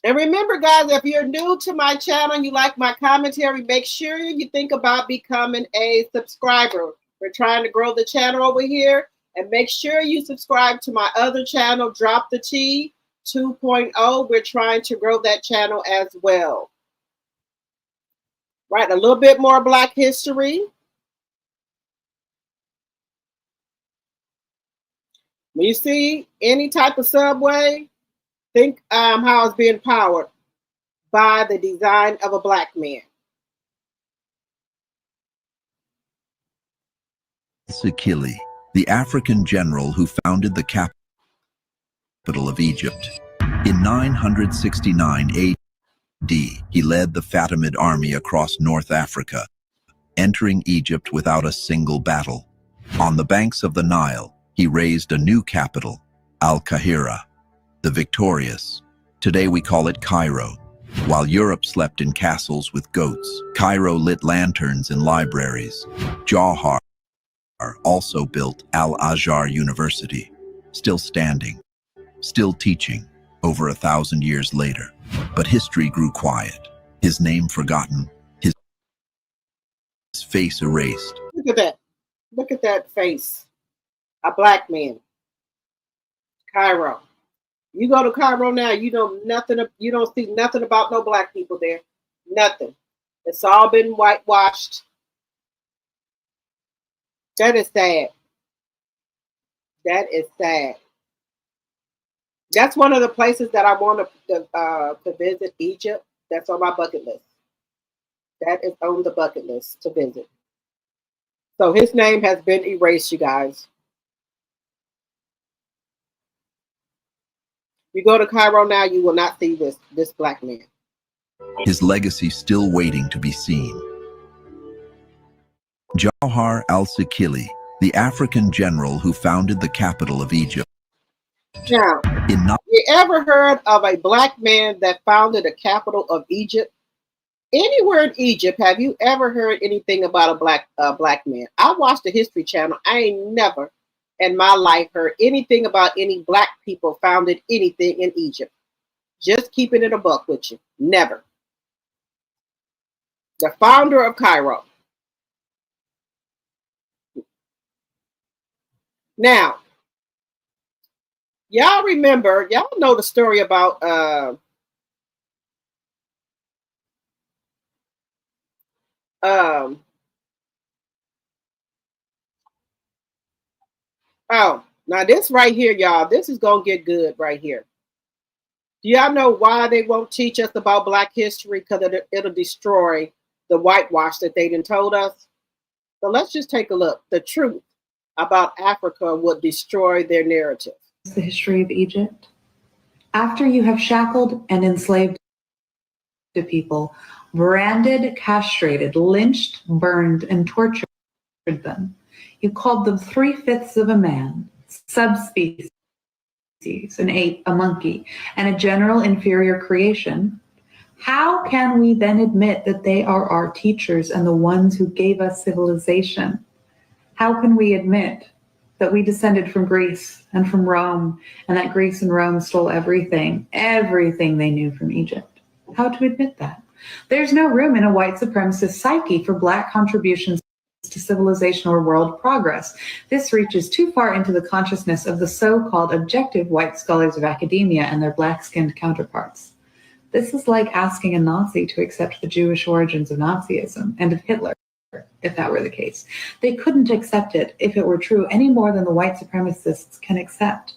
And remember, guys, if you're new to my channel and you like my commentary, make sure you think about becoming a subscriber. We're trying to grow the channel over here. And make sure you subscribe to my other channel, Drop the T 2.0. We're trying to grow that channel as well. Right, a little bit more Black history. When you see any type of subway, think how it's being powered by the design of a black man. Al-Sakili, the African general who founded the capital of Egypt. In 969 AD, he led the Fatimid army across North Africa, entering Egypt without a single battle. On the banks of the Nile, he raised a new capital, Al-Qahira, the victorious. Today we call it Cairo. While Europe slept in castles with goats, Cairo lit lanterns in libraries. Jawhar also built Al-Azhar University, still standing, still teaching, over 1,000 years later. But history grew quiet, his name forgotten, his face erased. Look at that. Look at that face. A black man. Cairo. You go to Cairo now, you know nothing. You don't see nothing about no black people there. Nothing. It's all been whitewashed. That is sad. That is sad. That's one of the places that I want to visit, Egypt. That's on my bucket list. That is on the bucket list to visit. So his name has been erased, you guys. You go to Cairo now, you will not see this black man. His legacy still waiting to be seen. Jawhar al-Sakili, the African general who founded the capital of Egypt. Now, you ever heard of a black man that founded the capital of Egypt? Anywhere in Egypt, have you ever heard anything about a black man? I watched the History Channel. I ain't never in my life heard anything about any black people founded anything in Egypt. Just keeping it a buck with you. Never. The founder of Cairo. Now, y'all remember, y'all know the story about oh, now this right here, y'all, this is gonna get good right here. Do y'all know why they won't teach us about Black history? Because it'll destroy the whitewash that they done told us. So let's just take a look. The truth about Africa would destroy their narrative. The history of Egypt. After you have shackled and enslaved the people, branded, castrated, lynched, burned, and tortured them, you called them 3/5 of a man, subspecies, an ape, a monkey, and a general inferior creation. How can we then admit that they are our teachers and the ones who gave us civilization? How can we admit that we descended from Greece and from Rome, and that Greece and Rome stole everything they knew from Egypt? How to admit that? There's no room in a white supremacist psyche for Black contributions to civilization or world progress. This reaches too far into the consciousness of the so-called objective white scholars of academia and their black-skinned counterparts. This is like asking a Nazi to accept the Jewish origins of Nazism and of Hitler, if that were the case. They couldn't accept it if it were true any more than the white supremacists can accept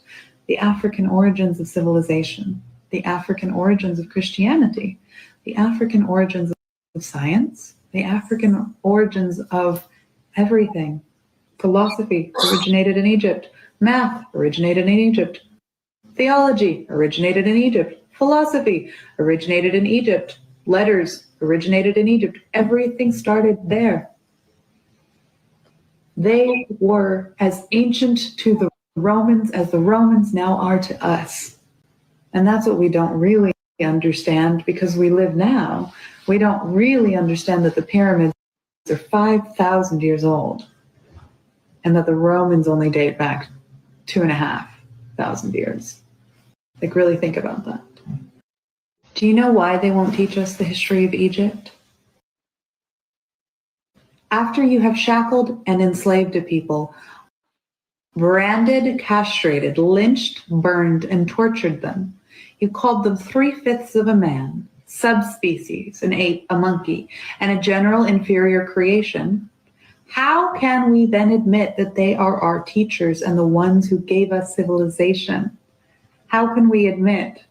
the African origins of civilization, the African origins of Christianity, the African origins of science, the African origins of everything. Philosophy originated in Egypt. Math originated in Egypt. Theology originated in Egypt. Philosophy originated in Egypt. Letters originated in Egypt. Everything started there. They were as ancient to the Romans as the Romans now are to us. And that's what we don't really understand, because we live now. We don't really understand that the pyramids are 5,000 years old and that the Romans only date back 2,500 years. Like, really think about that. Do you know why they won't teach us the history of Egypt? After you have shackled and enslaved a people, branded, castrated, lynched, burned, and tortured them, you called them 3/5 of a man, subspecies, an ape, a monkey, and a general inferior creation. How can we then admit that they are our teachers and the ones who gave us civilization? How can we admit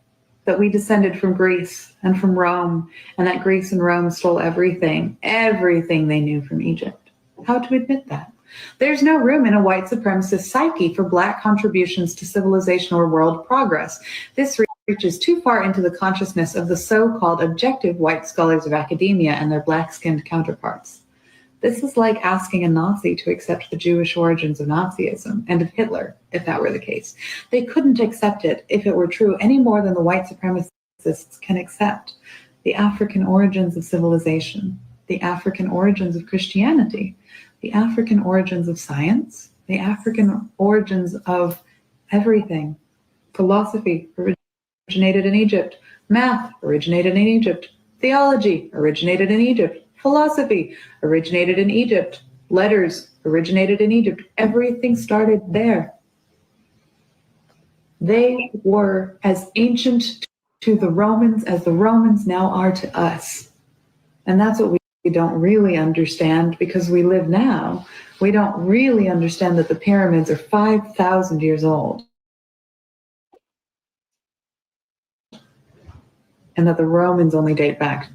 that we descended from Greece and from Rome, and that Greece and Rome stole everything they knew from Egypt? How to admit that? There's no room in a white supremacist psyche for Black contributions to civilization or world progress. This reaches too far into the consciousness of the so-called objective white scholars of academia and their black-skinned counterparts. This is like asking a Nazi to accept the Jewish origins of Nazism and of Hitler, if that were the case. They couldn't accept it if it were true any more than the white supremacists can accept the African origins of civilization, the African origins of Christianity, the African origins of science, the African origins of everything. Philosophy originated in Egypt. Math originated in Egypt. Theology originated in Egypt. Philosophy originated in Egypt. Letters originated in Egypt. Everything started there. They were as ancient to the Romans as the Romans now are to us. And that's what we don't really understand, because we live now. We don't really understand that the pyramids are 5,000 years old. And that the Romans only date back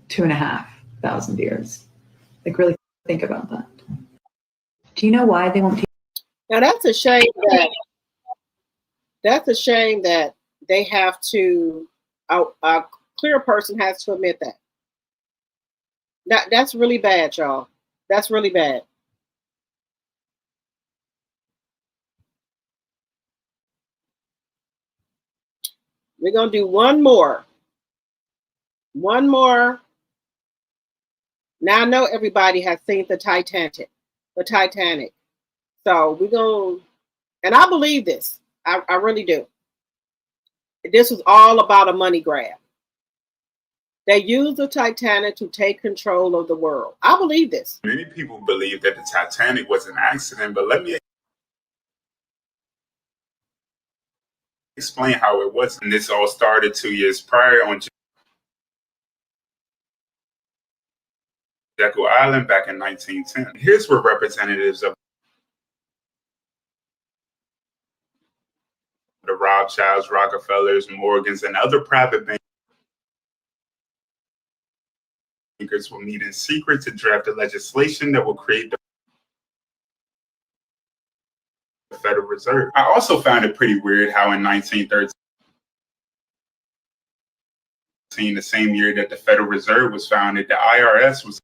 2,500 years. Like, really think about that. Do you know why they won't teach? Now that's a shame that they have to, a clear person has to admit that. That's really bad, y'all. That's really bad. We're gonna do one more. One more. Now I know everybody has seen the Titanic. So we're going, and I believe this. I really do. This was all about a money grab. They used the Titanic to take control of the world. I believe this. Many people believe that the Titanic was an accident, but let me explain how it wasn't. This all started 2 years prior on Jekyll Island back in 1910. Here's where representatives of the Rothschilds, Rockefellers, Morgans, and other private bankers will meet in secret to draft the legislation that will create the the Federal Reserve. I also found it pretty weird how in 1913, the same year that the Federal Reserve was founded, the IRS was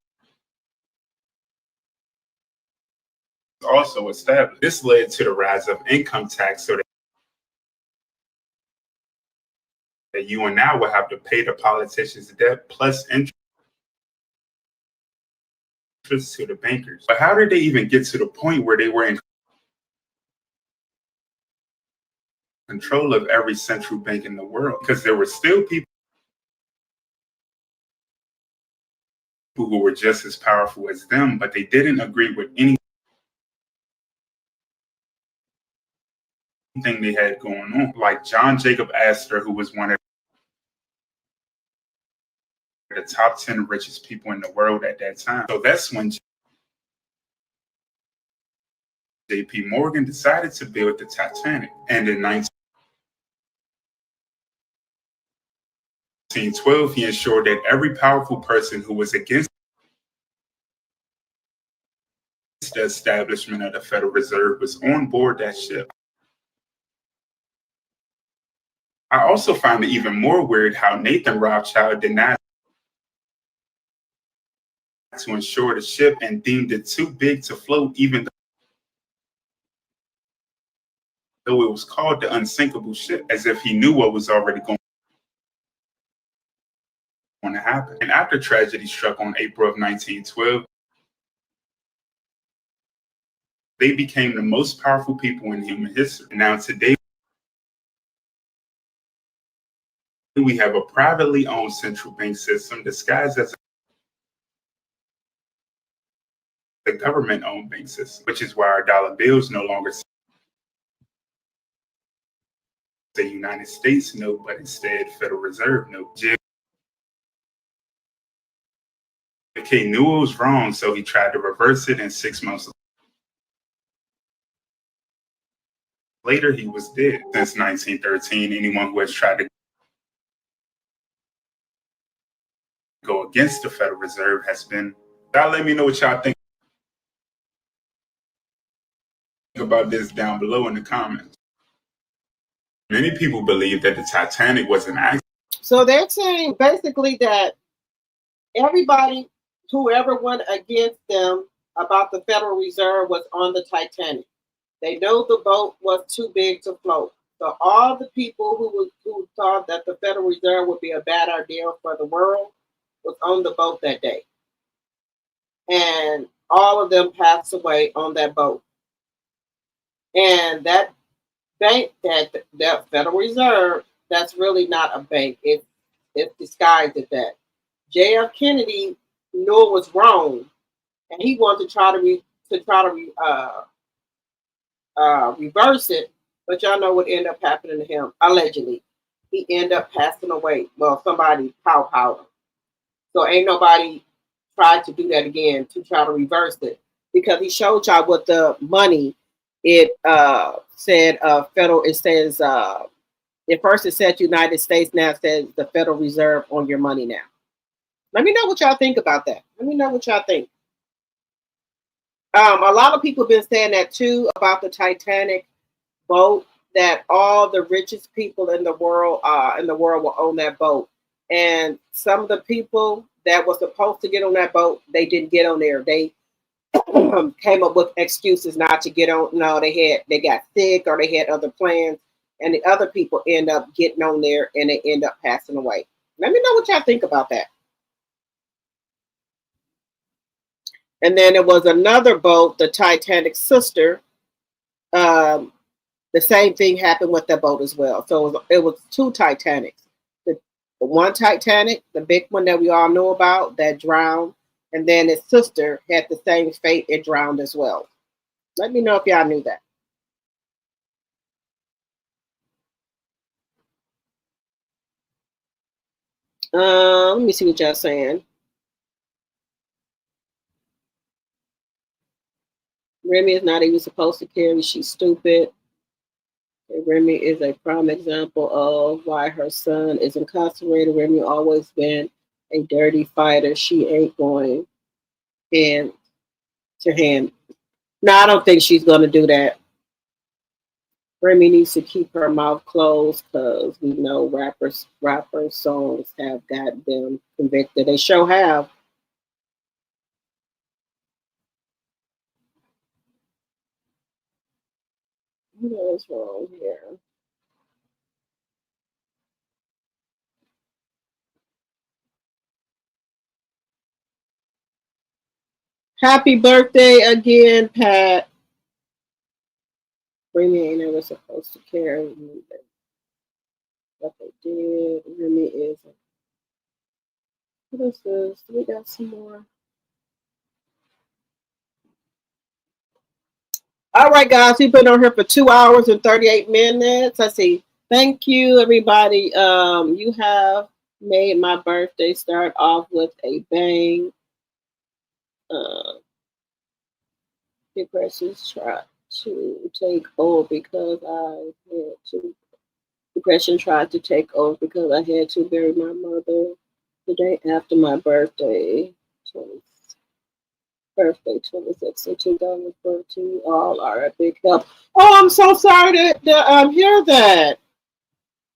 also established. This led to the rise of income tax, so that you and now will have to pay the politicians' debt plus interest to the bankers. But how did they even get to the point where they were in control of every central bank in the world? Because there were still people who were just as powerful as them, but they didn't agree with anything they had going on. Like John Jacob Astor, who was one of the top 10 richest people in the world at that time. So that's when J.P. Morgan decided to build the Titanic. And in 1912, he ensured that every powerful person who was against the establishment of the Federal Reserve was on board that ship. I also find it even more weird how Nathan Rothschild denied to insure the ship and deemed it too big to float, even though it was called the unsinkable ship, as if he knew what was already going to happen. And after tragedy struck on April of 1912, they became the most powerful people in human history. Now today, we have a privately owned central bank system disguised as the government-owned bank system, which is why our dollar bills no longer say United States note, but instead Federal Reserve note. JFK knew it was wrong, so he tried to reverse it, and 6 months later, he was dead. Since 1913, anyone who has tried to go against the Federal Reserve has been. Y'all let me know what y'all think about this down below in the comments. Many people believe that the Titanic was an accident. So they're saying basically that everybody, whoever went against them about the Federal Reserve, was on the Titanic. They know the boat was too big to float. So all the people who thought that the Federal Reserve would be a bad idea for the world was on the boat that day. And all of them passed away on that boat. And that bank, that Federal Reserve, that's really not a bank. It's disguised as that. J.F. Kennedy knew it was wrong, and he wanted to try to reverse it. But y'all know what ended up happening to him. Allegedly, he ended up passing away. Well, somebody powwowed him. So ain't nobody tried to do that again to try to reverse it, because he showed y'all what the money. It said federal. It says at first it said United States. Now it says the Federal Reserve on your money now. Let me know what y'all think about that. Let me know what y'all think. A lot of people have been saying that too about the Titanic boat, that all the richest people in the world will own that boat. And some of the people that were supposed to get on that boat, they didn't get on there. They came up with excuses not to get on. No, they got sick or they had other plans, and the other people end up getting on there and they end up passing away. Let me know what y'all think about that. And then there was another boat, the Titanic sister. The same thing happened with that boat as well. So it was two Titanics. The one Titanic, the big one that we all know about, that drowned. And then his sister had the same fate. It drowned as well. Let me know if y'all knew that. Let me see what y'all saying. Remy is not even supposed to carry. She's stupid. And Remy is a prime example of why her son is incarcerated. Remy always been a dirty fighter. She ain't going hand to hand. No, I don't think she's going to do that. Remy needs to keep her mouth closed because we know rappers' songs have got them convicted. They sure have. What is wrong here? Happy birthday again, Pat. Remy ain't ever supposed to care what they did. Remy isn't. What is this? We got some more. All right, guys, we've been on here for 2 hours and 38 minutes. Let's see. Thank you, everybody. You have made my birthday start off with a bang. Depressions try to take over because I had to. Depression tried to take over because I had to bury my mother the day after my birthday. 26 in 2014. All are a big help. Oh, I'm so sorry to hear that.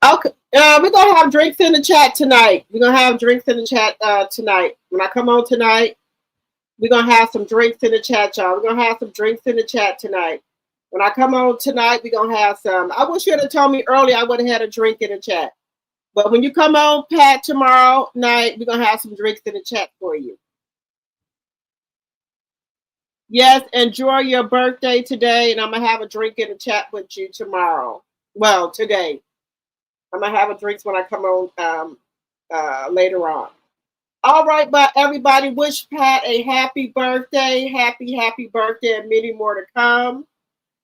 Okay, we're gonna have drinks in the chat tonight. We're gonna have drinks in the chat tonight. When I come on tonight, we're gonna have some drinks in the chat, y'all. We're gonna have some drinks in the chat tonight. When I come on tonight, we're gonna have some. I wish you had told me earlier. I would have had a drink in the chat. But when you come on, Pat, tomorrow night, we're gonna have some drinks in the chat for you. Yes, enjoy your birthday today, and I'm gonna have a drink in the chat with you tomorrow. Well, today. I'm gonna have a drink when I come on later on. All right, but everybody, wish Pat a happy birthday, happy birthday, and many more to come.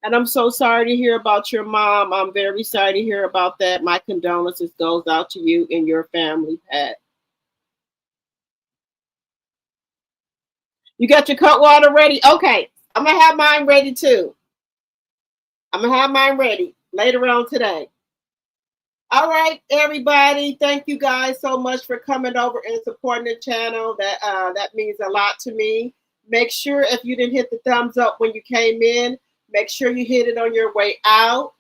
And I'm so sorry to hear about your mom. I'm very sorry to hear about that. My condolences goes out to you and your family, Pat. You got your cut water ready? Okay, I'm gonna have mine ready too. I'm gonna have mine ready later on today. All right, everybody. Thank you guys so much for coming over and supporting the channel. That means a lot to me. Make sure if you didn't hit the thumbs up when you came in, make sure you hit it on your way out.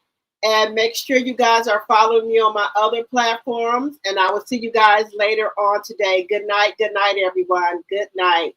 And make sure you guys are following me on my other platforms. And I will see you guys later on today. Good night, everyone. Good night.